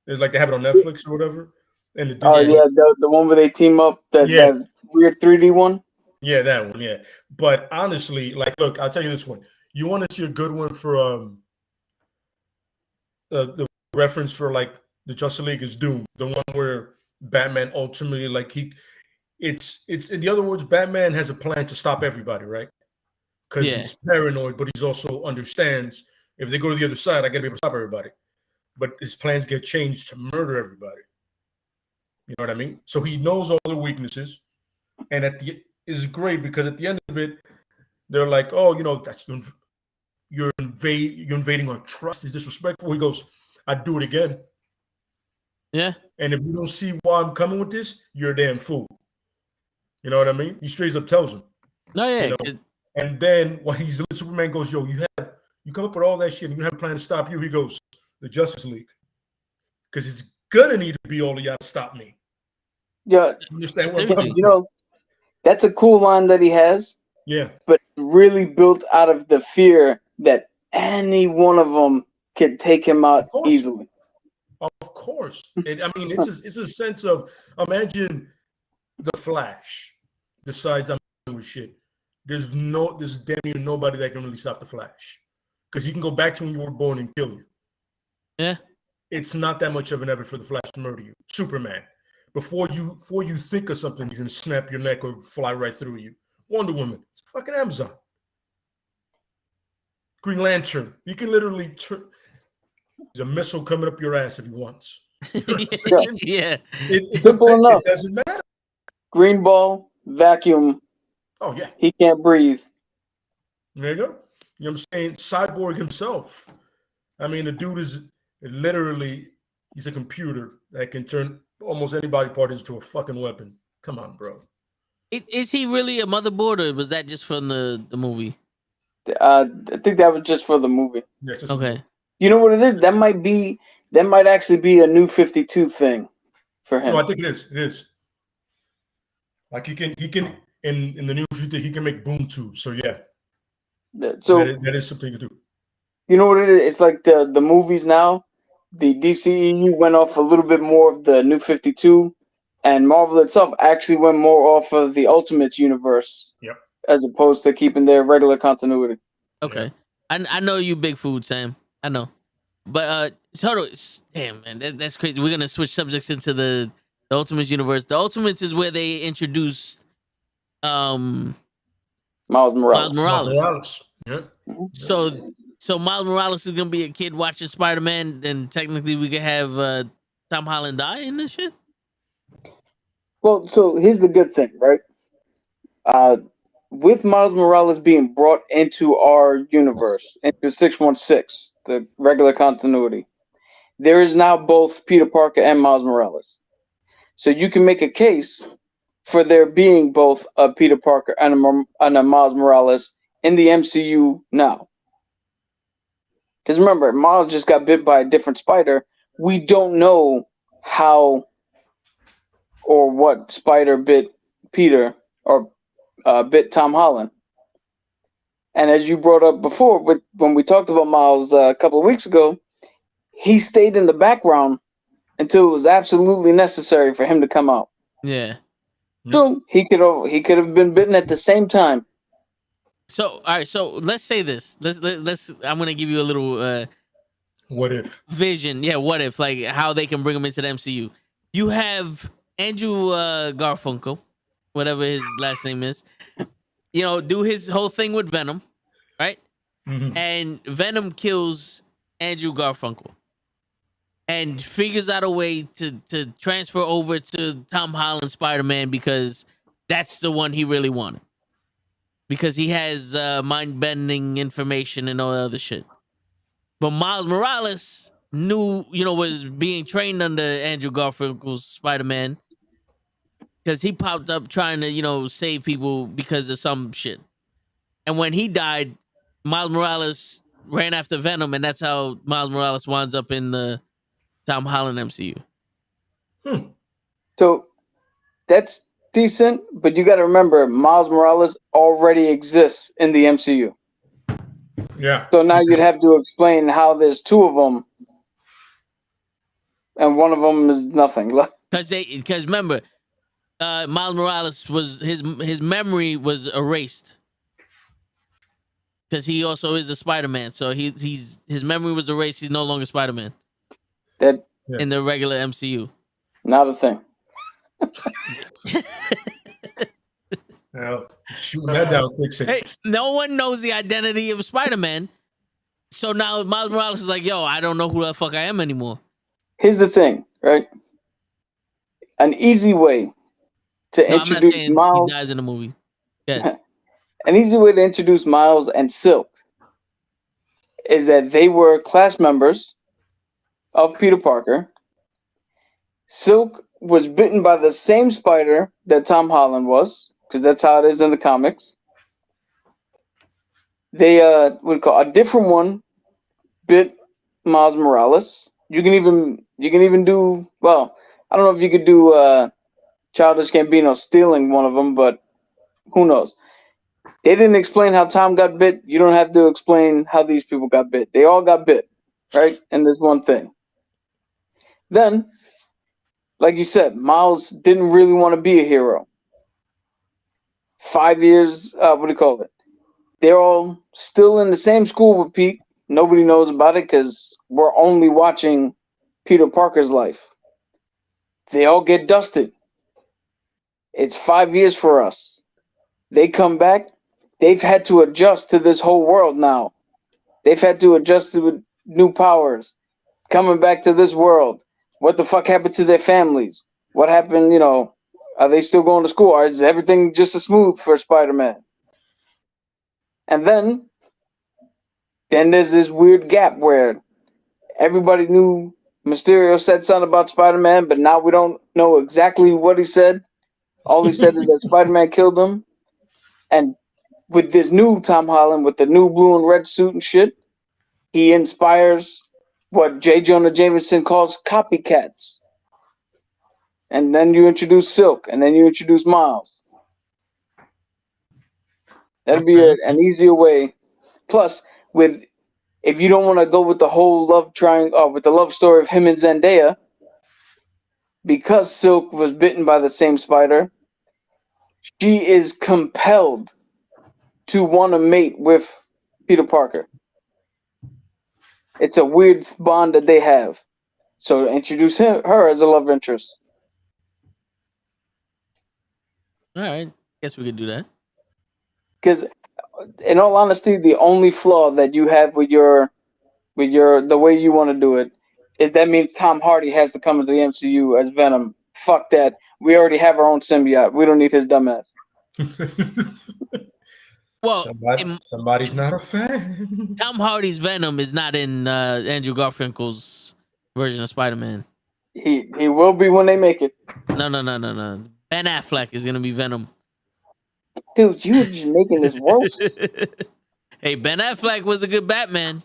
It's like they have it on Netflix or whatever. And the one where they team up, that weird 3D one. Yeah, that one. Yeah, but honestly, like, look, I'll tell you this one. You want to see a good one for the reference for like the Justice League is Doom, the one where Batman ultimately it's in the other words, Batman has a plan to stop everybody, right? Because he's paranoid, but he's also understands if they go to the other side, I gotta be able to stop everybody. But his plans get changed to murder everybody. You know what I mean? So he knows all the weaknesses, and it's great because at the end of it, they're like, "Oh, that's you're invading our trust. Is disrespectful." He goes, "I'd do it again." Yeah. And if you don't see why I'm coming with this, you're a damn fool. You know what I mean? He straight up tells him. No, yeah. And then when Superman goes, "Yo, you come up with all that shit, and you have a plan to stop you." He goes, "The Justice League, because it's gonna need to be all of y'all to stop me." Yeah, understand what that's a cool line that he has. Yeah, but really built out of the fear that any one of them can take him out easily. Of course, it's a sense of imagine the Flash decides I'm doing with shit. There's damn near nobody that can really stop the Flash because he can go back to when you were born and kill you. Yeah, it's not that much of an effort for the Flash to murder you. Superman, before you think of something, he's gonna snap your neck or fly right through you. Wonder Woman, it's fucking Amazon. Green Lantern. He can literally turn. There's a missile coming up your ass if he wants. You know what I'm saying? Yeah. Simple enough. It doesn't matter. Green ball, vacuum. Oh yeah. He can't breathe. There you go. You know what I'm saying? Cyborg himself. I mean, the dude is literally, he's a computer that can turn almost anybody part into a fucking weapon. Come on, bro. Is he really a motherboard, or was that just from the movie? I think that was just for the movie. Yeah, just Okay. You know what it is? That might actually be a new 52 thing for him. No, I think it is. It is. Like he can in the new future he can make boom too. So yeah. So that is something to do. You know what it is? It's like the movies now. The DCEU went off a little bit more of the new 52, and Marvel itself actually went more off of the Ultimates universe. Yep. As opposed to keeping their regular continuity. Okay. Yeah. I know you big food, Sam. I know. But damn man, that's crazy. We're gonna switch subjects into the Ultimates universe. The Ultimates is where they introduce Miles Morales. Miles Morales. Yeah. So Miles Morales is gonna be a kid watching Spider-Man, and technically we could have Tom Holland die in this shit. Well, so here's the good thing, right? With Miles Morales being brought into our universe, into 616, the regular continuity, there is now both Peter Parker and Miles Morales. So you can make a case for there being both a Peter Parker and a Miles Morales in the MCU now. Because remember, Miles just got bit by a different spider. We don't know how or what spider bit Peter or bit Tom Holland. And as you brought up before, when we talked about Miles a couple of weeks ago, he stayed in the background until it was absolutely necessary for him to come out. Yeah. So he could have been bitten at the same time. So all right, so let's say this. Let's I'm gonna give you a little what if vision. Yeah, what if, like how they can bring him into the MCU. You have Andrew Garfunkel, whatever his last name is, do his whole thing with Venom, right? Mm-hmm. And Venom kills Andrew Garfunkel and figures out a way to transfer over to Tom Holland Spider-Man because that's the one he really wanted. Because he has mind-bending information and all that other shit. But Miles Morales was being trained under Andrew Garfunkel's Spider-Man because he popped up trying to, save people because of some shit. And when he died, Miles Morales ran after Venom, and that's how Miles Morales winds up in the Tom Holland MCU. So that's decent, but you got to remember, Miles Morales already exists in the MCU. Yeah. So now you'd have to explain how there's two of them, and one of them is nothing. Because remember, Miles Morales was his memory was erased because he also is a Spider-Man. So his memory was erased. He's no longer Spider-Man. In the regular MCU. Not a thing. Now, shooting that down quick. Hey, no one knows the identity of Spider-Man. So now Miles Morales is like, yo, I don't know who the fuck I am anymore. Here's the thing, right? An easy way to introduce Miles. He dies in the movie. Yeah. An easy way to introduce Miles and Silk is that they were class members of Peter Parker. Silk was bitten by the same spider that Tom Holland was, because that's how it is in the comics. They would call a different one bit Miles Morales. You can even do, well, I don't know if you could do Childish Gambino stealing one of them, but who knows? They didn't explain how Tom got bit. You don't have to explain how these people got bit. They all got bit, right? And there's one thing. Then, like you said, Miles didn't really want to be a hero. 5 years, what do you call it? They're all still in the same school with Pete. Nobody knows about it because we're only watching Peter Parker's life. They all get dusted. It's 5 years for us. They come back. They've had to adjust to this whole world now. They've had to adjust to new powers, coming back to this world. What the fuck happened to their families? What happened, are they still going to school? Or is everything just as smooth for Spider-Man? And then there's this weird gap where everybody knew Mysterio said something about Spider-Man, but now we don't know exactly what he said. All he said is that Spider-Man killed him. And with this new Tom Holland, with the new blue and red suit and shit, he inspires what J. Jonah Jameson calls copycats. And then you introduce Silk, and then you introduce Miles. That'd be an easier way. Plus, if you don't want to go with the whole love triangle, with the love story of him and Zendaya, because Silk was bitten by the same spider, she is compelled to want to mate with Peter Parker. It's a weird bond that they have. So introduce her as a love interest. All right. Guess we could do that. Because, in all honesty, the only flaw that you have with the way you want to do it is that means Tom Hardy has to come into the MCU as Venom. Fuck that. We already have our own symbiote. We don't need his dumbass. Well, somebody's not a fan. Tom Hardy's Venom is not in Andrew Garfinkel's version of Spider-Man. He will be when they make it. No. Ben Affleck is gonna be Venom. Dude, you're just making this worse. Hey, Ben Affleck was a good Batman.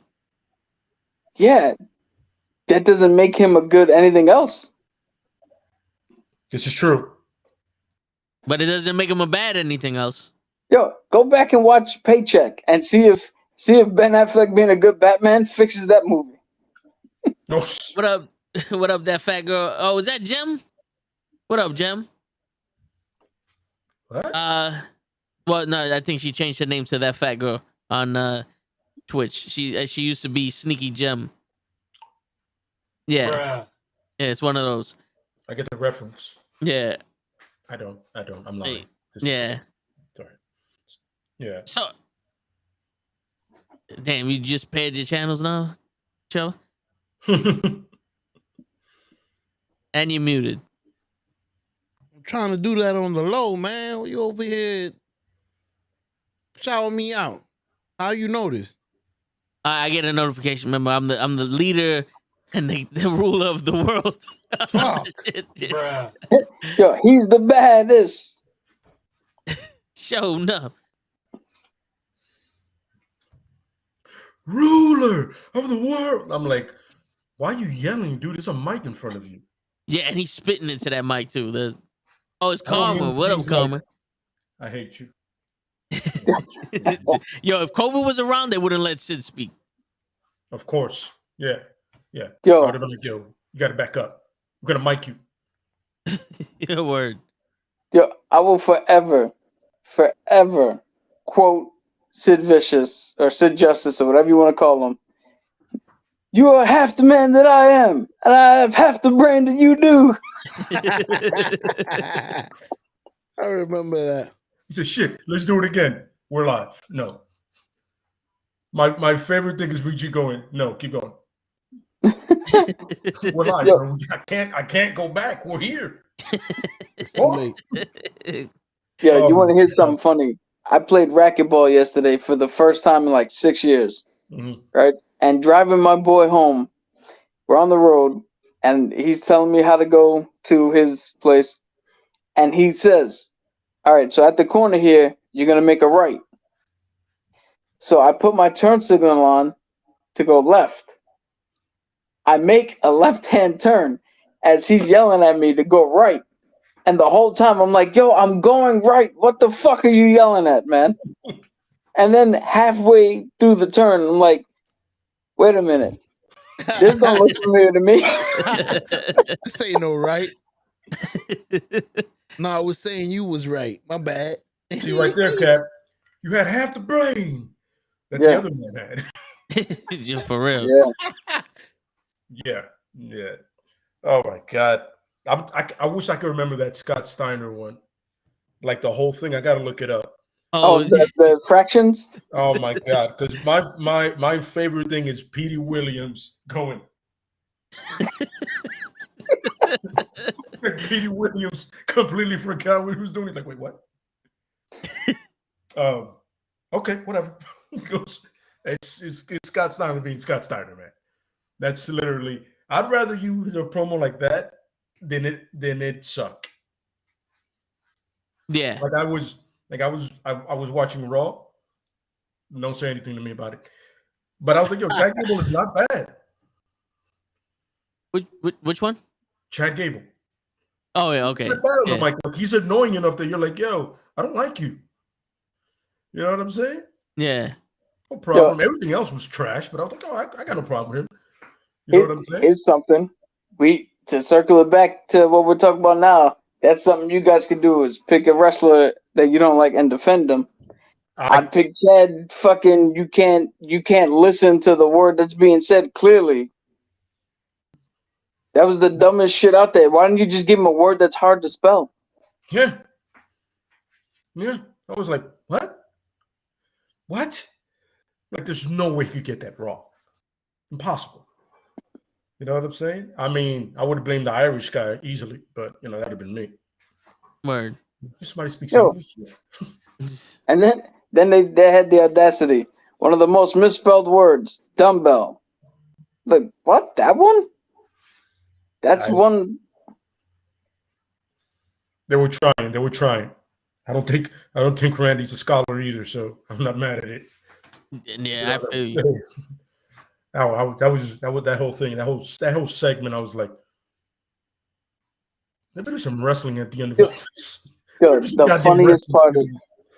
Yeah, that doesn't make him a good anything else. This is true. But it doesn't make him a bad anything else. Yo, go back and watch Paycheck and see if Ben Affleck being a good Batman fixes that movie. No. What up? What up, that fat girl? Oh, is that Jem? What up, Jem? What? Well, no, I think she changed her name to that fat girl on Twitch. She used to be Sneaky Jem. Yeah. Bruh. Yeah, it's one of those. I get the reference. Yeah. I don't. I'm lying. Hey, yeah. Sorry. Yeah. So, damn, you just paired your channels now, Joe? And you muted. I'm trying to do that on the low, man. You over here shouting me out. How you know this? I get a notification. Remember, I'm the leader and the ruler of the world. Fuck. Bruh. Yo, he's the baddest. Show up. Ruler of the world. I'm like, why are you yelling, dude? There's a mic in front of you. Yeah, and he's spitting into that mic too. It's Oh, Karma. What up, he's Karma? I hate you. Yo, if COVID was around, they wouldn't let Sid speak. Of course. Yeah. Yo. I would have been like, yo, you got to back up. We're going to mic you. Your word. Yo, I will forever quote Sid Vicious or Sid Justice or whatever you want to call him. You are half the man that I am, and I have half the brain that you do. I remember that. He said, shit, let's do it again. We're live. No. My favorite thing is BG going, no, keep going. We're live, Yo. bro. I can't go back. We're here. It's too late. Yeah, Oh you want to my hear something God. funny? I played racquetball yesterday for the first time in like 6 years, Mhm. right? And driving my boy home, we're on the road, and he's telling me how to go to his place. And he says, all right, so at the corner here, you're going to make a right. So I put my turn signal on to go left. I make a left-hand turn as he's yelling at me to go right. And the whole time I'm like, yo, I'm going right. What the fuck are you yelling at, man? And then halfway through the turn, I'm like, wait a minute. This don't look familiar to me. This ain't no right. No, I was saying you was right. My bad. See right there, Cap. You had half the brain that the Yeah. other man had. Yeah, for real. Yeah. Yeah. Oh my God. I wish I could remember that Scott Steiner one. Like the whole thing. I got to look it up. Oh, the fractions. Oh my god! Because my favorite thing is Petey Williams going. Petey Williams completely forgot what he was doing. He's like, wait, what? Okay, whatever. He goes, it's Scott Steiner being Scott Steiner, man. That's literally. I'd rather you hit a promo like that than it suck. Yeah. Like I was watching Raw. Don't say anything to me about it. But I was like, yo, Chad Gable is not bad. Which one? Chad Gable. Oh yeah, okay. He's not bad on the mic. Like, he's annoying enough that you're like, yo, I don't like you. You know what I'm saying? Yeah. No problem. Yo, everything else was trash, but I was like, oh, I got no problem with him. You know what I'm saying? Here's something. To circle it back to what we're talking about now, that's something you guys could do is pick a wrestler that you don't like and defend them. I'd pick Chad. Fucking, you can't listen to the word that's being said clearly. That was the dumbest shit out there. Why don't you just give him a word that's hard to spell? Yeah. Yeah. I was like, what? What? Like, there's no way you get that wrong. Impossible. You know what I'm saying? I mean, I would have blamed the Irish guy easily, but, you know, that would have been me. Word. Somebody speaks English. And then they had the audacity. One of the most misspelled words, dumbbell. Like, what? That one? That's one. They were trying. I don't think Randy's a scholar either, so I'm not mad at it. Yeah, I feel you. That whole thing, that whole segment, I was like, maybe there's some wrestling at the end of all this. The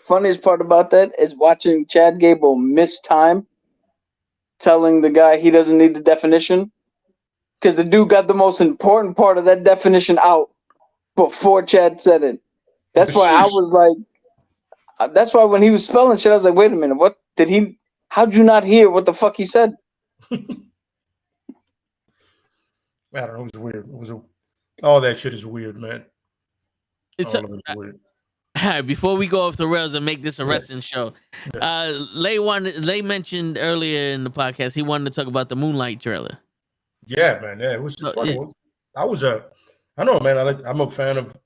funniest part about that is watching Chad Gable miss time telling the guy he doesn't need the definition, because the dude got the most important part of that definition out before Chad said it. That's why I was like, that's why when he was spelling shit, I was like, wait a minute, how'd you not hear what the fuck he said? I don't know, it was weird. All that shit is weird, man. All right, before we go off the rails and make this a wrestling show, Lay mentioned earlier in the podcast he wanted to talk about the Moonlight trailer. Yeah, man. Yeah, it was funny. Yeah. I know, man. I'm a fan of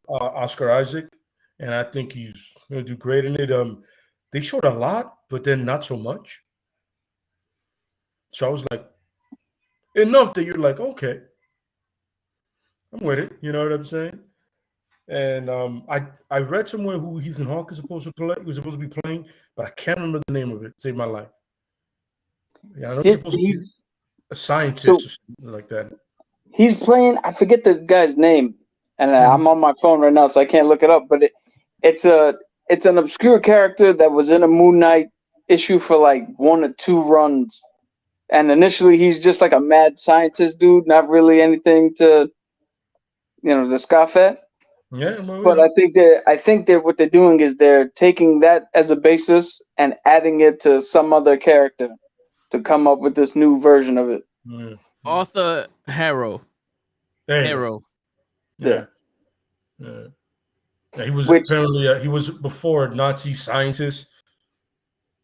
Oscar Isaac, and I think he's going to do great in it. They showed a lot, but then not so much. So I was like, enough that you're like, okay, I'm with it. You know what I'm saying? And I read somewhere who Ethan Hawke is supposed to be playing, but I can't remember the name of it. Save my life. Yeah, I know he's supposed to be a scientist or something like that. He's playing. I forget the guy's name, and I'm on my phone right now, so I can't look it up. But it's an obscure character that was in a Moon Knight issue for like 1 or 2 runs, and initially he's just like a mad scientist dude, not really anything to scoff at. Yeah, but I think that what they're doing is they're taking that as a basis and adding it to some other character to come up with this new version of it. Mm-hmm. Arthur Harrow. Harrow. Yeah. He was apparently he was before a Nazi scientist,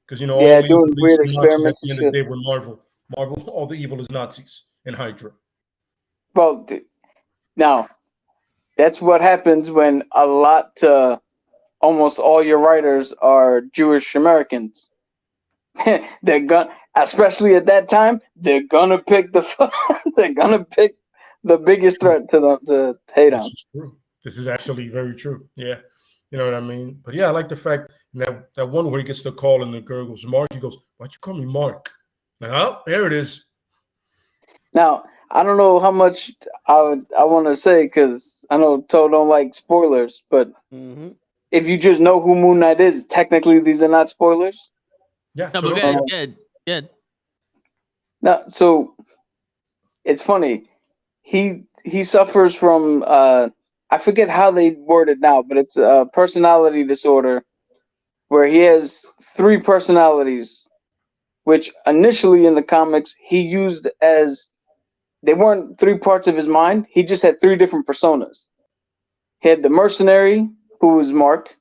because all doing weird experiments at the end of the day were Marvel, all the evil is Nazis and Hydra. Well, now that's what happens when almost all your writers are Jewish Americans. They're especially at that time, they're gonna pick the biggest threat to the hate on. This is true. This is actually very true. Yeah, you know what I mean. But yeah, I like the fact that one where he gets the call and the girl goes, "Mark." He goes, "Why'd you call me Mark?" Like, oh, there it is. Now I don't know how much I want to say, because I know Toe don't like spoilers, but if you just know who Moon Knight is, technically these are not spoilers. Yeah, no, good. No, so it's funny. He suffers from I forget how they word it now, but it's a personality disorder where he has 3 personalities, which initially in the comics he used as they weren't 3 parts of his mind. He just had 3 different personas. He had the mercenary, who was Mark.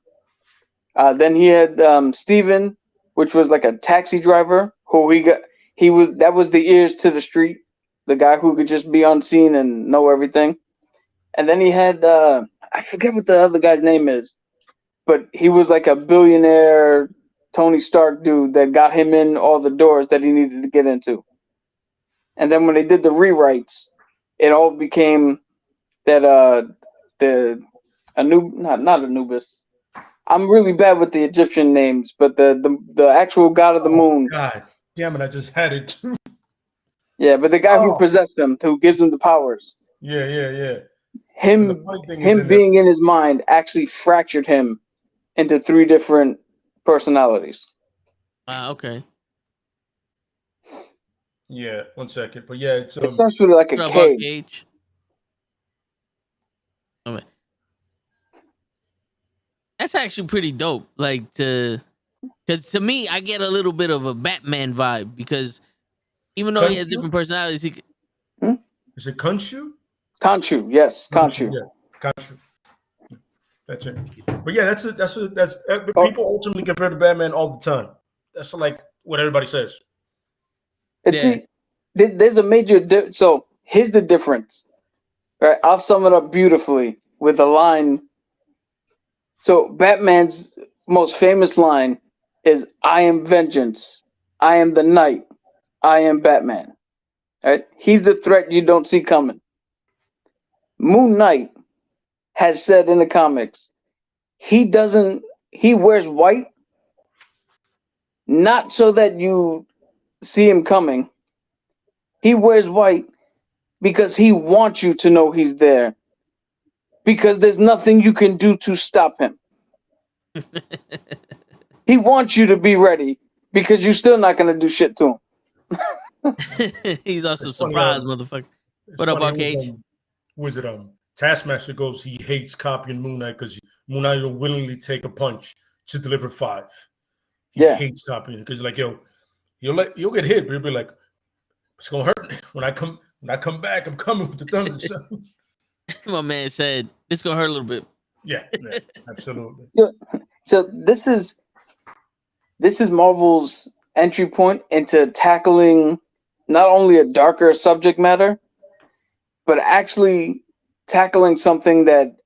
Then he had Steven, which was like a taxi driver who that was the ears to the street, the guy who could just be unseen and know everything. And then he had I forget what the other guy's name is, but he was like a billionaire Tony Stark dude that got him in all the doors that he needed to get into. And then when they did the rewrites, it all became that not Anubis. I'm really bad with the Egyptian names, but the actual god of the moon. God damn it! I just had it. Yeah, but the guy who possessed him, who gives him the powers. Yeah. Him being in his mind actually fractured him into 3 different personalities. Okay. Yeah, 1 second. But yeah, it's essentially like a cage. Okay. That's actually pretty dope. Like because to me, I get a little bit of a Batman vibe because even though he has different personalities, Is it Khonshu? Khonshu, yes, Khonshu. Yeah, Khonshu. That's it. But yeah, that's people ultimately compare to Batman all the time. That's like what everybody says. See, there's a major so here's the difference. Right, I'll sum it up beautifully with a line. So Batman's most famous line is "I am vengeance. I am the night. I am Batman." Right? He's the threat you don't see coming. Moon Knight has said in the comics, he wears white not so that you see him coming. He wears white because he wants you to know he's there. Because there's nothing you can do to stop him. He wants you to be ready because you're still not going to do shit to him. He's also surprised, motherfucker. What up, Arcade? Was it Taskmaster goes, he hates copying Moon Knight because Moon Knight will willingly take a punch to deliver 5. He hates copying because like, yo, you'll get hit, but you'll be like, it's gonna hurt when I come back. I'm coming with the thunder. My man said it's gonna hurt a little bit. Yeah, absolutely. So this is Marvel's entry point into tackling not only a darker subject matter, but actually tackling something that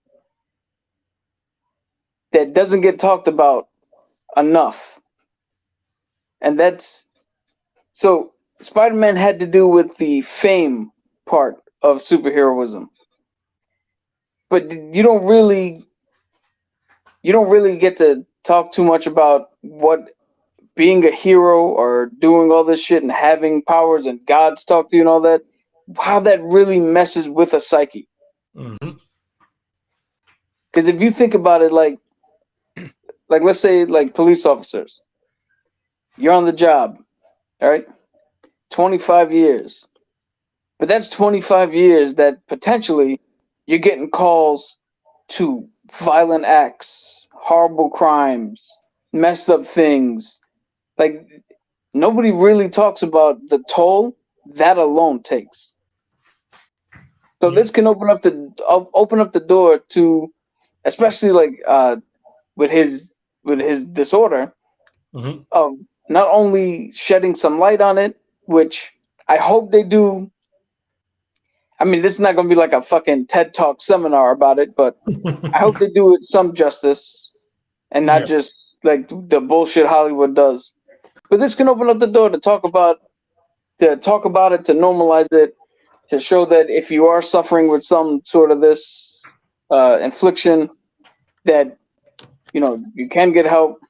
doesn't get talked about enough. And that's so Spider-Man had to do with the fame part of superheroism. But you don't really get to talk too much about what being a hero or doing all this shit and having powers and gods talk to you and all that, how that really messes with a psyche. Mm-hmm. Because if you think about it, like let's say like police officers, you're on the job, all right, 25 years. But that's 25 years that potentially you're getting calls to violent acts, horrible crimes, messed up things. Like nobody really talks about the toll that alone takes. So this can open up the door to, especially like with his disorder, of not only shedding some light on it, which I hope they do. I mean, this is not going to be like a fucking TED Talk seminar about it, but I hope they do it some justice and not just like the bullshit Hollywood does. But this can open up the door to talk about it, to normalize it, to show that if you are suffering with some sort of this infliction, that you can get help.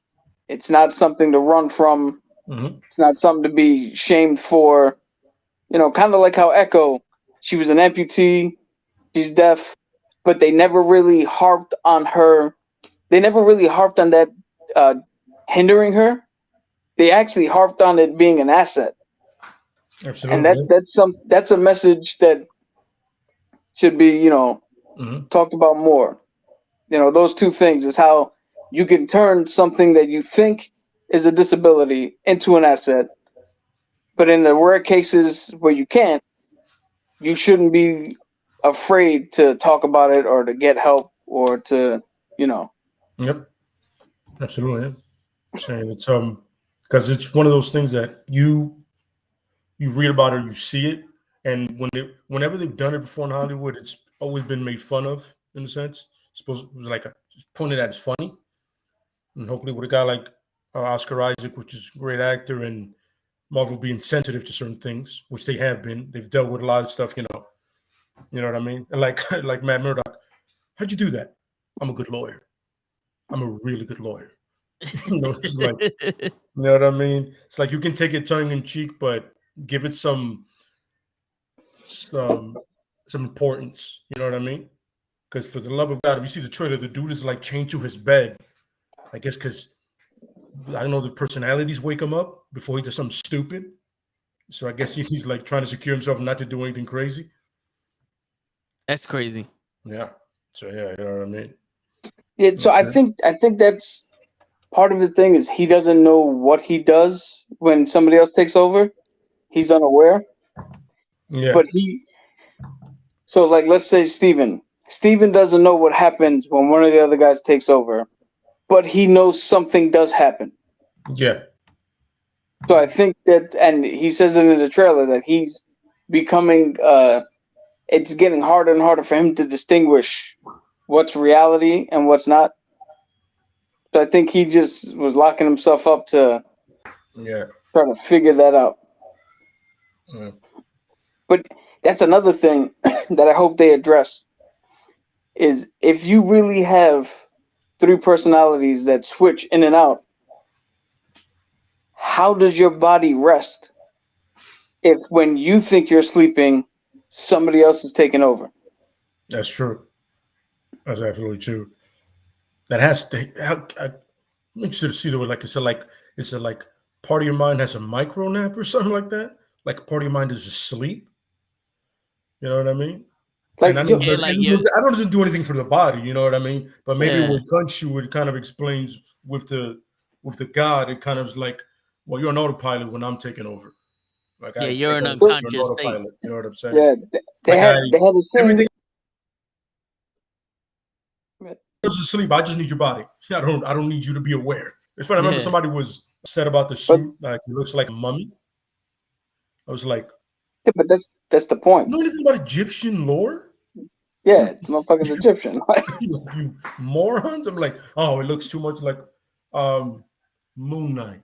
It's not something to run from. Mm-hmm. It's not something to be shamed for. Kind of like how Echo, she was an amputee, she's deaf, but they never really harped on her. They never really harped on that hindering her. They actually harped on it being an asset. Absolutely. And that's a message that should be, talked about more. Those two things is how you can turn something that you think is a disability into an asset. But in the rare cases where you can't, you shouldn't be afraid to talk about it or to get help or to, Yep. Absolutely. Yeah. I'm saying it's because it's one of those things that you read about it, you see it, and whenever they've done it before in Hollywood, it's always been made fun of in a sense. Suppose it was like pointed at as funny, and hopefully with a guy like Oscar Isaac, which is a great actor, and Marvel being sensitive to certain things, which they have been. They've dealt with a lot of stuff, you know what I mean? And like like Matt Murdock, how'd you do that? I'm a good lawyer. I'm a really good lawyer. It's like, you know what I mean? It's like you can take it tongue in cheek, but give it some importance. You know what I mean? Because for the love of God, if you see the trailer, the dude is like chained to his bed. I guess because I don't know, the personalities wake him up before he does something stupid. So I guess he's like trying to secure himself not to do anything crazy. That's crazy. Yeah. So yeah, you know what I mean? Yeah, so I think that's part of the thing is he doesn't know what he does when somebody else takes over. He's unaware. Yeah. But so like let's say Steven doesn't know what happens when one of the other guys takes over, but he knows something does happen. Yeah. So I think that, and he says it in the trailer, that he's becoming it's getting harder and harder for him to distinguish what's reality and what's not. So I think he just was locking himself up to try to figure that out. Yeah. But that's another thing that I hope they address is if you really have 3 personalities that switch in and out, how does your body rest if when you think you're sleeping, somebody else is taking over? That's true. That's absolutely true. That has to. I make sure to see that like it's a like part of your mind has a micro nap or something like that. Like part of your mind is asleep. You know what I mean? Like, and I know Yeah, like you. I know it doesn't do anything for the body. You know what I mean? But maybe Yeah. with Gunshoe, it kind of explains with the God. It kind of is like, well, you're an autopilot when I'm taking over. Like Yeah, I you're take an over, you're an unconscious state. autopilot. You know what I'm saying? yeah, they Like had a scene. everything goes to sleep. I just need your body. I don't need you to be aware. It's funny. I remember Yeah. somebody was said about the suit, like he looks like a mummy. I was like, Yeah, but that's the point. you know anything about Egyptian lore? Yeah, it's motherfucker's Egyptian. You morons! I'm like, oh, it looks too much like Moon Knight,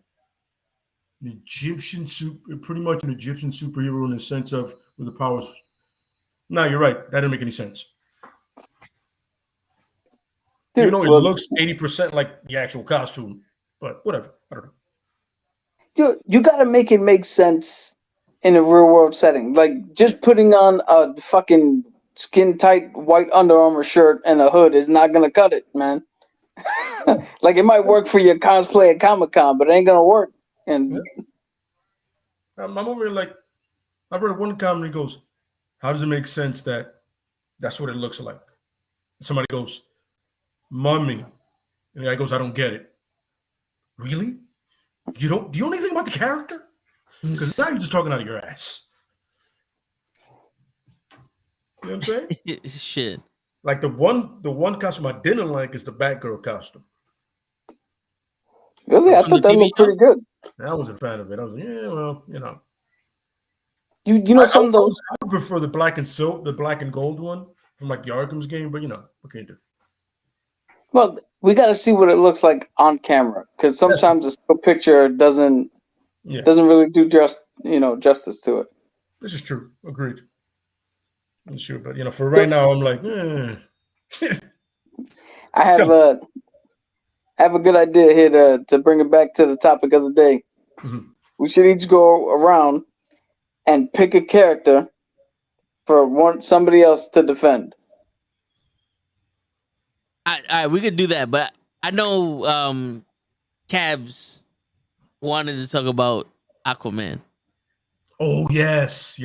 an Egyptian pretty much an Egyptian superhero in the sense of with the powers. No, you're right. That didn't make any sense. Dude, Even though it looks 80% like the actual costume, but whatever. I don't know. Dude, you got to make it make sense in a real world setting. Like just putting on a fucking skin tight white Under Armour shirt and a hood is not gonna cut it, man. Like it might work for your cosplay at Comic-Con, but it ain't gonna work. And I'm over here like I read one comment goes, how does it make sense that that's what it looks like? Somebody goes, mummy. And the guy goes, I don't get it. Really? Do you know anything about the character? Because now you're just talking out of your ass. You know what I'm saying? Shit. Like the one costume I didn't like is the Batgirl costume. really, I thought that looked pretty good. I wasn't a fan of it. I was like, yeah, well, you know. You know some of those. I would prefer the black and gold one from like the Arkham's game, but you know, what can you do? Well, we got to see what it looks like on camera because sometimes the still picture doesn't really do justice to it. This is true. Agreed. I'm sure, but you know, for right now, I'm like, I have a good idea here to bring it back to the topic of the day. Mm-hmm. We should each go around and pick a character for somebody else to defend. All right, we could do that, but I know Cabs wanted to talk about Aquaman. Oh yes.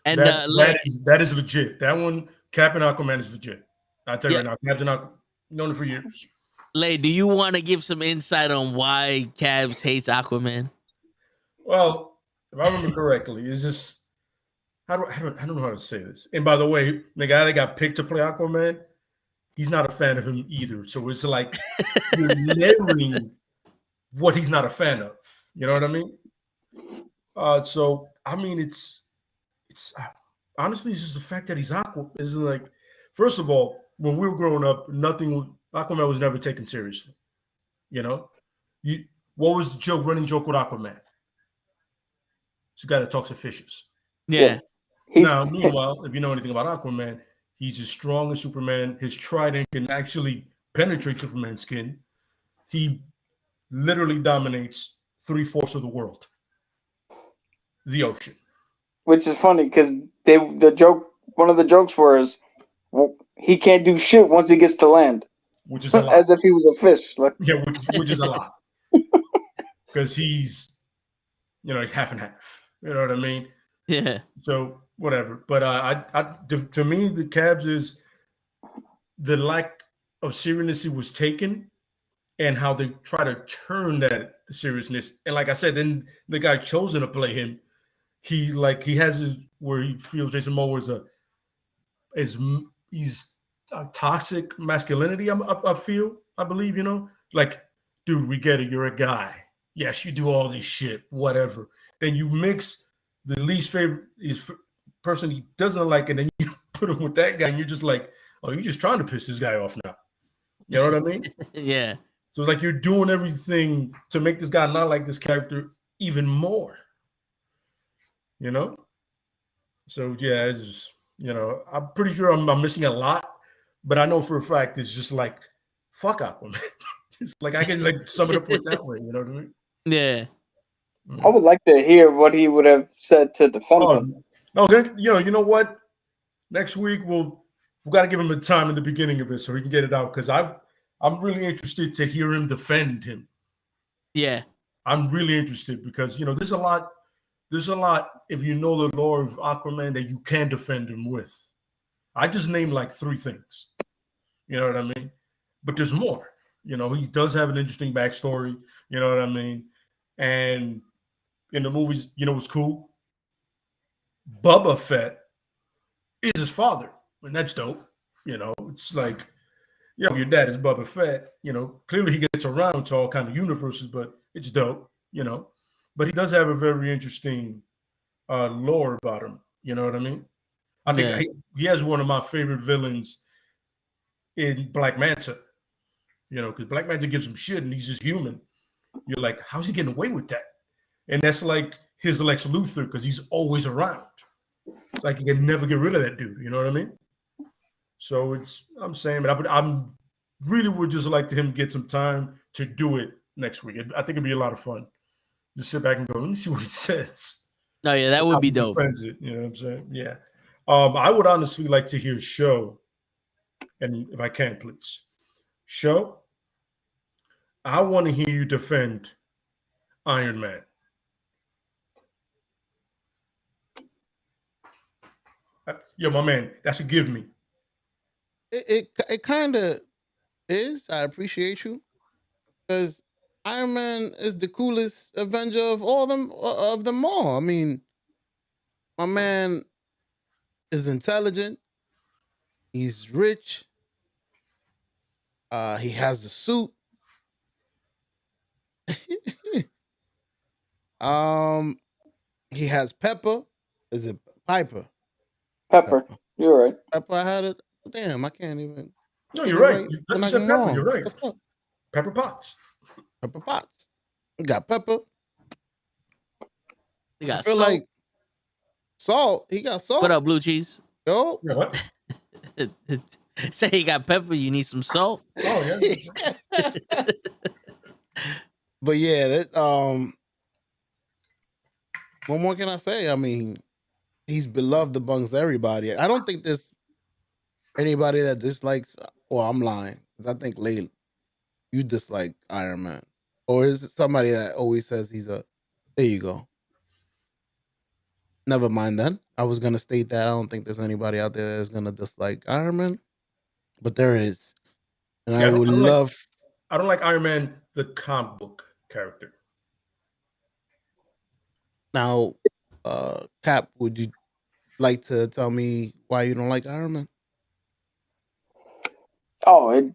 And that is legit. That one, Captain Aquaman is legit. I'll tell you right now, Captain Aquaman, known it for years. Lay, do you want to give some insight on why Cabs hates Aquaman? Well, if I remember correctly, it's just I don't know how to say this. And by the way, the guy that got picked to play Aquaman, he's not a fan of him either. So it's like you're layering what he's not a fan of. You know what I mean? So I mean, it's honestly, it's just the fact that he's Aqua. Is like, first of all, when we were growing up, Aquaman was never taken seriously. You know, what was the running joke with Aquaman? It's a guy that talks to fishes. Yeah. Now, meanwhile, if you know anything about Aquaman, he's as strong as Superman. His trident can actually penetrate Superman's skin. He literally dominates 3/4 of the world, the ocean. Which is funny because one of the jokes was, well, he can't do shit once he gets to land, which is a lot. As if he was a fish. Like, yeah, which is a lot because he's half and half. You know what I mean? Yeah. So whatever. But to me, the Cabs is the lack of seriousness was taken, and how they try to turn that seriousness. And like I said, then the guy chosen to play him, he has where he feels Jason Momoa he's a toxic masculinity. I believe, like, dude, we get it. You're a guy. Yes, you do all this shit, whatever. Then you mix the least favorite person he doesn't like, and then you put him with that guy, and you're just like, oh, you're just trying to piss this guy off now. You know what I mean? Yeah. So it's like you're doing everything to make this guy not like this character even more. So yeah, it's just, I'm pretty sure I'm missing a lot, but I know for a fact it's just like, fuck Aquaman. It's like I can sum it up with that way. You know what I mean? Yeah. I would like to hear what he would have said to defend him. No, you know what? Next week we got to give him the time in the beginning of it so he can get it out, because I'm really interested to hear him defend him. Yeah. I'm really interested because there's a lot if you know the lore of Aquaman that you can defend him with. I just named like 3 things. You know what I mean? But there's more. He does have an interesting backstory. You know what I mean? And in the movies, what's cool? Boba Fett is his father, and that's dope. It's like, your dad is Boba Fett. Clearly he gets around to all kind of universes, but it's dope. But he does have a very interesting lore about him. You know what I mean? I think he has one of my favorite villains in Black Manta. Because Black Manta gives him shit, and he's just human. You're like, how's he getting away with that? And that's like his Lex Luthor, because he's always around. It's like you can never get rid of that dude. You know what I mean? So I'm saying, but I'm really would just like to him get some time to do it next week. I think it'd be a lot of fun. Just sit back and go, let me see what he says. Oh yeah, that would be dope. It, you know what I'm saying? Yeah. I would honestly like to hear Show, and if I can, please. Show, I want to hear you defend Iron Man. Yo, my man, that's a give me. It kind of is. I appreciate you, because Iron Man is the coolest Avenger of them all. I mean, my man is intelligent. He's rich. He has the suit. He has Pepper. Is it Piper? Pepper. You're right. Pepper. I had it. Damn, I can't even. No, you're right. You said Pepper. You're right. Pepper Potts. Pepper Potts. You got Pepper. You got I feel Salt. like Salt. He got Salt. What up, Blue Cheese? Yo. Yeah, what? Say he got pepper. You need some salt. Oh yeah. But yeah, that, what more can I say? I mean, he's beloved amongst everybody. I don't think there's anybody that dislikes. Well, I'm lying, because I think lately you dislike Iron Man, or is it somebody that always says he's a? There you go. Never mind then. I was gonna state that I don't think there's anybody out there that's gonna dislike Iron Man, but there is, and I would love. I don't like Iron Man, the comic book character. Now, Cap, would you like to tell me why you don't like Iron Man? Oh,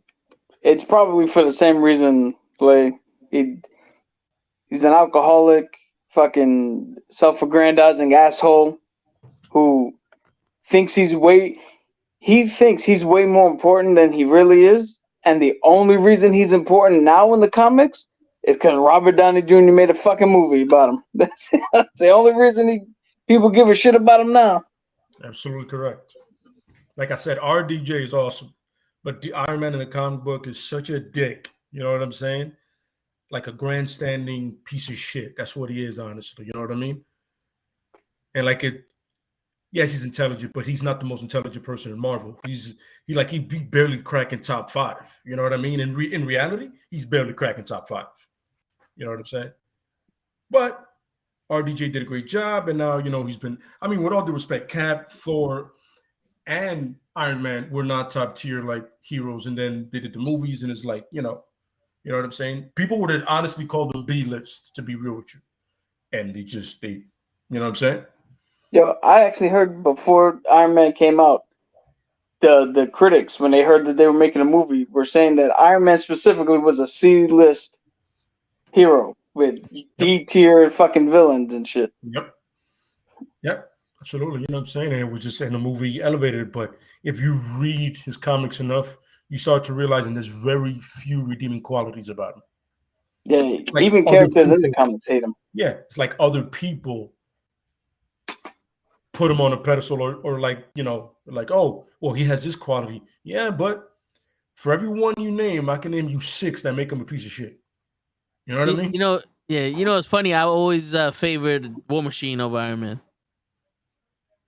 it's probably for the same reason. Like he's an alcoholic, fucking self-aggrandizing asshole who thinks he thinks he's way more important than he really is, and the only reason he's important now in the comics is because Robert Downey Jr. made a fucking movie about him. That's the only reason people give a shit about him now. Absolutely correct. Like I said, RDJ is awesome, but the Iron Man in the comic book is such a dick. You know what I'm saying? Like a grandstanding piece of shit. That's what he is, honestly. You know what I mean? And like it, yes, he's intelligent, but he's not the most intelligent person in Marvel. He barely cracking top 5. You know what I mean? In reality, he's barely cracking top 5. You know what I'm saying? But RDJ did a great job, and now he's been. I mean, with all due respect, Cap, Thor, and Iron Man were not top tier like heroes, and then they did the movies, and it's like you know what I'm saying. People would have honestly called them B list, to be real with you, and they you know what I'm saying. Yo, I actually heard before Iron Man came out, the critics, when they heard that they were making a movie, were saying that Iron Man specifically was a C-list hero with D-tier fucking villains and shit. Yep, absolutely. You know what I'm saying? And it was just in the movie elevated. But if you read his comics enough, you start to realize there's very few redeeming qualities about him. Yeah, like even characters in the comics hate him. Yeah, it's like other people put him on a pedestal or like, like, oh, well, he has this quality. Yeah, but for every one you name, I can name you 6 that make him a piece of shit. You know what I mean? It's funny. I always favored War Machine over Iron Man.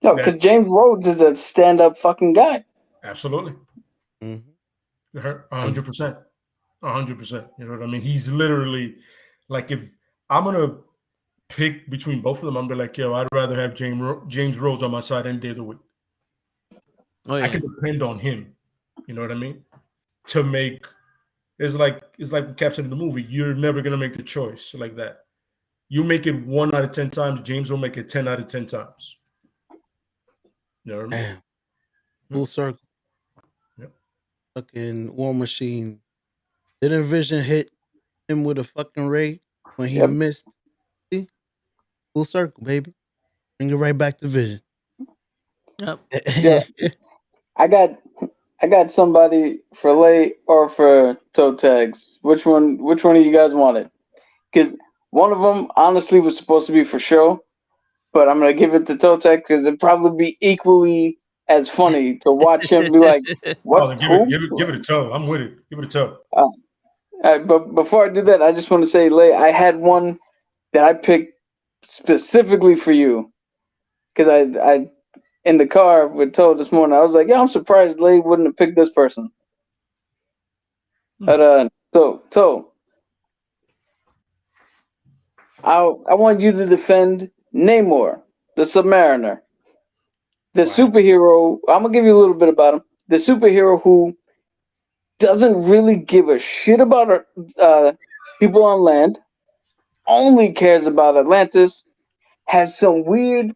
No, because James Rhodes is a stand-up fucking guy. Absolutely. 100%. 100%. You know what I mean? He's literally like, if I'm gonna pick between both of them, I'm be like, yo, I'd rather have James Rhodes on my side any day of the week. Oh, yeah. I can depend on him. You know what I mean? To make it's like what Cap said in the movie. You're never gonna make the choice like that. You make it 1 out of 10 times. James will make it 10 out of 10 times. You know what I mean? Damn. Full circle. Yep. Fucking War Machine. Didn't Vision hit him with a fucking ray when he missed? See? Full circle, baby. Bring it right back to Vision. Yep. Yeah. I got somebody for Lay or for toe tags. Which one of you guys wanted? Because one of them honestly was supposed to be for show, but I'm gonna give it to toe tag because it'd probably be equally as funny to watch him be like, "What? Oh, give it a toe. I'm with it. Give it a toe." But before I do that, I just want to say, Lay, I had one that I picked specifically for you because I in the car with Toe this morning. I was like, "Yeah, I'm surprised Lay wouldn't have picked this person." But Toe, I want you to defend Namor, the Submariner, the superhero. I'm gonna give you a little bit about him. The superhero who doesn't really give a shit about people on land, only cares about Atlantis, has some weird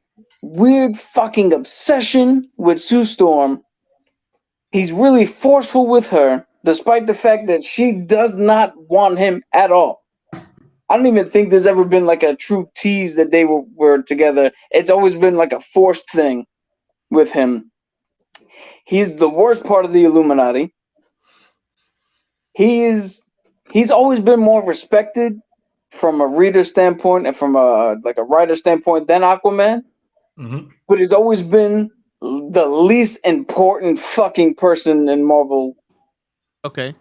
fucking obsession with Sue Storm. He's really forceful with her, despite the fact that she does not want him at all. I don't even think there's ever been like a true tease that they were together. It's always been like a forced thing with him. He's the worst part of the Illuminati. He's always been more respected from a reader standpoint and from a writer standpoint than Aquaman. Mm-hmm. But he's always been the least important fucking person in Marvel. Okay.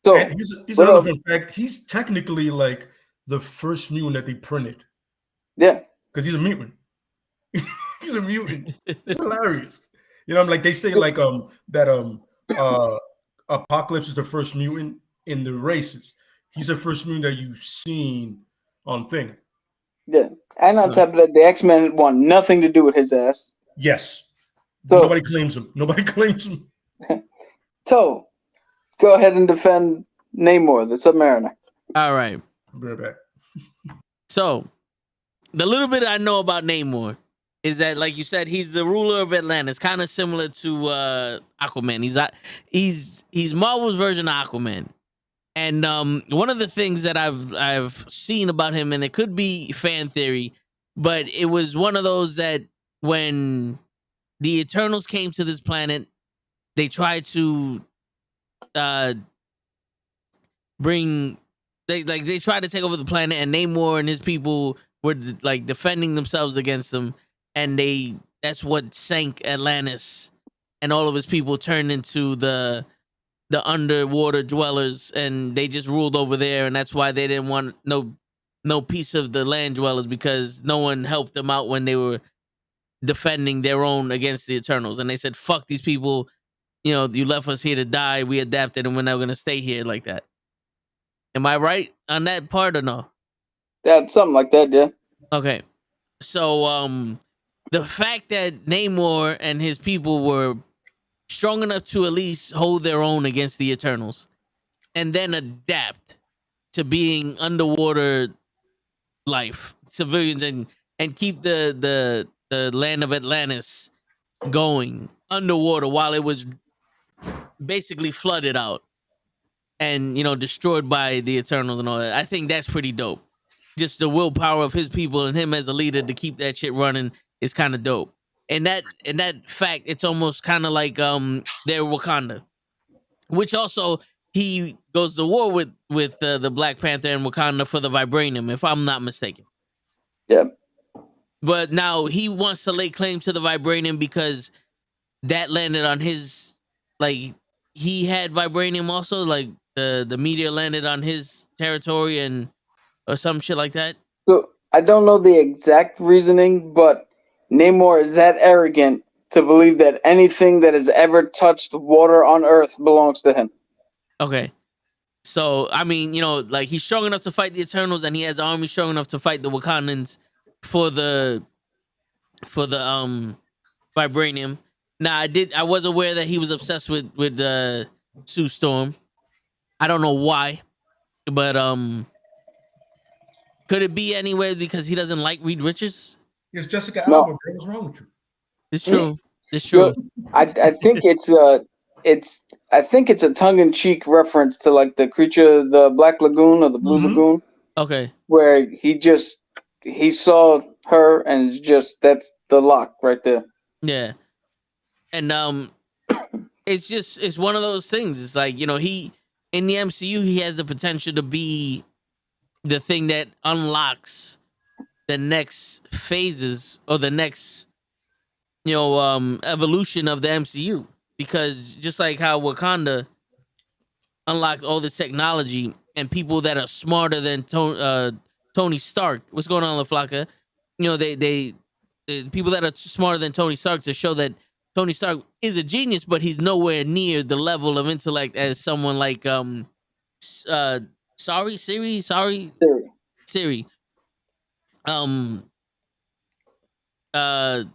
So and here's another fun fact. He's technically like the first mutant that they printed. Yeah. Because he's a mutant. He's a mutant. It's hilarious. You know, like they say like that Apocalypse is the first mutant in the races. He's the first mutant that you've seen on thing. Yeah. And on top of that, the X-Men want nothing to do with his ass. Yes. So, nobody claims him. So, go ahead and defend Namor, the Submariner. All right. I'll be right back. So, the little bit I know about Namor is that, like you said, he's the ruler of Atlantis, kind of similar to Aquaman. He's Marvel's version of Aquaman. And one of the things that I've seen about him, and it could be fan theory, but it was one of those that when the Eternals came to this planet, they tried to bring they tried to take over the planet, and Namor and his people were like defending themselves against them, and that's what sank Atlantis, and all of his people turned into the underwater dwellers, and they just ruled over there, and that's why they didn't want no piece of the land dwellers, because no one helped them out when they were defending their own against the Eternals, and they said, "Fuck these people, you left us here to die. We adapted, and we're not gonna stay here like that." Am I right on that part or no? Yeah, something like that. Yeah. Okay, so the fact that Namor and his people were strong enough to at least hold their own against the Eternals, and then adapt to being underwater life civilians, and keep the land of Atlantis going underwater while it was basically flooded out and destroyed by the Eternals and all that. I think that's pretty dope. Just the willpower of his people and him as a leader to keep that shit running is kind of dope. And that fact, it's almost kind of like their Wakanda, which also he goes to war with the Black Panther and Wakanda for the vibranium, if I'm not mistaken. Yeah. But now he wants to lay claim to the vibranium because that landed on his, like, he had vibranium also, like the meteor landed on his territory or some shit like that. So I don't know the exact reasoning, but Namor is that arrogant to believe that anything that has ever touched water on Earth belongs to him. Okay. So, I mean, like, he's strong enough to fight the Eternals, and he has an army strong enough to fight the Wakandans for the vibranium. Now, I was aware that he was obsessed with Sue Storm. I don't know why, but could it be anywhere because he doesn't like Reed Richards? It's Jessica No. Alba. Bro. What's wrong with you? It's true. It's true. I think it's a tongue-in-cheek reference to like the creature, the Black Lagoon or the Blue Lagoon, Okay. where he saw her and that's the lock right there. Yeah. And it's one of those things. It's like, he in the MCU, he has the potential to be the thing that unlocks the next phases or the next evolution of the MCU, because just like how Wakanda unlocked all this technology and people that are smarter than Tony Stark. What's going on, LaFlaca? They people that are smarter than Tony Stark, to show that Tony Stark is a genius, but he's nowhere near the level of intellect as someone like Siri.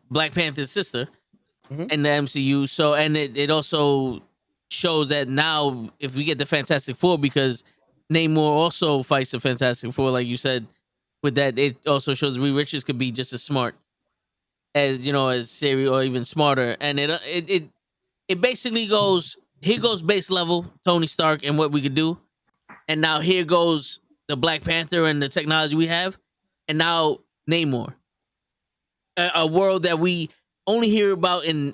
Black Panther's sister in the MCU. So, and it also shows that now if we get the Fantastic Four, because Namor also fights the Fantastic Four, like you said, with that, it also shows Reed Richards could be just as smart as Siri, or even smarter. And it basically goes, here goes base level Tony Stark and what we could do, and now here goes the Black Panther and the technology we have, and now Namor, a world that we only hear about in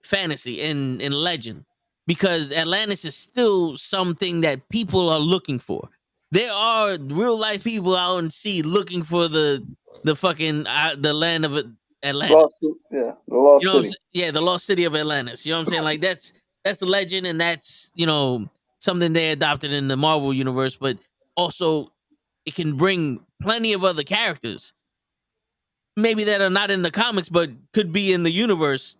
fantasy, in legend, because Atlantis is still something that people are looking for. There are real life people out in sea looking for the fucking the land of Atlantis. The lost city. Yeah, the lost city of Atlantis. You know what I'm saying? Like, that's a legend, and that's something they adopted in the Marvel universe, but also it can bring plenty of other characters, maybe that are not in the comics but could be in the universe,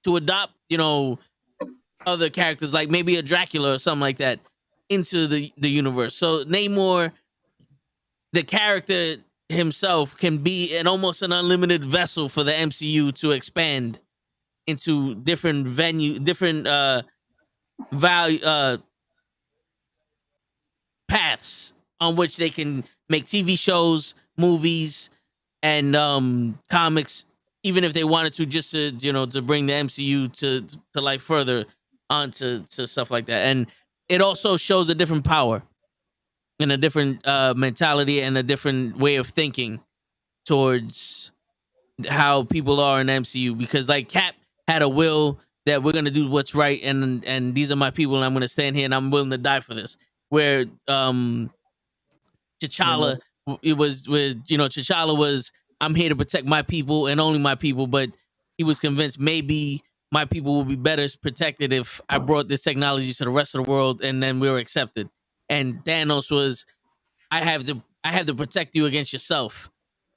to adopt other characters, like maybe a Dracula or something like that, into the universe. So Namor, the character himself, can be almost an unlimited vessel for the MCU to expand into different different value paths on which they can make TV shows, movies, and comics even if they wanted to, just to to bring the MCU to life further onto to stuff like that. And it also shows a different power and a different mentality and a different way of thinking towards how people are in the MCU, because like Cap had a will that we're gonna do what's right, and these are my people, and I'm gonna stand here and I'm willing to die for this. Where T'Challa, it was T'Challa was, I'm here to protect my people and only my people, but he was convinced maybe my people will be better protected if I brought this technology to the rest of the world, and then we were accepted. And Thanos was, I have to protect you against yourself.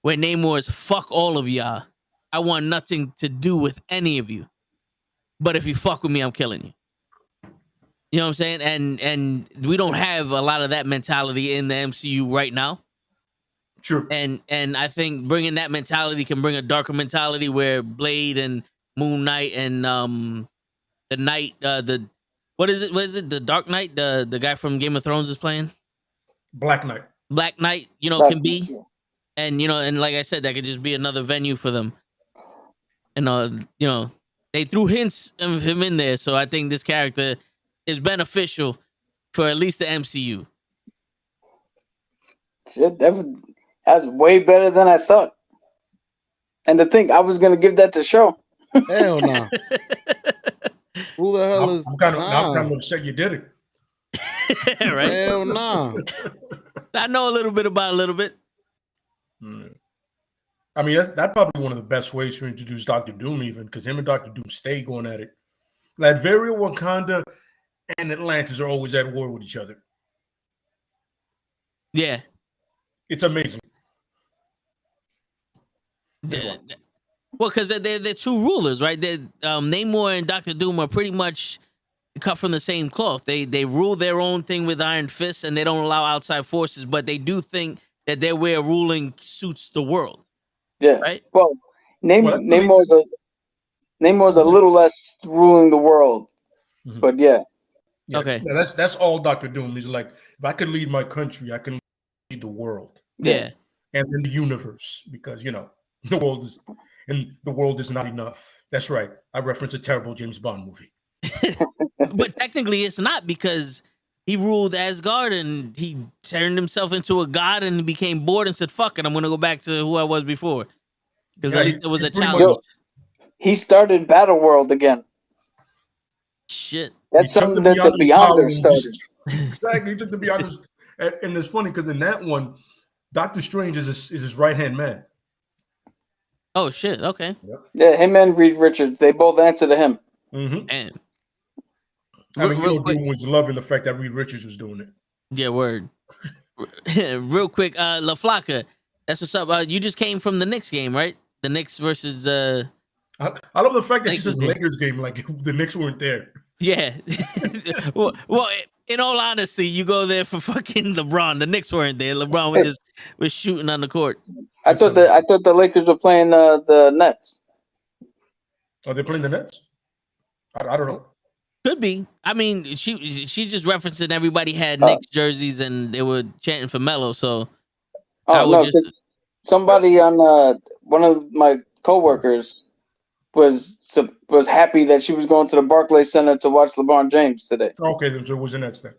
Where Namor is, fuck all of y'all. I want nothing to do with any of you. But if you fuck with me, I'm killing you. You know what I'm saying? And we don't have a lot of that mentality in the MCU right now. Sure. And I think bringing that mentality can bring a darker mentality where Blade and Moon Knight and the Knight, what is it? The Dark Knight, the guy from Game of Thrones is playing? Black Knight. Black Knight, can be. And and like I said, that could just be another venue for them. And they threw hints of him in there, so I think this character is beneficial for at least the MCU. Shit, that's way better than I thought. And to think I was gonna give that to Show. Hell no. Who the hell is? I'm kind of upset you did it. Right? Hell no. I know a little bit about a little bit. I mean, that's probably one of the best ways to introduce Doctor Doom, even because him and Doctor Doom stay going at it. Latveria, Wakanda, and Atlantis are always at war with each other. Yeah, it's amazing. Well, because they're two rulers, right? Namor and Doctor Doom are pretty much cut from the same cloth. They rule their own thing with iron fists, and they don't allow outside forces. But they do think that their way of ruling suits the world. Yeah. Right. Well, Namor's a little less ruling the world, but yeah. Okay. Yeah, that's all Doctor Doom. He's like, if I could lead my country, I can lead the world. Yeah. And then the universe, because the world is not enough. That's right. I reference a terrible James Bond movie. But technically it's not, because he ruled Asgard and he turned himself into a god and became bored and said, fuck it, I'm going to go back to who I was before. Because at least there was a challenge. He started Battleworld again. Shit. That's something that the Beyonders started. Exactly. He took the Beyonders. And it's funny because in that one, Doctor Strange is his right-hand man. Oh, shit. Okay. Yep. Yeah, him and Reed Richards, they both answer to him. And I mean, Doom was loving the fact that Reed Richards was doing it. Yeah, word. Real quick, La Flaca, that's what's up. You just came from the Knicks game, right? The Knicks versus. I love the fact that she says game. Lakers game like the Knicks weren't there. Yeah. well, in all honesty, you go there for fucking LeBron. The Knicks weren't there. LeBron was shooting on the court. I thought the Lakers were playing the Nets. Are they playing the Nets? I don't know. Could be. I mean, she's just referencing everybody had Knicks jerseys and they were chanting for Melo. So, somebody on one of my coworkers was happy that she was going to the Barclays Center to watch LeBron James today. Okay, then so it was the Nets then.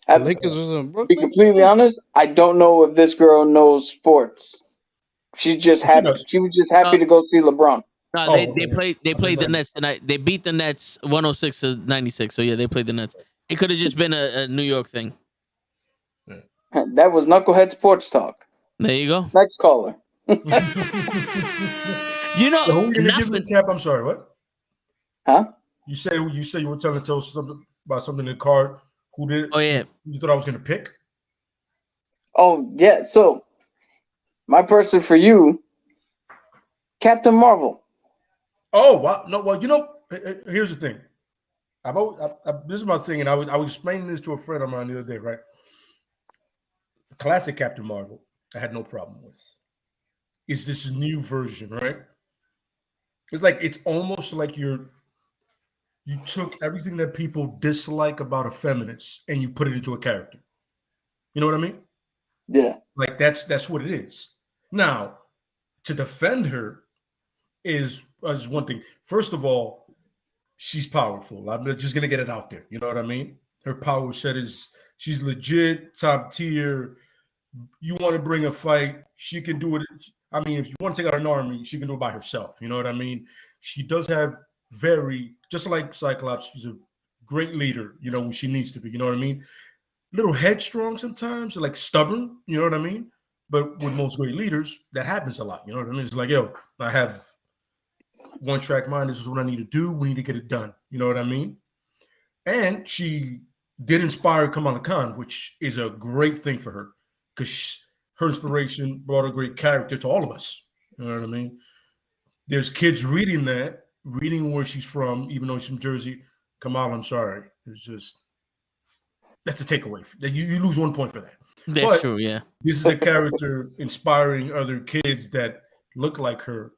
The Lakers was in Brooklyn. To be completely honest, I don't know if this girl knows sports. She's just happy. She was just happy to go see LeBron. No, they played the Nets tonight. They beat the Nets 106-96. So yeah, they played the Nets. It could have just been a New York thing. That was Knucklehead Sports Talk. There you go. Next caller. So who are you gonna give the Cap? I'm sorry, what? Huh? You say you were trying to tell something about something in the card. Who did? Oh yeah. You thought I was gonna pick? Oh yeah. So my person for you, Captain Marvel. Oh wow! No, well, here's the thing. This is my thing, and I was explaining this to a friend of mine the other day. Right, the classic Captain Marvel, I had no problem with. It's this new version, right? It's almost like you took everything that people dislike about a feminist and you put it into a character. You know what I mean? Yeah. Like that's what it is. Now, to defend her is one thing. First of all, she's powerful. I'm just gonna get it out there. You know what I mean? Her power set is she's legit, top tier. You want to bring a fight, she can do it. I mean, if you want to take out an army, she can do it by herself. You know what I mean? She does have just like Cyclops, she's a great leader, you know, when she needs to be. You know what I mean? Little headstrong sometimes, like stubborn, you know what I mean? But with most great leaders, that happens a lot. You know what I mean? It's like, yo, I have one track mind. This is what I need to do. We need to get it done. You know what I mean? And she did inspire Kamala Khan, which is a great thing for her because her inspiration brought a great character to all of us. You know what I mean? There's kids reading where she's from, even though she's from Jersey. Kamala, I'm sorry. It's just, that's a takeaway. You lose 1 point for that. That's true, yeah. This is a character inspiring other kids that look like her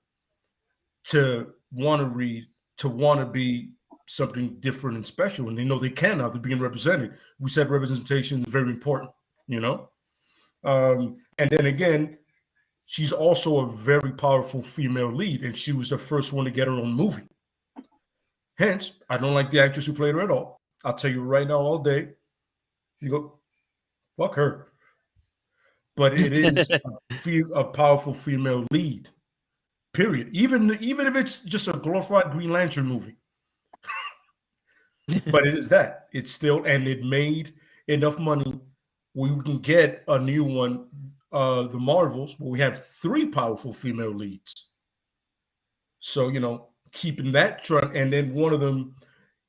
to want to read, to want to be something different and special. And they know they can now. They're being represented. We said representation is very important, you know? And then again, she's also a very powerful female lead, and she was the first one to get her own movie. Hence, I don't like the actress who played her at all. I'll tell you right now, all day, you go, fuck her. But it is a powerful female lead, period. Even if it's just a glorified Green Lantern movie. But it is that. It's still, and it made enough money where we can get a new one, the Marvels, where we have 3 powerful female leads. So, you know, keeping that trend, and then one of them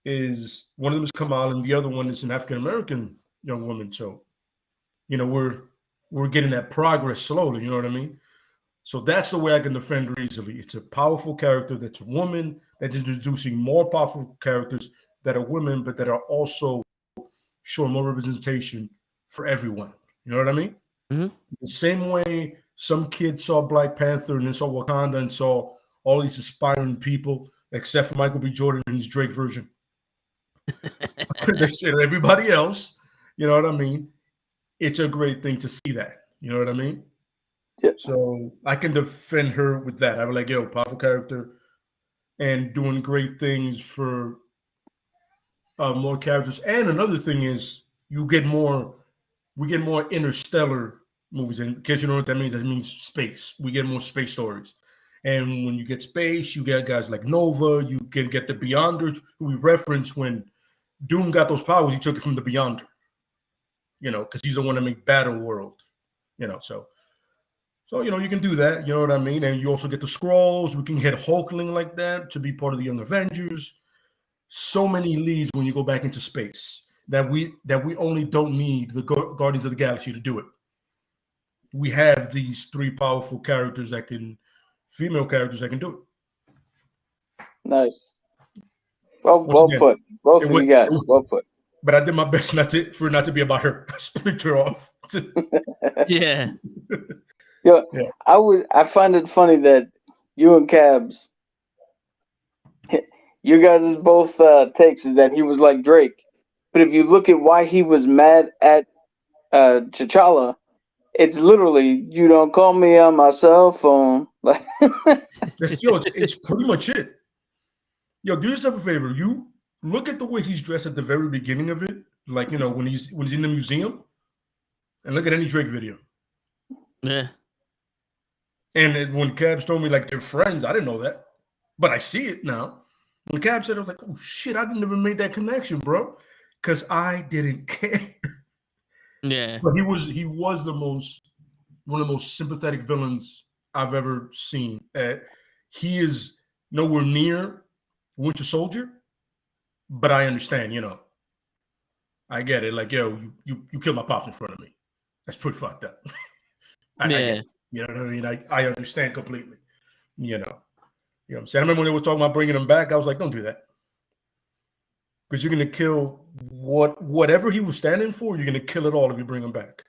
is Kamala, and the other one is an African-American young woman. So, you know, we're getting that progress slowly, you know what I mean? So that's the way I can defend her easily. It's a powerful character that's a woman that's introducing more powerful characters that are women, but that are also showing more representation for everyone. You know what I mean? Mm-hmm. The same way some kids saw Black Panther and then saw Wakanda and saw all these aspiring people, except for Michael B. Jordan and his Drake version. They said everybody else, you know what I mean? It's a great thing to see that. You know what I mean? Yeah. So I can defend her with that. I was like, yo, powerful character and doing great things for more characters. And another thing is we get more interstellar movies. And in case you know what that means space. We get more space stories. And when you get space, you get guys like Nova. You can get the Beyonders, who we reference when Doom got those powers. He took it from the Beyonder, you know, because he's the one that made Battle World, you know. So you know, you can do that. You know what I mean? And you also get the Skrulls. We can get Hulkling like that to be part of the Young Avengers. So many leads when you go back into space that we only don't need the Guardians of the Galaxy to do it. We have these 3 powerful characters female characters that can do it. Nice. Well put. Both of you guys. Well put. But I did my best not to be about her. Splinter off. Yeah. Yeah. I find it funny that you and Cabs, you guys' both takes is that he was like Drake. But if you look at why he was mad at T'Challa, it's literally, you don't call me on my cell phone. Like, it's pretty much it. Yo, do yourself a favor. You look at the way he's dressed at the very beginning of it, like, you know, when he's in the museum, and look at any Drake video. Yeah. And then when Cabs told me like they're friends, I didn't know that, but I see it now. When Cabs said, I was like, oh shit, I never made that connection, bro, because I didn't care. Yeah. But he was one of the most sympathetic villains I've ever seen. He is nowhere near Winter Soldier, but I understand, you know. I get it. Like, yo, you killed my pops in front of me. That's pretty fucked up. I get it. You know what I mean? I understand completely. You know what I'm saying? I remember when they were talking about bringing him back, I was like, don't do that. Because you're going to kill whatever he was standing for, you're going to kill it all if you bring him back.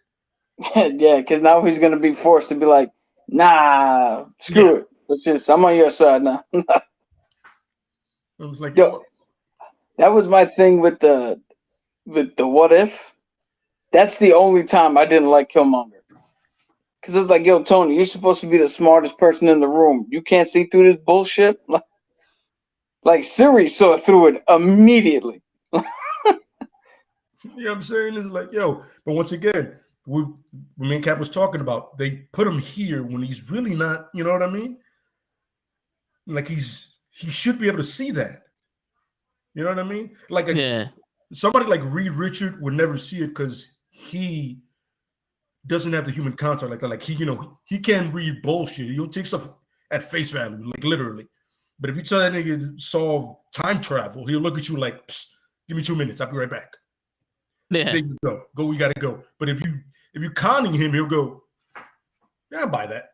Yeah, because now he's going to be forced to be like, nah, screw it. It's just, I'm on your side now. I was like, yo, that was my thing with the what if. That's the only time I didn't like Killmonger. Because it's like, yo, Tony, you're supposed to be the smartest person in the room. You can't see through this bullshit. Like Siri saw through it immediately. You know what I'm saying? It's like, yo, but once again, when me and Cap was talking about, they put him here when he's really not, you know what I mean? Like he should be able to see that. You know what I mean? Like somebody like Reed Richard would never see it because he doesn't have the human contact like that. Like he can't read bullshit. He'll take stuff at face value, like literally. But if you tell that nigga to solve time travel, he'll look at you like, give me 2 minutes, I'll be right back. Yeah. There you go. Go, we gotta go. But if you're conning him, he'll go, yeah, I'll buy that.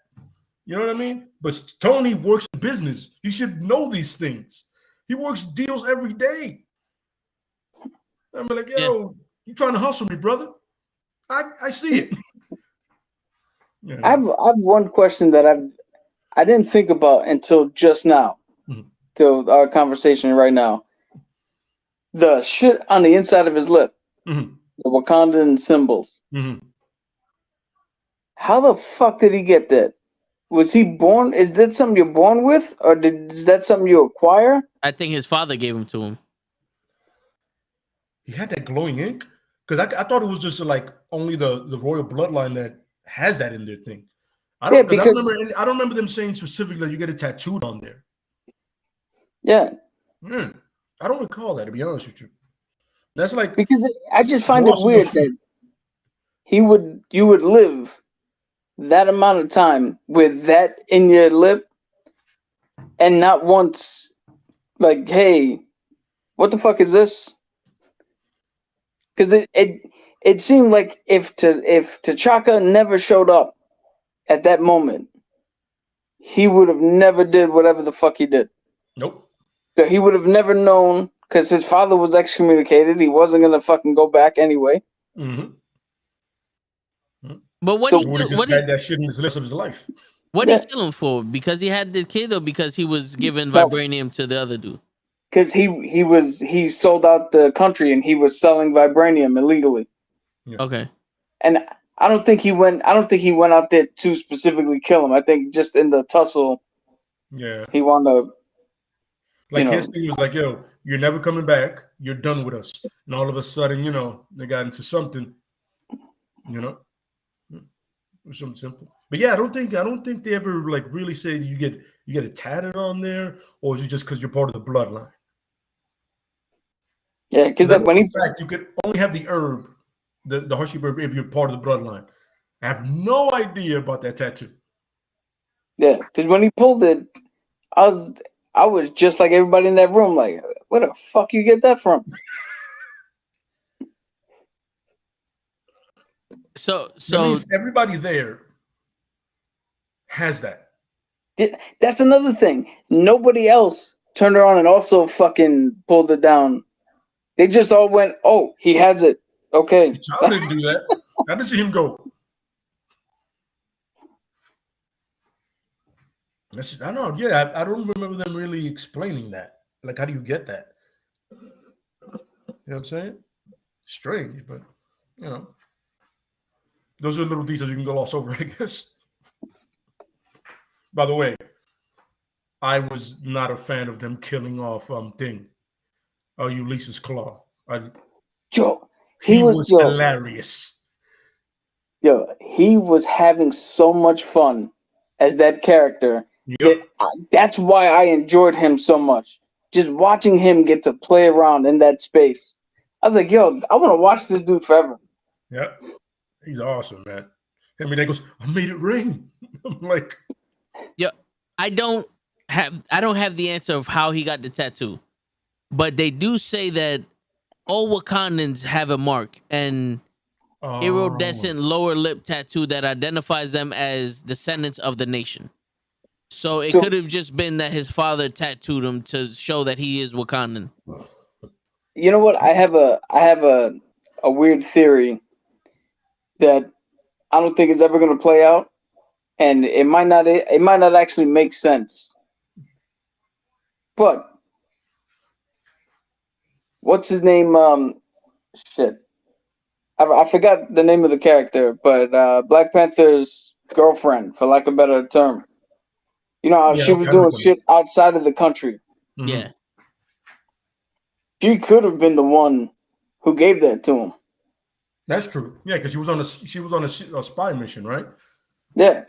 You know what I mean? But Tony works in business. He should know these things. He works deals every day. I'm like, yo, you trying to hustle me, brother? I see it. Yeah. I have one question that I didn't think about until just now, till our conversation right now. The shit on the inside of his lip, the Wakandan symbols. How the fuck did he get that? Was he born? Is that something you're born with, or is that something you acquire? I think his father gave him to him. He had that glowing ink? Because I thought it was just like only the royal bloodline that has that in their thing. I don't remember them saying specifically that you get it tattooed on there. Yeah. I don't recall that, to be honest with you. That's like, because I just find it weird that you would live that amount of time with that in your lip and not once like, hey, what the fuck is this? Because it seemed like if T'Chaka never showed up at that moment, he would have never did whatever the fuck he did. Nope. So he would have never known because his father was excommunicated. He wasn't gonna fucking go back anyway. But what he would have just had that shit in his list of his life. What did he kill him for? Because he had the kid, or because he was giving vibranium to the other dude? Because he sold out the country and he was selling vibranium illegally. Yeah. Okay. And I don't think he went out there to specifically kill him. I think just in the tussle, he wanted to. Like his thing was like, yo, you're never coming back. You're done with us. And all of a sudden, they got into something, or something simple. But yeah, I don't think they ever like really say you get it tatted on there, or is it just because you're part of the bloodline? Yeah, because in fact, you could only have the herb, the Hershey herb, if you're part of the bloodline. I have no idea about that tattoo. Yeah, because when he pulled it, I was just like everybody in that room, like, where the fuck you get that from? So that means everybody there has that. That's another thing. Nobody else turned around and also fucking pulled it down. They just all went, oh, he has it. Okay. I didn't do that. I didn't see him go. I know. Yeah, I don't remember them really explaining that. Like, how do you get that? You know what I'm saying? Strange, but those are little details you can gloss over, I guess. By the way, I was not a fan of them killing off Ulysses Claw. He was hilarious. Yo, he was having so much fun as that character. Yep. That's why I enjoyed him so much. Just watching him get to play around in that space. I was like, yo, I want to watch this dude forever. Yeah. He's awesome, man. I mean, he goes, I made it rain. I'm like, yeah, I don't have the answer of how he got the tattoo, but they do say that all Wakandans have a mark, and iridescent lower lip tattoo that identifies them as descendants of the nation. So it could have just been that his father tattooed him to show that he is Wakandan. You know what? I have a weird theory that I don't think is ever going to play out, and it might not actually make sense. But what's his name? Shit. I forgot the name of the character, but Black Panther's girlfriend, for lack of a better term. You know how Yeah, she was okay, I doing remember. shit outside of the country. Mhm. Yeah. She could have been the one who gave that to him. That's true. Yeah, because she was on a spy mission, right? Yeah.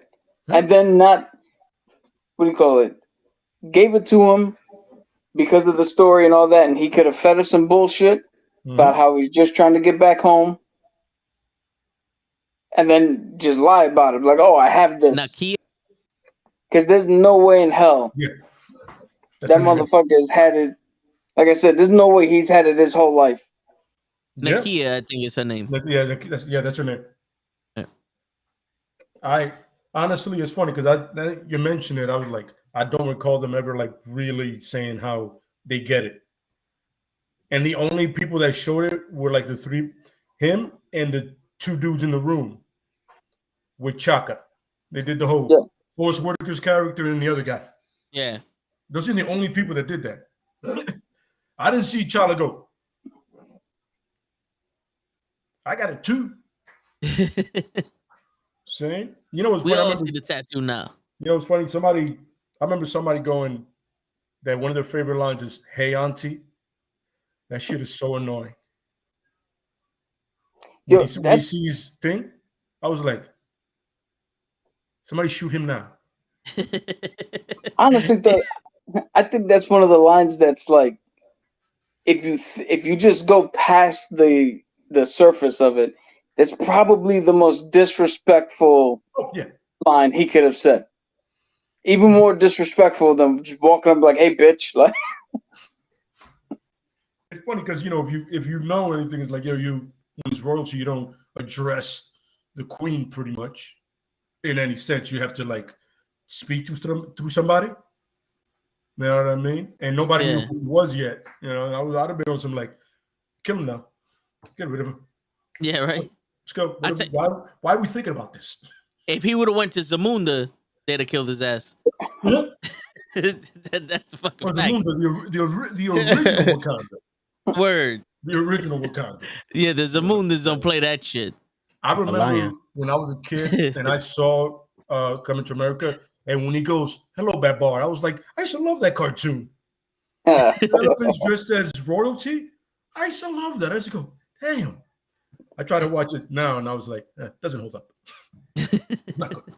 Yeah. And then not, what do you call it? Gave it to him because of the story and all that, and he could have fed her some bullshit about how he's just trying to get back home. And then just lie about it. Like, oh, I have this. Nakia. Because there's no way in hell Yeah. that motherfucker has had it. Like I said, there's no way he's had it his whole life. Yeah. Nakia, I think is her name. Yeah, that's her name. Yeah. I honestly, it's funny because you mentioned it. I was like, I don't recall them ever like really saying how they get it. And the only people that showed it were like him and the two dudes in the room with Chaka. They did the whole Forrest Whitaker's character and the other guy. Yeah. Those are the only people that did that. I didn't see Chala go, I got it too. Saying, you know what's We funny? all see the tattoo now. You know what's funny? I remember somebody going that one of their favorite lines is, "Hey, auntie." That shit is so annoying. When he sees thing, I was like, somebody shoot him now. Honestly, I think that's one of the lines that's like, if you just go past the surface of it, it's probably the most disrespectful line he could have said. Even more disrespectful than just walking up like, "Hey, bitch!" Like, it's funny because if you know anything, it's like when it's royalty, you don't address the queen pretty much in any sense. You have to like speak to somebody. You know what I mean? And nobody knew who he was yet. I'd have been on some like, kill him now, get rid of him. Yeah, right. Let's go. Why are we thinking about this? If he would have went to Zamunda, they'd have killed his ass. That's the fucking fact. Zamunda, the original Wakanda. Word. The original Wakanda. Yeah, the Zamundas don't play that shit. I remember when I was a kid and I saw Coming to America, and when he goes, "Hello, Babar," I was like, I used to love that cartoon. Elephants dressed as royalty. I used to love that. I used to go, damn. I try to watch it now, and I was like, doesn't hold up. Not good.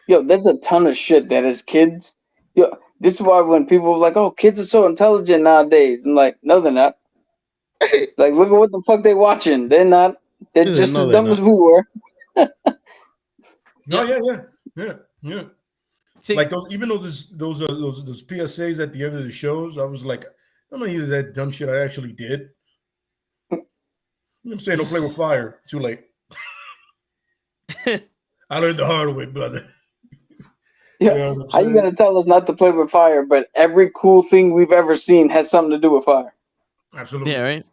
Yo, there's a ton of shit that as kids. Yo, this is why when people are like, "Oh, kids are so intelligent nowadays," I'm like, no, they're not. Like, look at what the fuck they watching. They're not. They're just as dumb as we were. Yeah. See, like even though those PSAs at the end of the shows, I was like, I'm not using that dumb shit I actually did. I'm saying don't play with fire. Too late. I learned the hard way, brother. Yeah. How you gonna tell us not to play with fire? But every cool thing we've ever seen has something to do with fire. Absolutely. Yeah. Right.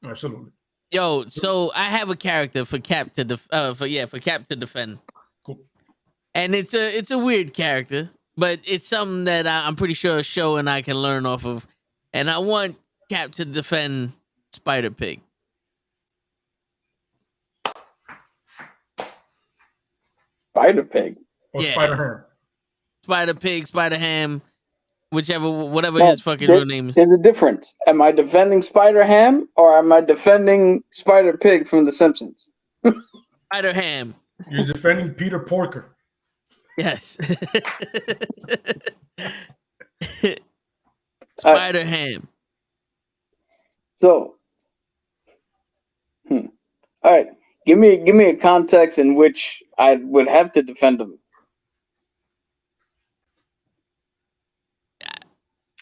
Absolutely. Yo, so I have a character for Cap to defend. Cool. And it's a weird character, but it's something that I'm pretty sure Show and I can learn off of. And I want Cap to defend Spider Pig. Spider Pig. Or Spider Ham. Spider Pig, Spider Ham, whatever his fucking real name is. There's a difference. Am I defending Spider Ham or am I defending Spider Pig from The Simpsons? Spider Ham. You're defending Peter Porker. Yes. Spider Ham. So, all right. Give me a context in which I would have to defend him.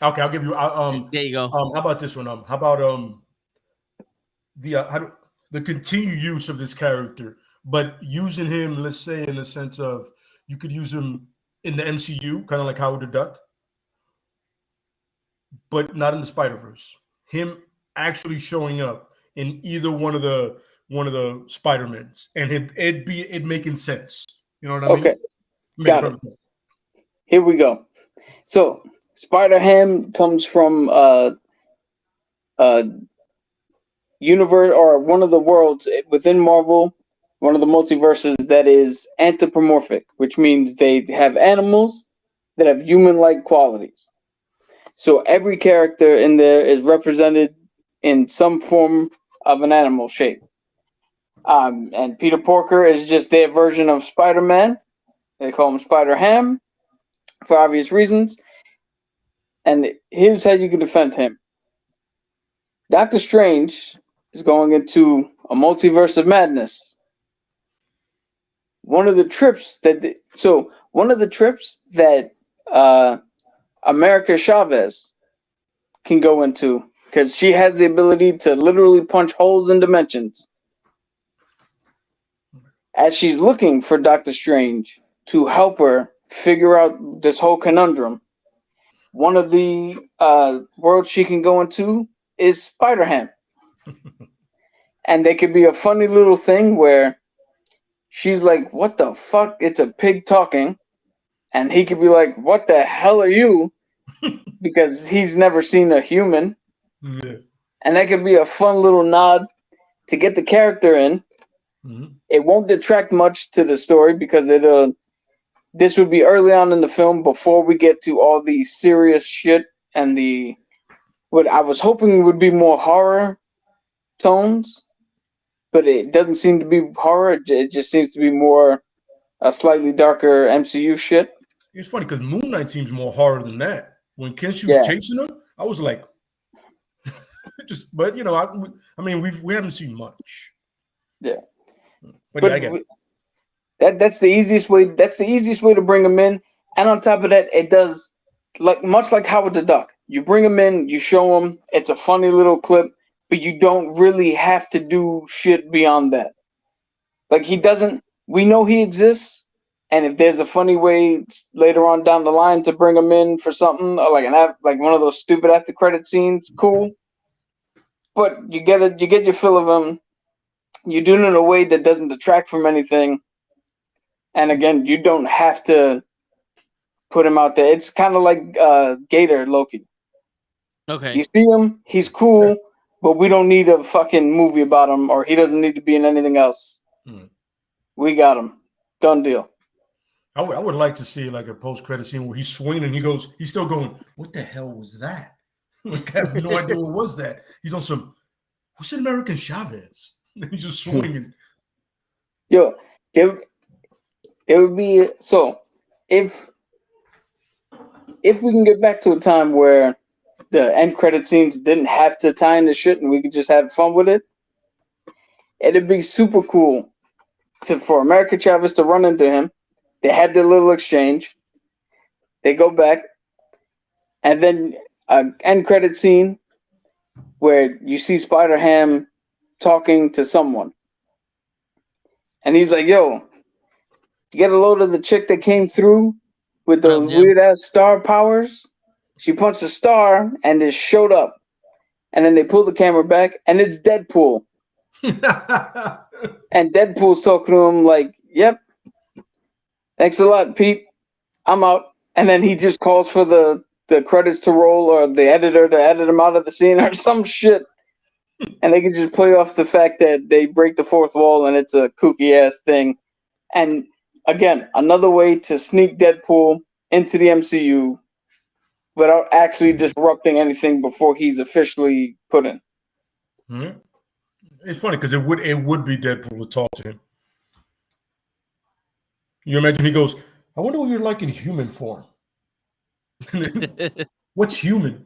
Okay, I'll give you. There you go. How about this one? How about the continued use of this character, but using him, let's say, in the sense of you could use him in the MCU, kind of like Howard the Duck, but not in the Spider-Verse. Him actually showing up in either one of the Spider-Mans, and it making sense. You know what I mean? Okay, got it. Here we go. So Spider-Ham comes from universe or one of the worlds within Marvel, one of the multiverses that is anthropomorphic, which means they have animals that have human-like qualities. So every character in there is represented in some form of an animal shape. And Peter Porker is just their version of Spider-Man. They call him Spider-Ham for obvious reasons. And here's how you can defend him. Doctor Strange is going into a multiverse of madness. One of the trips that America Chavez can go into, because she has the ability to literally punch holes in dimensions. As she's looking for Doctor Strange to help her figure out this whole conundrum, one of the worlds she can go into is Spider-Ham. And they could be a funny little thing where she's like, what the fuck? It's a pig talking. And he could be like, what the hell are you? Because he's never seen a human. Yeah. And that could be a fun little nod to get the character in. Mm-hmm. It won't detract much to the story because this would be early on in the film before we get to all the serious shit and what I was hoping would be more horror tones, but it doesn't seem to be horror. It just seems to be more a slightly darker MCU shit. It's funny because Moon Knight seems more horror than that. When Kenshu was chasing her, I was like, but I mean, we haven't seen much. Yeah, but yeah, I get it. That's the easiest way. That's the easiest way to bring them in. And on top of that, it does much like Howard the Duck. You bring them in, you show them. It's a funny little clip, but you don't really have to do shit beyond that. Like he doesn't. We know he exists, and if there's a funny way later on down the line to bring him in for something, or like one of those stupid after credit scenes, cool. But you get your fill of him. You do it in a way that doesn't detract from anything. And again, you don't have to put him out there. It's kind of like Gator Loki. Okay. You see him, he's cool, but we don't need a fucking movie about him, or he doesn't need to be in anything else. We got him. Done deal. I would like to see like a post-credit scene where he's swinging and he's still going, what the hell was that? Like, I have no idea what was that. He's on some, who's an American Chavez? He's just swinging. Yo, it would be, so if we can get back to a time where the end credit scenes didn't have to tie into shit and we could just have fun with it, it'd be super cool for America Chavez to run into him. They had their little exchange. They go back, and then an end credit scene where you see Spider-Ham talking to someone. And he's like, yo, you get a load of the chick that came through with those weird-ass star powers? She punched a star and just showed up. And then they pull the camera back, and it's Deadpool. And Deadpool's talking to him like, yep, thanks a lot, Pete. I'm out. And then he just calls for the credits to roll or the editor to edit him out of the scene or some shit. And they can just play off the fact that they break the fourth wall and it's a kooky-ass thing. And again, another way to sneak Deadpool into the MCU without actually disrupting anything before he's officially put in. Mm-hmm. It's funny because it would be Deadpool to talk to him. You imagine he goes, I wonder what you're like in human form. What's human?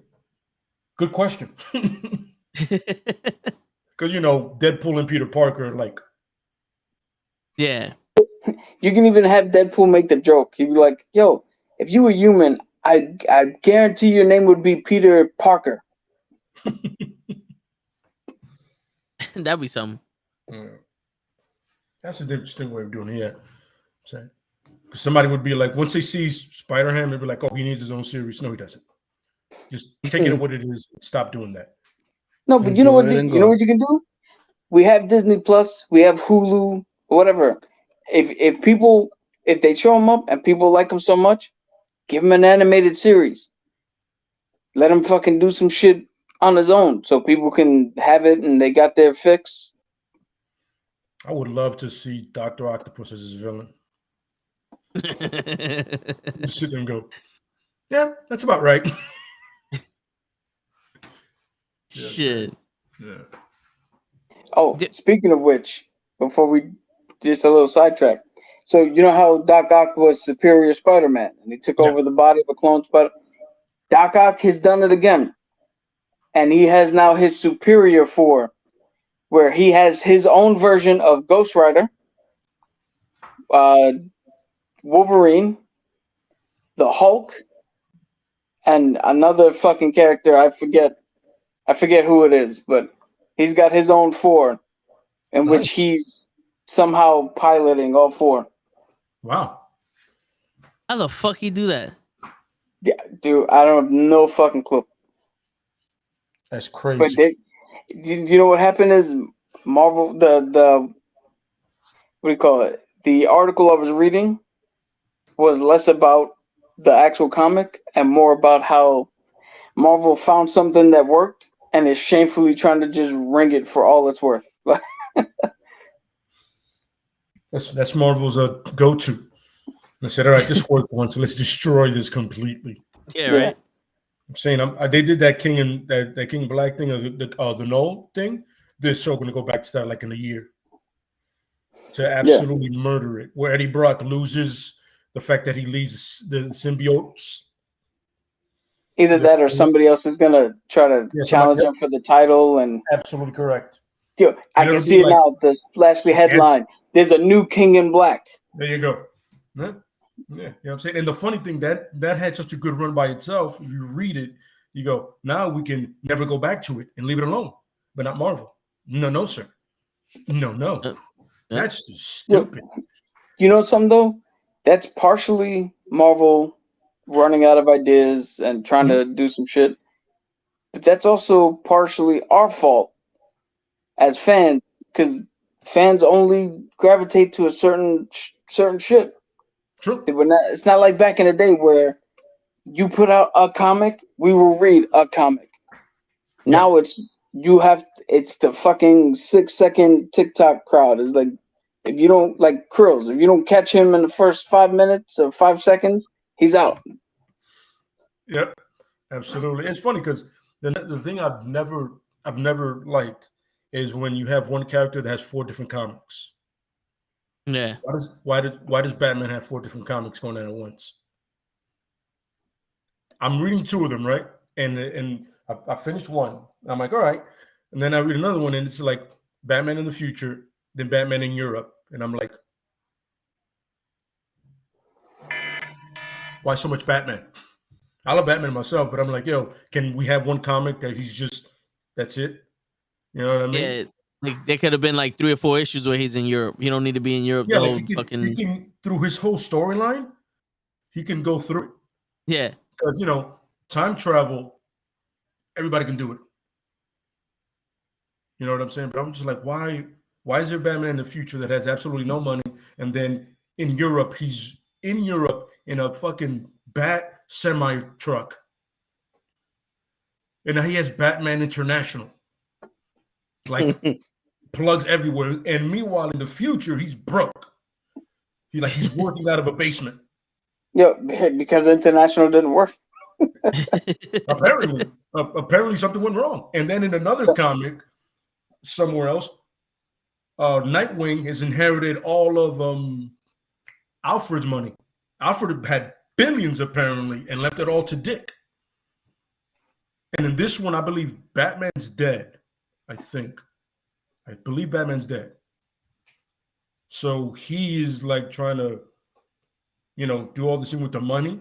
Good question. Because, Deadpool and Peter Parker are like. Yeah. You can even have Deadpool make the joke. He'd be like, yo, if you were human, I guarantee your name would be Peter Parker. That'd be something. Yeah. That's an interesting way of doing it. Yeah. Somebody would be like, once they see Spider-Ham, they'd be like, oh, he needs his own series. No, he doesn't. Just take it at what it is. Stop doing that. No, but you know what you can do? We have Disney Plus, we have Hulu, whatever. If they show them up and people like them so much, give him an animated series. Let him fucking do some shit on his own so people can have it and they got their fix. I would love to see Dr. Octopus as his villain. Just sit there and go, yeah, that's about right. Shit. Yeah. Oh, speaking of which, before we just a little sidetrack. So you know how Doc Ock was Superior Spider-Man, and he took over the body of a clone Spider. Doc Ock has done it again, and he has now his Superior 4, where he has his own version of Ghost Rider, Wolverine, the Hulk, and another fucking character. I forget who it is, but he's got his own 4, in which he's somehow piloting all 4. Wow. How the fuck he do that? Yeah, dude, I don't no fucking clue. That's crazy. But you know what happened is Marvel the what do you call it? The article I was reading was less about the actual comic and more about how Marvel found something that worked and is shamefully trying to just wring it for all it's worth. That's Marvel's go-to. They said, all right, this worked once, let's destroy this completely. Yeah, right. I'm saying they did that King and that King Black thing, or the Null thing. They're still going to go back to that like in a year to absolutely murder it. Where Eddie Brock loses the fact that he leads the symbiotes. Either that or somebody else is going to try to challenge him for the title. And absolutely correct. Yo, I can see it like, now. The flashy headline. There's a new King in Black. There you go. Yeah. Yeah, you know what I'm saying? And the funny thing, that had such a good run by itself. If you read it, you go, now we can never go back to it and leave it alone. But not Marvel. No, sir. No. That's just stupid. You know something, though? That's partially Marvel running out of ideas and trying to do some shit. But that's also partially our fault as fans, because fans only gravitate to a certain shit. True. It's not like back in the day where you put out a comic, we will read a comic. Now it's the fucking 6-second TikTok crowd. Is like, if you don't like Krills, if you don't catch him in the first 5 minutes or 5 seconds, he's out. Yep, absolutely. It's funny because the thing I've never liked is when you have one character that has 4 different comics. Yeah. Why does Batman have 4 different comics going on at once? I'm reading 2 of them, right? And I finished one. I'm like, all right. And then I read another one, and it's like Batman in the future, then Batman in Europe. And I'm like, why so much Batman? I love Batman myself, but I'm like, yo, can we have one comic that that's it? You know what I mean? Yeah. Like there could have been like 3 or 4 issues where he's in Europe. He don't need to be in Europe. Yeah, like he can through his whole storyline, he can go through it. Yeah, because time travel, everybody can do it. You know what I'm saying? But I'm just like, why is there Batman in the future that has absolutely no money, and then in Europe he's in Europe in a fucking bat semi truck, and now he has Batman International, like. Plugs everywhere, and meanwhile in the future he's broke. He's working out of a basement. Yeah, because International didn't work. apparently something went wrong. And then in another comic somewhere else, Nightwing has inherited all of Alfred's money. Alfred had billions apparently and left it all to Dick. And in this one, I believe Batman's dead. I believe Batman's dead. So he is like trying to, do all this thing with the money.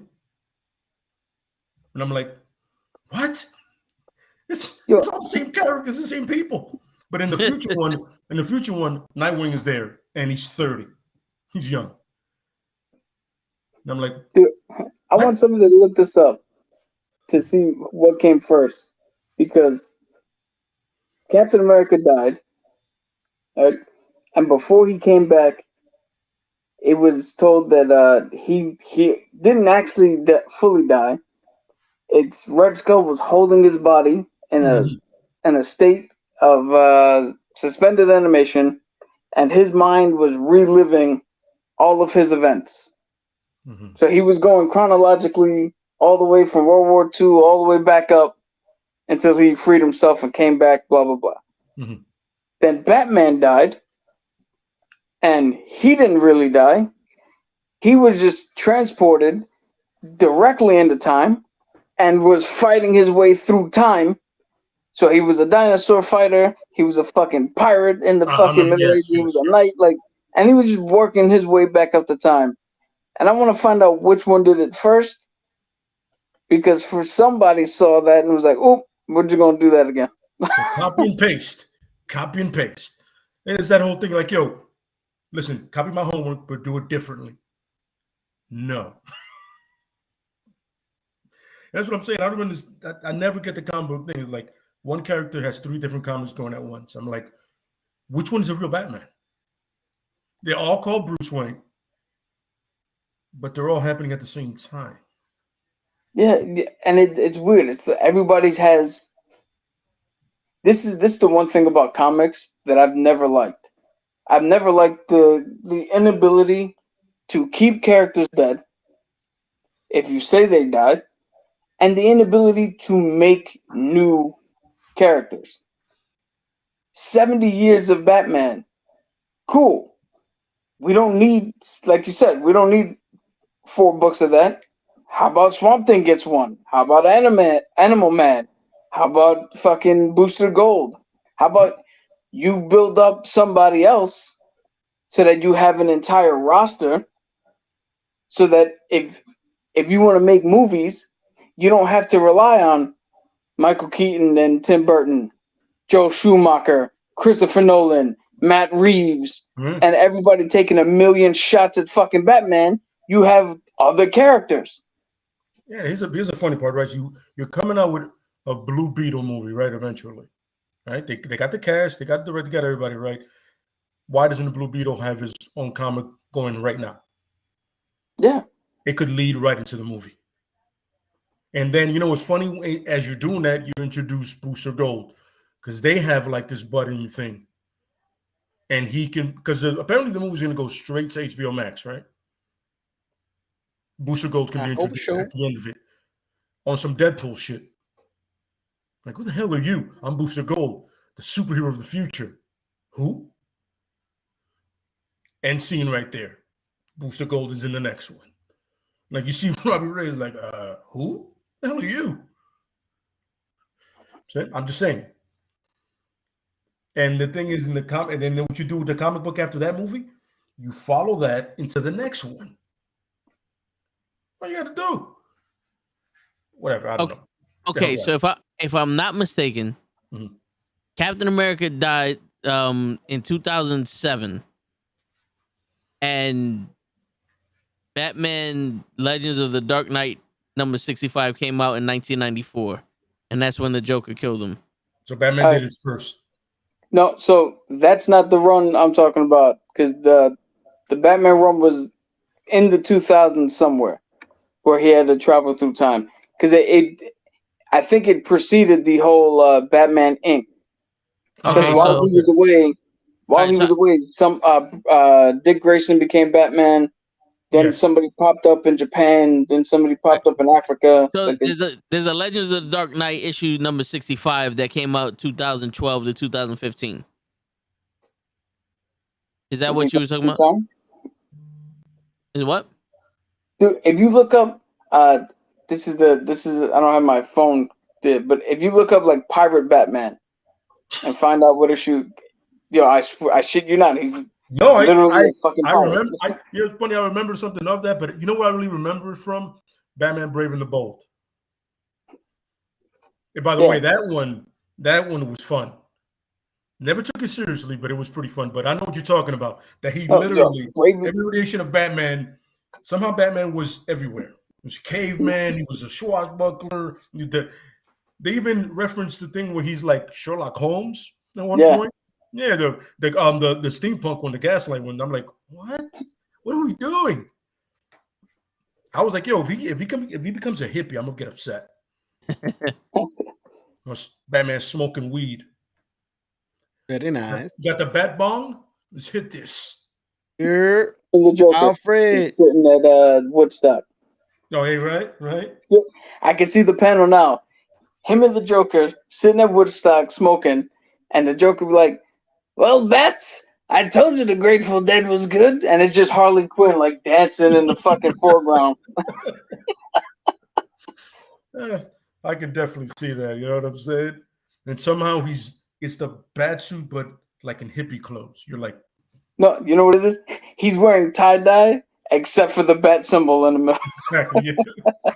And I'm like, what? It's all the same characters, the same people. But in the future one, Nightwing is there and he's 30. He's young. And I'm like, dude, I want somebody to look this up to see what came first. Because Captain America died. Right? And before he came back, it was told that he didn't actually fully die. It's Red Skull was holding his body in a state of suspended animation, and his mind was reliving all of his events. Mhm. So he was going chronologically all the way from World War II all the way back up until he freed himself and came back, blah, blah, blah. Mhm. Then Batman died, and he didn't really die. He was just transported directly into time and was fighting his way through time. So he was a dinosaur fighter. He was a fucking pirate in the I fucking remember. Middle Ages. Yes, He was yes, a yes. knight, like, and he was just working his way back up to time. And I want to find out which one did it first, because for somebody saw that and was like, "Oh, we're just gonna do that again." So copy and paste, copy and paste, and it's that whole thing like, yo, listen, copy my homework, but do it differently. No, that's what I'm saying. I remember this. I never get the comic book thing. It's like one character has 3 different comics going at once. I'm like, which one's the real Batman? They're all called Bruce Wayne, but they're all happening at the same time. Yeah, and it's weird. It's everybody's has. This is the one thing about comics that I've never liked. I've never liked the inability to keep characters dead if you say they died, and the inability to make new characters. 70 years of Batman. Cool. We don't need, like you said, we don't need 4 books of that. How about Swamp Thing gets one? How about Animal Man? How about fucking Booster Gold? How about you build up somebody else so that you have an entire roster, so that if you want to make movies, you don't have to rely on Michael Keaton and Tim Burton, Joe Schumacher, Christopher Nolan, Matt Reeves, Mhm. and everybody taking a million shots at fucking Batman. You have other characters. Yeah, here's a funny part, right? You're coming out with a Blue Beetle movie, right? Eventually, right? They got the cast, they got everybody right. Why doesn't the Blue Beetle have his own comic going right now? Yeah. It could lead right into the movie. And then you know what's funny? As you're doing that, you introduce Booster Gold because they have like this budding thing, and he can because apparently the movie's gonna go straight to HBO Max, right? Booster Gold can I be hope introduced so. at the end of it on some Deadpool shit. Like, who the hell are you? I'm Booster Gold, the superhero of the future. Who? End scene right there. Booster Gold is in the next one. Like you see Robbie Ray is like, who? The hell are you? I'm just saying. And the thing is in the comic, and then what you do with the comic book after that movie, you follow that into the next one. What you got to do? Whatever, I don't know. Okay, so if I'm not mistaken, Mhm. Captain America died in 2007, and Batman Legends of the Dark Knight number 65 came out in 1994, and that's when the Joker killed him. So Batman did it first. No, so that's not the run I'm talking about, because the Batman run was in the 2000s somewhere, where he had to travel through time. Because I think it preceded the whole Batman Inc. Because Okay, while so he was away, some Dick Grayson became Batman. Then Yes. somebody popped up in Japan. Then somebody popped up in Africa. so Like there's a Legends of the Dark Knight issue number 65 that came out 2012 to 2015. Is that what you were talking about? Is what? Dude, if you look up, this is I don't have my phone, but if you look up like Pirate Batman and find out what issue, yo, I shit you not, he's No, literally a fucking pirate. remember. It's funny. I remember something of that, but you know what I really remember it from? Batman: Brave and the Bold. And by the way, that one was fun. Never took it seriously, but it was pretty fun. But I know what you're talking about. That he literally every variation of Batman. Somehow Batman was everywhere. He was a caveman. He was a swashbuckler. They even referenced the thing where he's like Sherlock Holmes at one point. Yeah, the steampunk one, the gaslight one. I'm like, what? What are we doing? I was like, yo, if he becomes a hippie, I'm gonna get upset. Batman smoking weed. Very nice. You got the bat bong. Let's hit this. Here, The Joker Alfred. sitting at Woodstock. Oh, hey, right. I can see the panel now. Him and the Joker sitting at Woodstock smoking, and the Joker be like, "Well, Bats, I told you the Grateful Dead was good," and it's just Harley Quinn like dancing in the fucking foreground. I can definitely see that. You know what I'm saying? And somehow it's the bat suit, but like in hippie clothes. You're like, No, you know what it is? He's wearing tie-dye, except for the bat symbol in the middle. exactly. Yeah.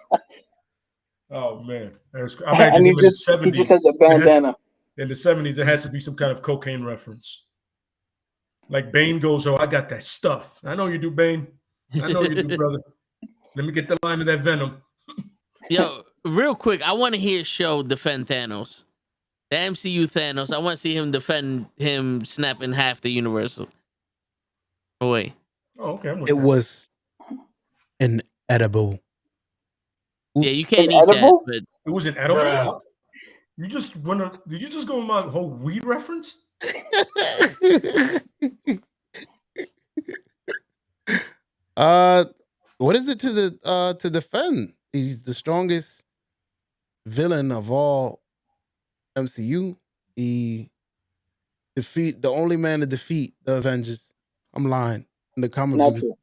Oh man, I And imagine he him in the just 70s. has a bandana. In the 70s, there has to be some kind of cocaine reference. Like Bane goes, "Oh, I got that stuff. I know you do, Bane. I know you do, brother. Let me get the line of that venom." Yo, real quick, I want to hear Show defend Thanos. The MCU Thanos. I want to see him defend him snapping half the universe away. Oh, okay. It was inedible. Yeah, you can't eat that, Inedible? but It was an edible. You just did you just go with my whole weed reference? What is it to defend? He's the strongest villain of all MCU. He the only man to defeat the Avengers. I'm lying. In the comic Not books. true.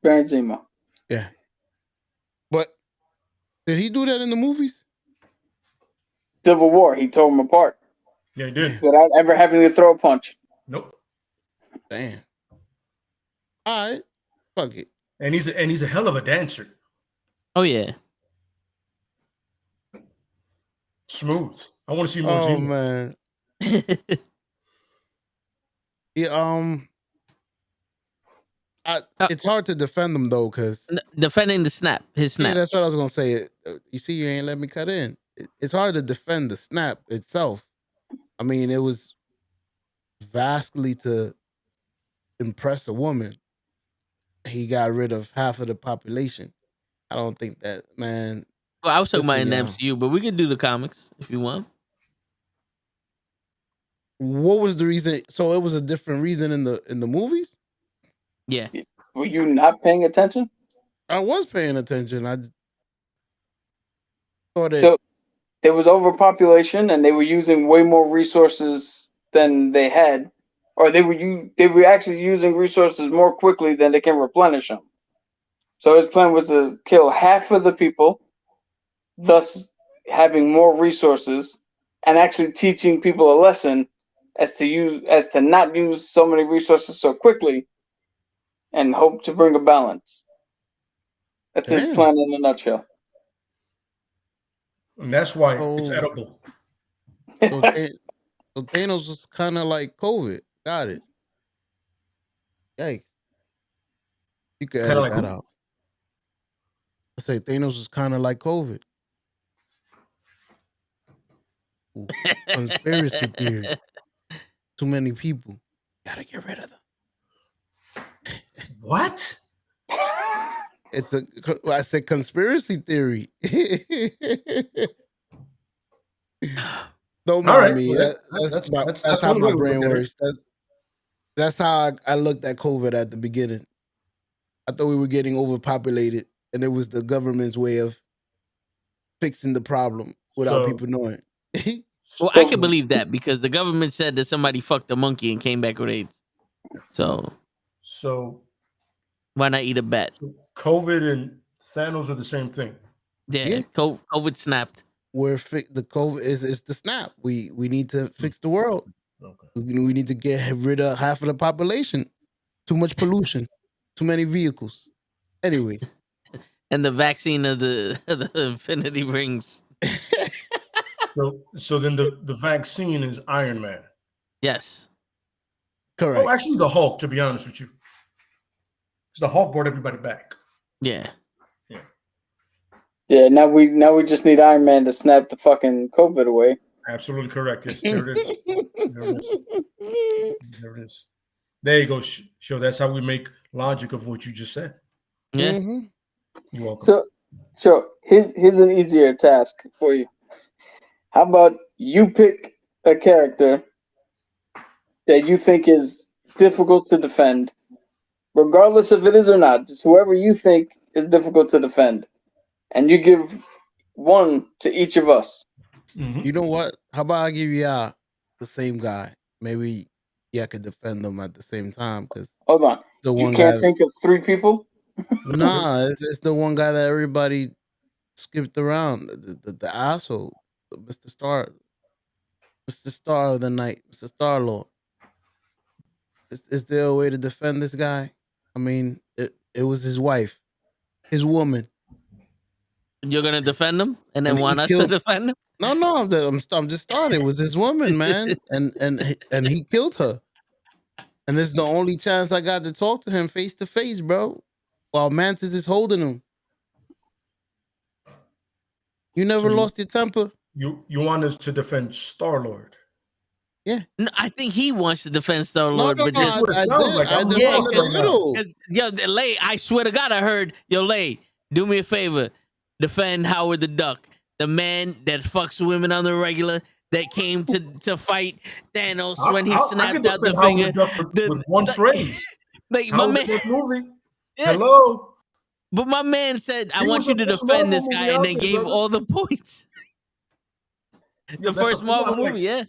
Baron Zemo. Yeah. But did he do that in the movies? Civil War, he tore him apart Yeah, he did. without ever having to throw a punch. Nope. Damn. All right. Fuck it. And he's a hell of a dancer. oh yeah. Smooth. I want to see more Oh Zemo. man. Yeah, it's hard to defend them though, because Defending the snap, his yeah, snap. that's what I was gonna say. You see, you ain't let me cut in. It's hard to defend the snap itself. I mean, it was vastly to impress a woman. He got rid of half of the population. I don't think that, man. Well, I was talking about in the Listen, MCU, but we could do the comics if you want. What was the reason? So it was a different reason in the movies. Yeah. Were you not paying attention? I was paying attention. I thought it. So there was overpopulation, and they were using way more resources than they had, or they were actually using resources more quickly than they can replenish them. So his plan was to kill half of the people, thus having more resources, and actually teaching people a lesson as to not use so many resources so quickly, and hope to bring a balance. That's his Damn. plan in a nutshell. And that's why So- it's edible. So Thanos was kind of like COVID. Got it. Yikes. You could Kinda edit like that who? out. I say Thanos was kind of like COVID. Ooh, conspiracy theory. Too many people. Gotta get rid of them. What? It's I said conspiracy theory. Don't All mind right. me. Well, That's how one way my to brain look at it. works. That's how I looked at COVID at the beginning. I thought we were getting overpopulated, and it was the government's way of fixing the problem without So- people knowing. Well, I can believe that because the government said that somebody fucked a monkey and came back with AIDS. So why not eat a bat? COVID and Thanos are the same thing. Yeah. COVID snapped. The COVID is the snap. We need to fix the world. Okay. We need to get rid of half of the population. Too much pollution. Too many vehicles. Anyways. And the vaccine of the Infinity Rings. So then the vaccine is Iron Man. Yes. Correct. Oh, actually, the Hulk. To be honest with you, because the Hulk brought everybody back. Yeah. Yeah, now we just need Iron Man to snap the fucking COVID away. Absolutely correct. Yes, there it is. There it is. There it is. There you go. Show that's how we make logic of what you just said. Yeah. Mm-hmm. You're welcome. So, sure. Here's an easier task for you. How about you pick a character that you think is difficult to defend, regardless if it is or not. Just whoever you think is difficult to defend, and you give one to each of us. You know what? How about I give you the same guy? Maybe I could defend them at the same time because Hold on, the you one can't guy. think of 3 people. Nah, it's the one guy that everybody skipped around. The asshole, Mr. Star of the Night, Mr. Star Lord. Is there a way to defend this guy? I mean, it was his wife, his woman. You're gonna defend him, and then And he want us to killed. defend him? No, I'm just starting. It was his woman, man, and he killed her. And this is the only chance I got to talk to him face to face, bro. While Mantis is holding him. You never lost your temper. You want us to defend Star-Lord? Yeah. No, I think he wants to defend Star No, Lord, no, but no. just what it sounds like. I I'm did Yeah, lost a right now. little. because Lay, I swear to God, I heard Lay, do me a favor, defend Howard the Duck, the man that fucks women on the regular, that came to fight Thanos when he I snapped can out the defend Howard finger. the Duck with one phrase. Like my Howard man, the Duck movie. yeah, Hello. but my man said, "I He want was you the to first defend Marvel this guy," movie and out then there, gave brother. all the points. Yeah, The that's first a- Marvel I'm like, movie, yeah.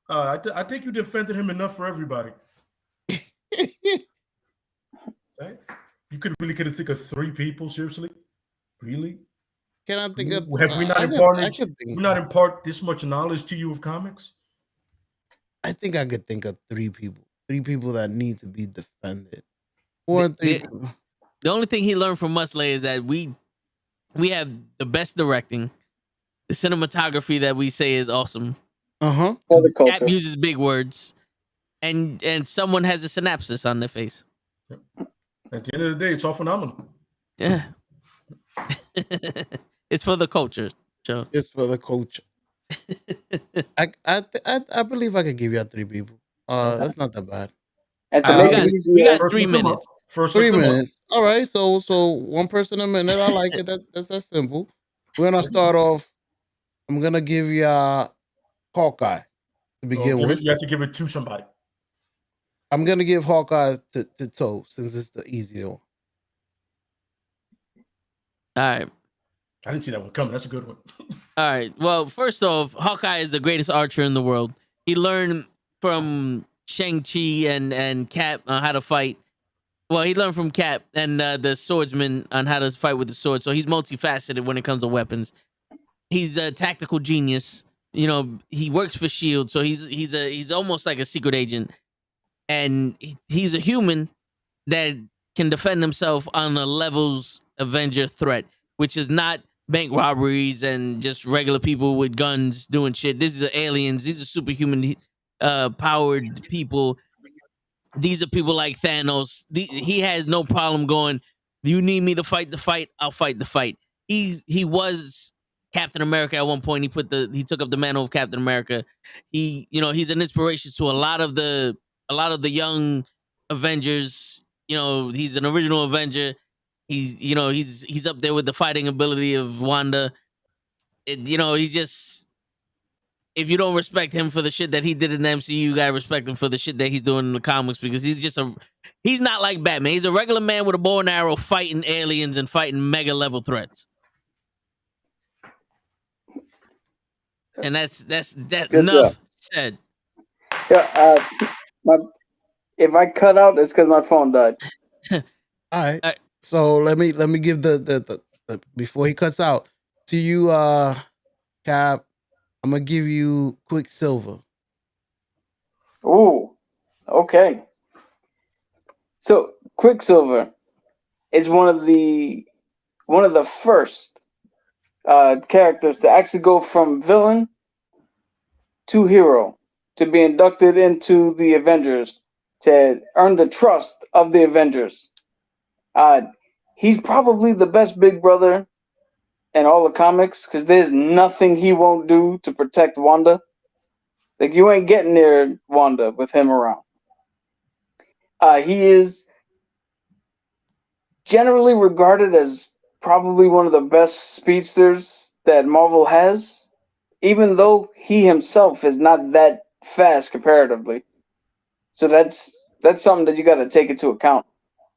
I think you defended him enough for everybody. Right? You could think of 3 people. Seriously, really? Can I think of? Have we not I imparted? could think. We not impart this much knowledge to you of comics? I think I could think of 3 people. 3 people that need to be defended. 4 and 3 people. The only thing he learned from us, Lay, is that we have the best directing, the cinematography that we say is awesome. Uh-huh. For the Cap culture. uses big words, and someone has a synapses on their face. At the end of the day, it's all phenomenal. Yeah, it's for the culture. So It's for the culture. I believe I could give you 3 people. That's not that bad. And to I- make I'll it give- we easier, got 3 minutes. First 3 look them up. minutes. All right. So 1 person a minute. I like it. That's that simple. We're gonna start off. I'm gonna give you Hawkeye to begin with. You have to give it to somebody. I'm gonna give Hawkeye to Toe since it's the easier one. All right. I didn't see that one coming. That's a good one. All right. Well, first off, Hawkeye is the greatest archer in the world. He learned from Shang-Chi and Cap on how to fight. Well, he learned from Cap and the swordsman on how to fight with the sword. So he's multifaceted when it comes to weapons. He's a tactical genius. You know, he works for Shield, so he's almost like a secret agent. And he's a human that can defend himself on a levels Avenger threat, which is not bank robberies and just regular people with guns doing shit. These are aliens. These are superhuman powered people. These are people like Thanos. He has no problem going, you need me to fight the fight, I'll fight the fight. He was Captain America at one point. He took up the mantle of Captain America. He's an inspiration to a lot of the young Avengers. He's an original Avenger. He's up there with the fighting ability of Wanda. He's just, if you don't respect him for the shit that he did in the MCU, you gotta respect him for the shit that he's doing in the comics, because he's not like Batman. He's a regular man with a bow and arrow fighting aliens and fighting mega level threats. And that's enough said. Yeah, if I cut out, it's because my phone died. All right. So let me give the before he cuts out to you, Cap. I'm gonna give you Quicksilver. Ooh, okay. So Quicksilver is one of the first characters to actually go from villain to hero, to be inducted into the Avengers, to earn the trust of the Avengers. He's probably the best big brother in all the comics, because there's nothing he won't do to protect Wanda. Like, you ain't getting near Wanda with him around. He is generally regarded as probably one of the best speedsters that Marvel has, even though he himself is not that fast comparatively. So that's something that you got to take into account,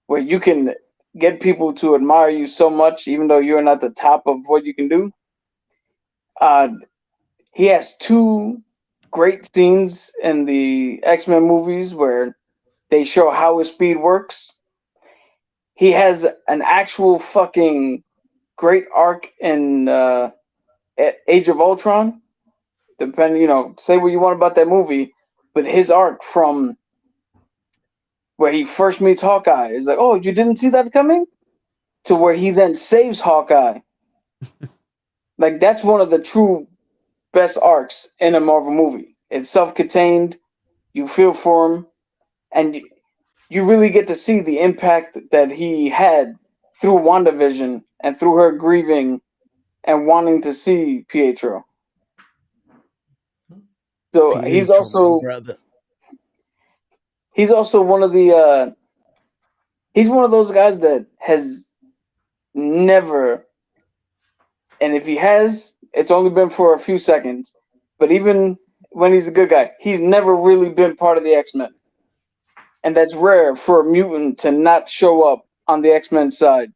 where you can get people to admire you so much, even though you're not the top of what you can do. He has two great scenes in the X-Men movies where they show how his speed works. He has an actual fucking great arc in Age of Ultron. Depending, say what you want about that movie, but his arc from where he first meets Hawkeye is like, oh, you didn't see that coming? To where he then saves Hawkeye. Like, that's one of the true best arcs in a Marvel movie. It's self-contained. You feel for him, and you really get to see the impact that he had through WandaVision and through her grieving and wanting to see Pietro. So he's also one of the he's one of those guys that has never, and if he has, it's only been for a few seconds. But even when he's a good guy, he's never really been part of the X-Men. And that's rare for a mutant to not show up on the X-Men side.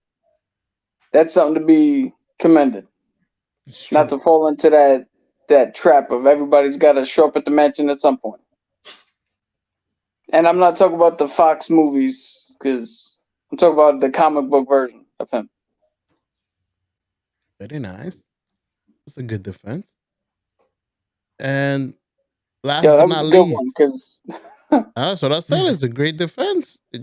That's something to be commended. Not to fall into that trap of everybody's got to show up at the mansion at some point. And I'm not talking about the Fox movies, because I'm talking about the comic book version of him. Very nice. That's a good defense. And last Yeah, but that not was a good least, one, 'cause that's what I said. It's a great defense. To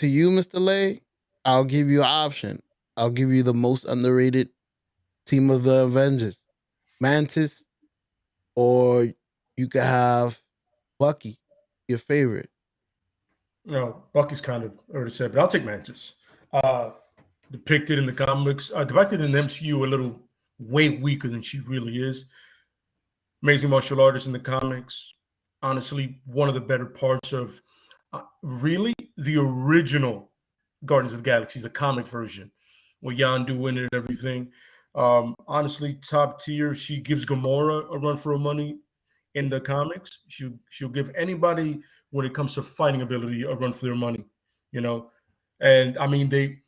you, Mr. Lay, I'll give you an option. I'll give you the most underrated team of the Avengers, Mantis, or you could have Bucky, your favorite. No, Bucky's kind of already said, but I'll take Mantis. Depicted in the comics, depicted in the MCU a little way weaker than she really is. Amazing martial artist in the comics. Honestly, one of the better parts of really the original Guardians of the Galaxy, the comic version, with Yondu in it and everything. Honestly, top tier. She gives Gamora a run for her money in the comics. She'll give anybody, when it comes to fighting ability, a run for their money. And I mean they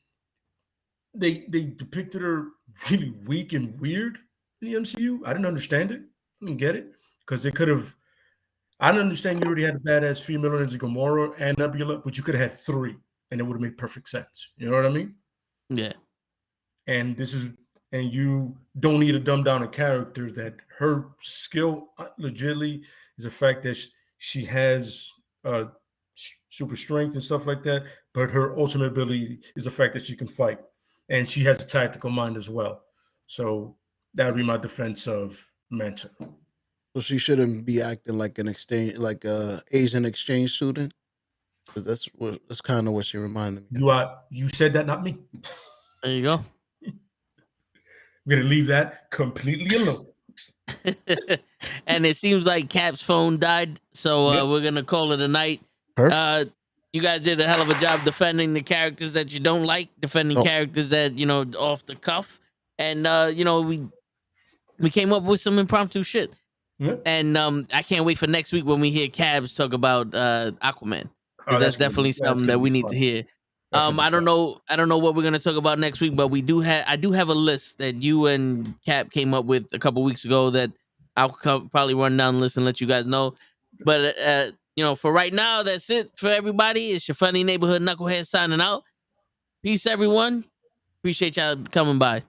depicted her really weak and weird in the MCU. I didn't understand it. I didn't get it, because they could have. I don't understand. You already had a badass female energy Gamora and Nebula, but you could have had three, and it would have made perfect sense. You know what I mean? Yeah. And you don't need to dumb down a character that her skill legitimately is the fact that she has super strength and stuff like that, but her ultimate ability is the fact that she can fight, and she has a tactical mind as well. So that would be my defense of Manta. So she shouldn't be acting like like a Asian exchange student, because that's kind of what she reminded me. You said that, not me. There you go. We're gonna leave that completely alone. And it seems like Cap's phone died, so Yep. we're gonna call it a night. Perfect. You guys did a hell of a job defending the characters that you don't like, defending characters that off the cuff, and we came up with some impromptu shit. Yep. And I can't wait for next week when we hear Cabs talk about Aquaman, because that's definitely something that we need to hear. I don't know what we're gonna talk about next week, but I do have a list that you and Cap came up with a couple weeks ago that I'll probably run down the list and let you guys know. But for right now, that's it for everybody. It's your funny neighborhood knucklehead signing out. Peace, everyone. Appreciate y'all coming by.